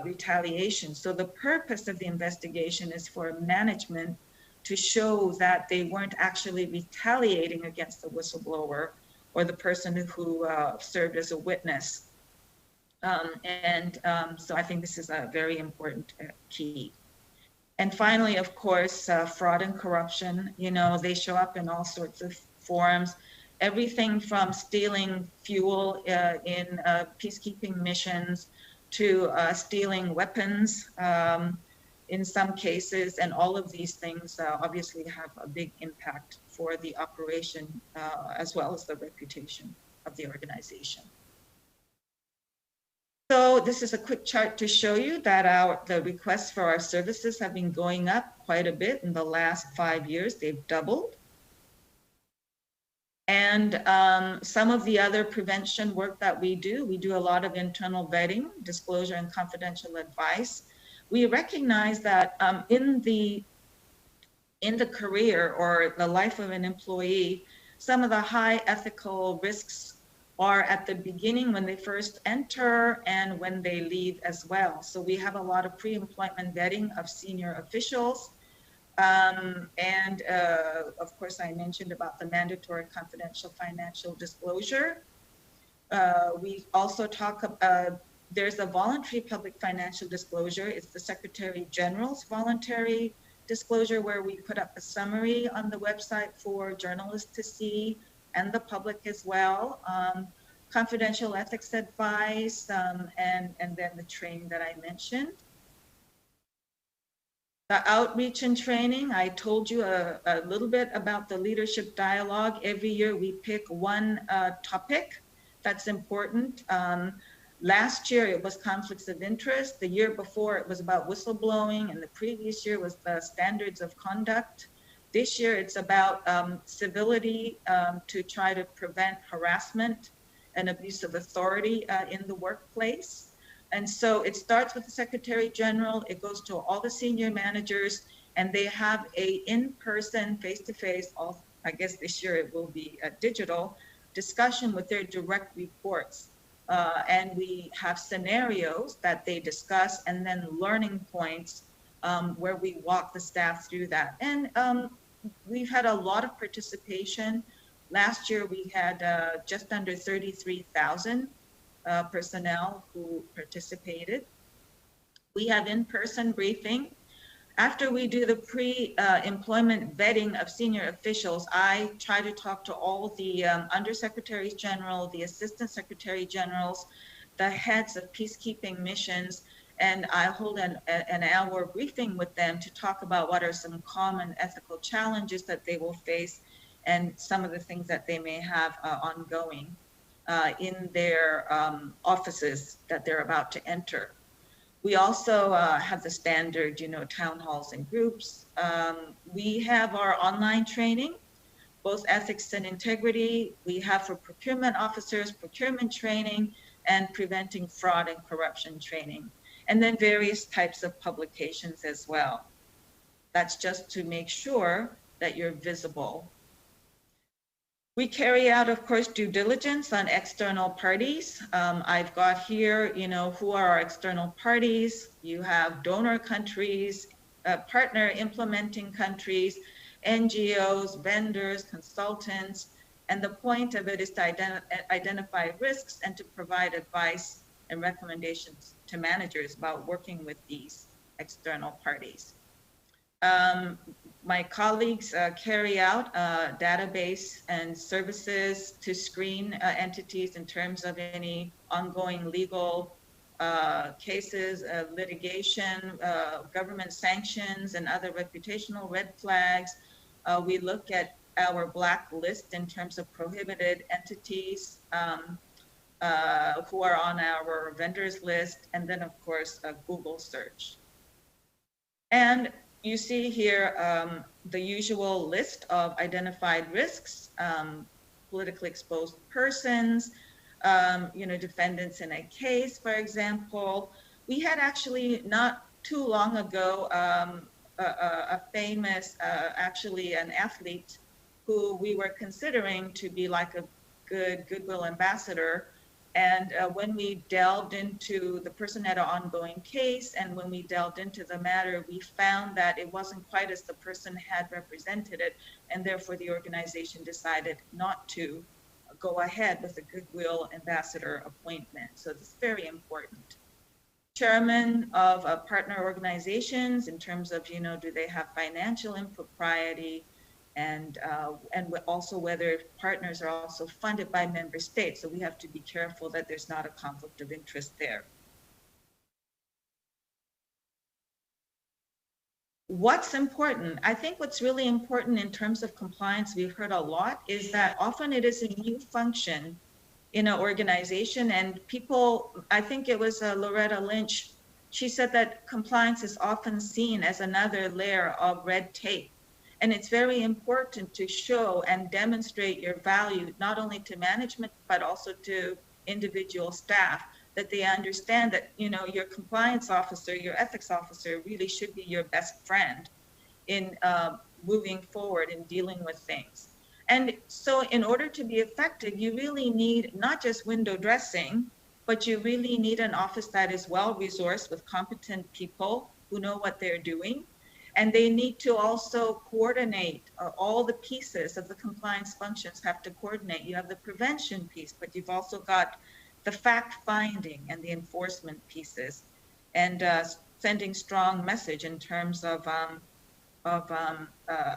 Speaker 10: retaliation. So the purpose of the investigation is for management to show that they weren't actually retaliating against the whistleblower or the person who served as a witness. So I think this is a very important key. And finally, of course, fraud and corruption, they show up in all sorts of forms, everything from stealing fuel in peacekeeping missions to stealing weapons in some cases. And all of these things obviously have a big impact for the operation as well as the reputation of the organization. So this is a quick chart to show you that the requests for our services have been going up quite a bit in the last 5 years. They've doubled. And some of the other prevention work that we do a lot of internal vetting, disclosure and confidential advice. We recognize that in the career or the life of an employee, some of the high ethical risks are at the beginning when they first enter and when they leave as well. So we have a lot of pre-employment vetting of senior officials. Of course, I mentioned about the mandatory confidential financial disclosure. We also talk about, there's a voluntary public financial disclosure. It's the Secretary General's voluntary disclosure, where we put up a summary on the website for journalists to see and the public as well. confidential ethics advice, and then the training that I mentioned. The outreach and training, I told you a little bit about the leadership dialogue. Every year we pick one topic that's important. Last year it was conflicts of interest. The year before it was about whistleblowing, and the previous year was the standards of conduct. This year it's about civility to try to prevent harassment and abuse of authority in the workplace. And so it starts with the Secretary General, it goes to all the senior managers, and they have a in-person, face-to-face, I guess this year it will be a digital, discussion with their direct reports. And we have scenarios that they discuss, and then learning points where we walk the staff through that. And we've had a lot of participation. Last year we had just under 33,000 personnel who participated. We have in-person briefing. After we do the pre-employment vetting of senior officials, I try to talk to all the undersecretaries general, the assistant secretary generals, the heads of peacekeeping missions, and I hold an hour briefing with them to talk about what are some common ethical challenges that they will face and some of the things that they may have ongoing in their offices that they're about to enter. We also have the standard, town halls and groups. We have our online training, both ethics and integrity. We have for procurement officers, procurement training, and preventing fraud and corruption training. And then various types of publications as well. That's just to make sure that you're visible. We carry out, of course, due diligence on external parties. I've got here, who are our external parties. You have donor countries, partner implementing countries, NGOs, vendors, consultants. And the point of it is to identify risks and to provide advice and recommendations to managers about working with these external parties. My colleagues carry out database and services to screen entities in terms of any ongoing legal cases, litigation, government sanctions, and other reputational red flags. We look at our blacklist in terms of prohibited entities who are on our vendors list, and then of course a Google search. And you see here the usual list of identified risks, politically exposed persons, defendants in a case, for example. We had actually not too long ago a famous, actually an athlete who we were considering to be like a goodwill ambassador. And when we delved into, the person had an ongoing case, and when we delved into the matter, we found that it wasn't quite as the person had represented it, and therefore the organization decided not to go ahead with the goodwill ambassador appointment. So this is very important. Chairman of partner organizations in terms of, do they have financial impropriety, and also whether partners are also funded by member states. So we have to be careful that there's not a conflict of interest there. What's important? I think what's really important in terms of compliance, we've heard a lot, is that often it is a new function in an organization, and people, I think it was Loretta Lynch, she said that compliance is often seen as another layer of red tape. And it's very important to show and demonstrate your value, not only to management, but also to individual staff, that they understand that, your compliance officer, your ethics officer really should be your best friend in moving forward and dealing with things. And so in order to be effective, you really need not just window dressing, but you really need an office that is well-resourced with competent people who know what they're doing. And they need to also coordinate all the pieces of the compliance functions have to coordinate. You have the prevention piece, but you've also got the fact-finding and the enforcement pieces, and sending strong message in terms of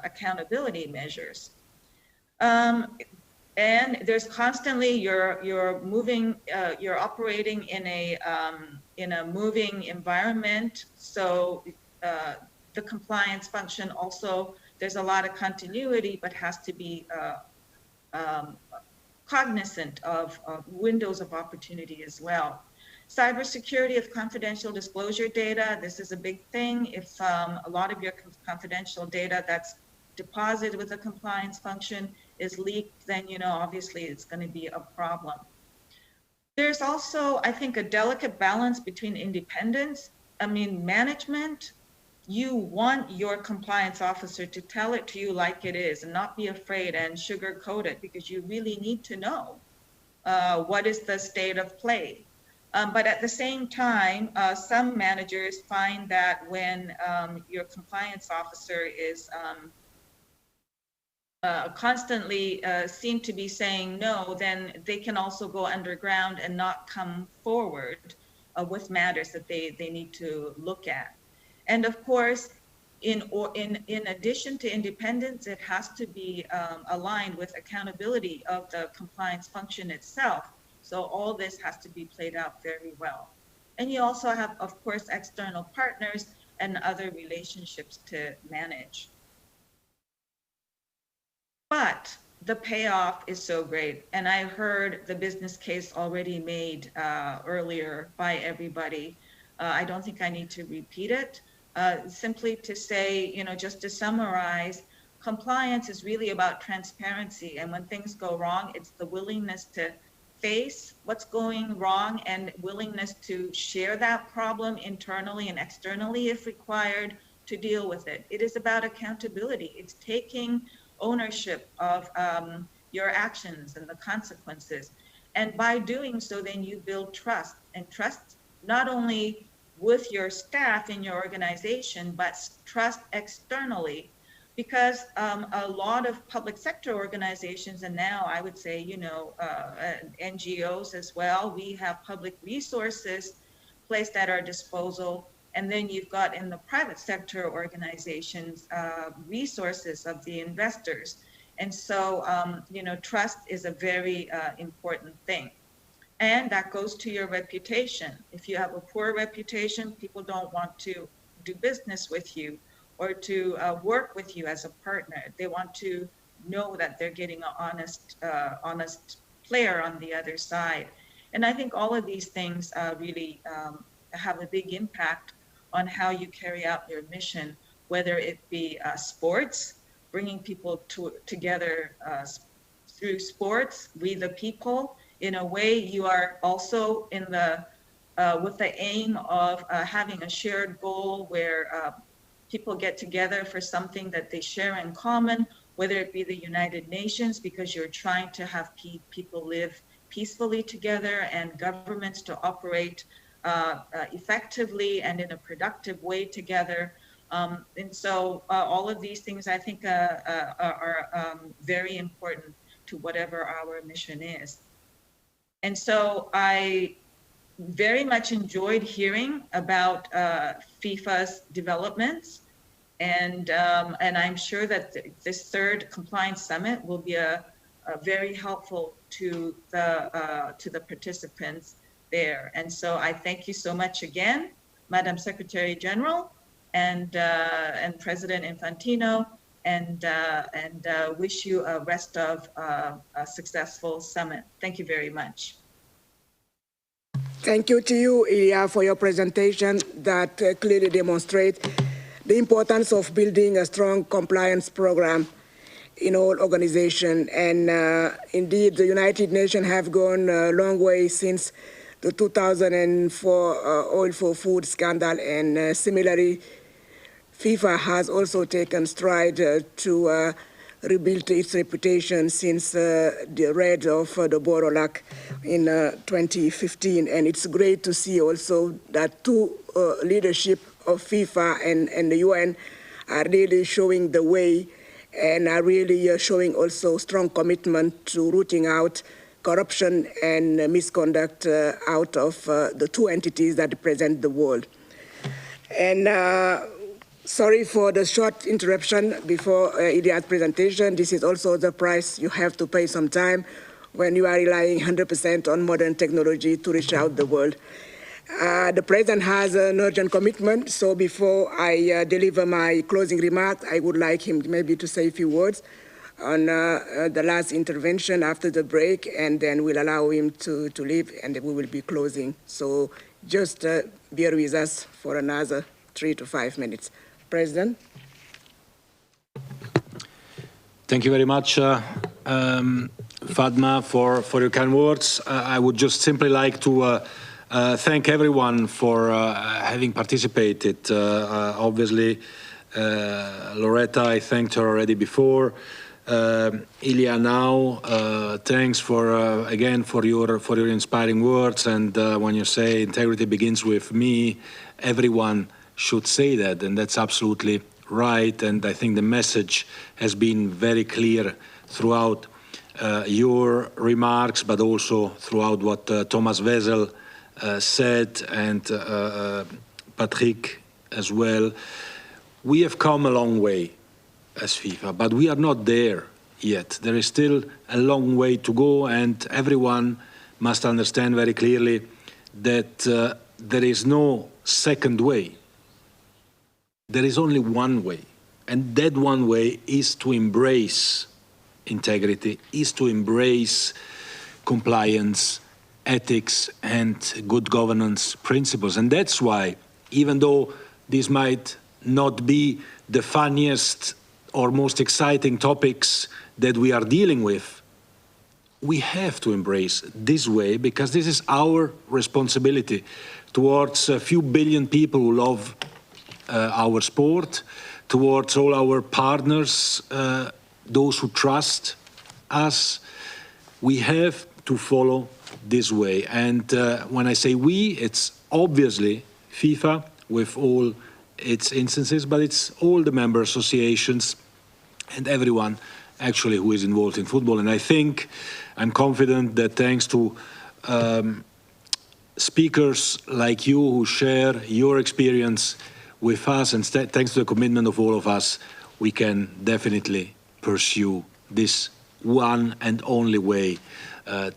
Speaker 10: accountability measures. And there's constantly, you're moving, you're operating in a moving environment. So the compliance function also, there's a lot of continuity, but has to be cognizant of windows of opportunity as well. Cybersecurity of confidential disclosure data, this is a big thing. If a lot of your confidential data that's deposited with a compliance function is leaked, then, you know, obviously it's going to be a problem. There's also, I think, a delicate balance between independence. I mean, management, you want your compliance officer to tell it to you like it is and not be afraid and sugarcoat it, because you really need to know what is the state of play. But at the same time, some managers find that when your compliance officer is constantly seem to be saying no, then they can also go underground and not come forward with matters that they need to look at. And of course, in addition to independence, it has to be aligned with accountability of the compliance function itself. So all this has to be played out very well. And you also have, of course, external partners and other relationships to manage. But the payoff is so great. And I heard the business case already made earlier by everybody. I don't think I need to repeat it. Simply to say, you know, just to summarize, compliance is really about transparency. And when things go wrong, it's the willingness to face what's going wrong and willingness to share that problem internally and externally if required to deal with it. It is about accountability. It's taking ownership of your actions and the consequences. And by doing so, then you build trust, and trust not only with your staff in your organization, but trust externally, because a lot of public sector organizations, and now I would say, you know, NGOs as well, we have public resources placed at our disposal. And then you've got in the private sector organizations, resources of the investors. And so, you know, trust is a very important thing. And that goes to your reputation. If you have a poor reputation, people don't want to do business with you or to work with you as a partner. They want to know that they're getting an honest player on the other side. And I think all of these things really have a big impact on how you carry out your mission, whether it be sports, bringing people together through sports, we the people. In a way, you are also in the with the aim of having a shared goal where people get together for something that they share in common, whether it be the United Nations, because you're trying to have people live peacefully together and governments to operate effectively and in a productive way together. And so all of these things, I think, are very important to whatever our mission is. And so I very much enjoyed hearing about FIFA's developments. And I'm sure that this third compliance summit will be a very helpful to the participants there. And so I thank you so much again, Madam Secretary General and President Infantino, and wish you a rest of a successful summit. Thank you very much.
Speaker 2: Thank you to you, Ilya, for your presentation that clearly demonstrates the importance of building a strong compliance program in all organizations. And indeed, the United Nations have gone a long way since the 2004 oil for food scandal, and similarly, FIFA has also taken stride to rebuild its reputation since the raid of the Borolac in 2015. And it's great to see also that two leadership of FIFA and the UN are really showing the way and are really showing also strong commitment to rooting out corruption and misconduct out of the two entities that represent the world. And Sorry for the short interruption before Iliad's presentation. This is also the price you have to pay sometime when you are relying 100% on modern technology to reach out the world. The President has an urgent commitment, so before I deliver my closing remarks, I would like him maybe to say a few words on the last intervention after the break, and then we'll allow him to leave, and we will be closing. So just bear with us for another 3 to 5 minutes. President.
Speaker 5: Thank you very much, Fatma, for your kind words. I would just simply like to thank everyone for having participated. Obviously, Loretta, I thanked her already before. Ilya now, thanks for again for your inspiring words. And when you say integrity begins with me, everyone should say that, and that's absolutely right. And I think the message has been very clear throughout your remarks, but also throughout what Thomas Wessel said, and Patrick as well. We have come a long way as FIFA, but we are not there yet. There is still a long way to go, and everyone must understand very clearly that there is no second way. There is only one way, and that one way is to embrace integrity, is to embrace compliance, ethics, and good governance principles. And that's why, even though this might not be the funniest or most exciting topics that we are dealing with, we have to embrace this way, because this is our responsibility towards a few billion people who love our sport, towards all our partners, those who trust us. We have to follow this way. And when I say we, it's obviously FIFA with all its instances, but it's all the member associations and everyone actually who is involved in football. And I think, I'm confident that thanks to speakers like you who share your experience with us, and thanks to the commitment of all of us, we can definitely pursue this one and only way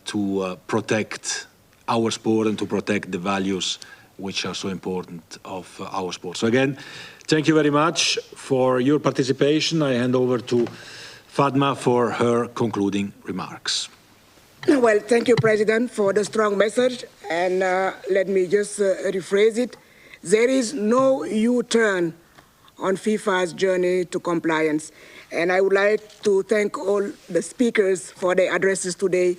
Speaker 5: to protect our sport and to protect the values which are so important of our sport. So again, thank you very much for your participation. I hand over to Fatma for her concluding remarks.
Speaker 2: Well, thank you, President, for the strong message. And let me just rephrase it. There is no U-turn on FIFA's journey to compliance. And I would like to thank all the speakers for their addresses today,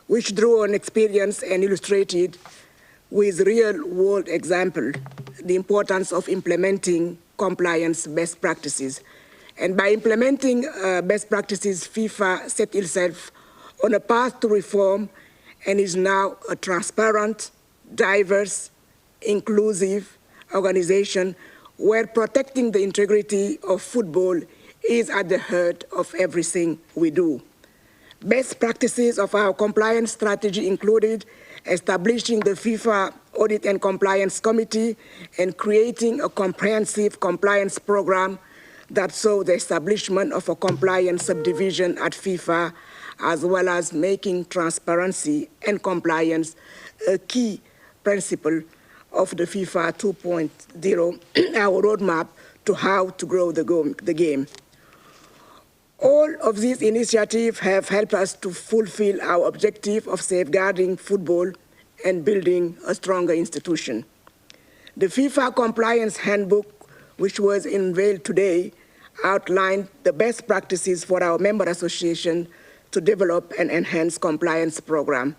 Speaker 2: which drew on experience and illustrated with real-world example the importance of implementing compliance best practices. And by implementing best practices, FIFA set itself on a path to reform and is now a transparent, diverse, inclusive organization where protecting the integrity of football is at the heart of everything we do. Best practices of our compliance strategy included establishing the FIFA Audit and Compliance Committee and creating a comprehensive compliance program that saw the establishment of a compliance subdivision at FIFA, as well as making transparency and compliance a key principle of the FIFA 2.0, our roadmap to how to grow the game. All of these initiatives have helped us to fulfill our objective of safeguarding football and building a stronger institution. The FIFA Compliance Handbook, which was unveiled today, outlined the best practices for our member association to develop and enhance compliance program.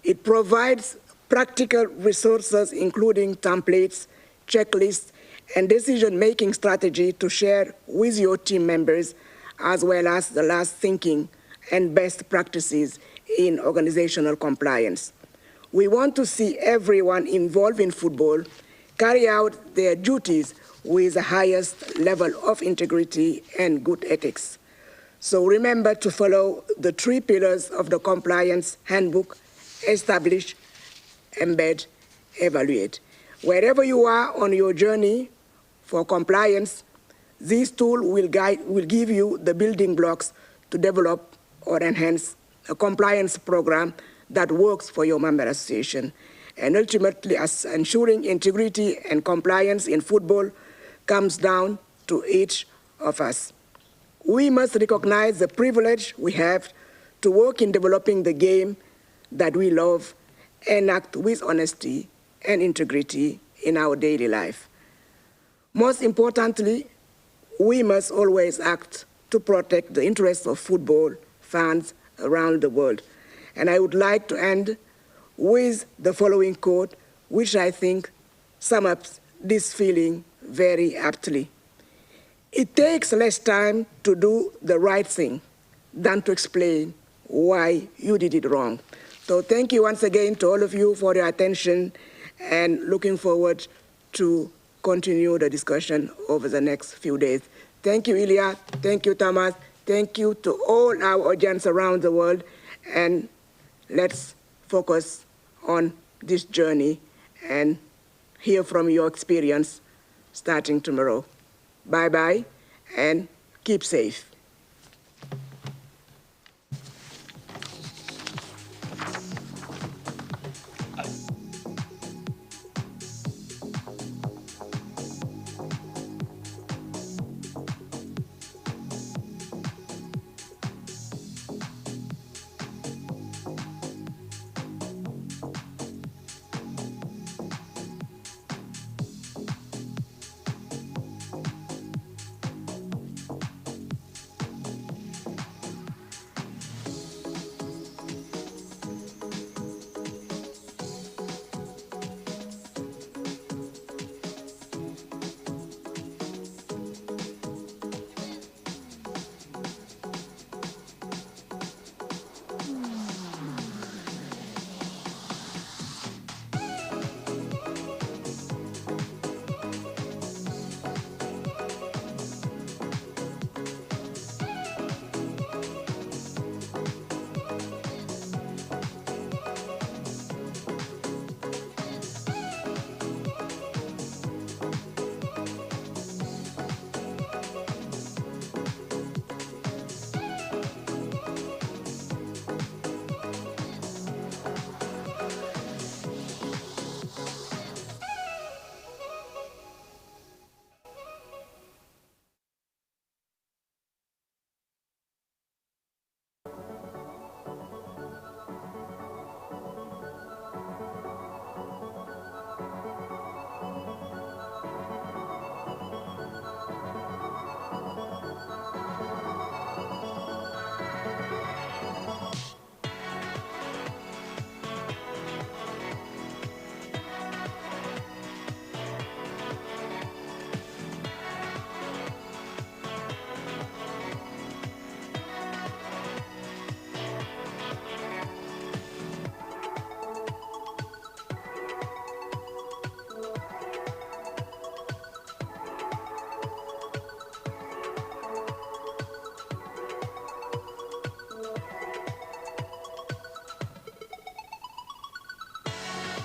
Speaker 2: It provides practical resources, including templates, checklists, and decision-making strategy to share with your team members, as well as the last thinking and best practices in organizational compliance. We want to see everyone involved in football carry out their duties with the highest level of integrity and good ethics. So remember to follow the 3 pillars of the compliance handbook: establish, embed, evaluate. Wherever you are on your journey, for compliance, this tool will give you the building blocks to develop or enhance a compliance program that works for your member association. And ultimately, as ensuring integrity and compliance in football comes down to each of us. We must recognize the privilege we have to work in developing the game that we love and act with honesty and integrity in our daily life. Most importantly, we must always act to protect the interests of football fans around the world. And I would like to end with the following quote, which I think sums up this feeling very aptly. It takes less time to do the right thing than to explain why you did it wrong. So thank you once again to all of you for your attention, and looking forward to continue the discussion over the next few days. Thank you, Ilya. Thank you, Thomas. Thank you to all our audience around the world, and let's focus on this journey and hear from your experience starting tomorrow. Bye-bye, and keep safe.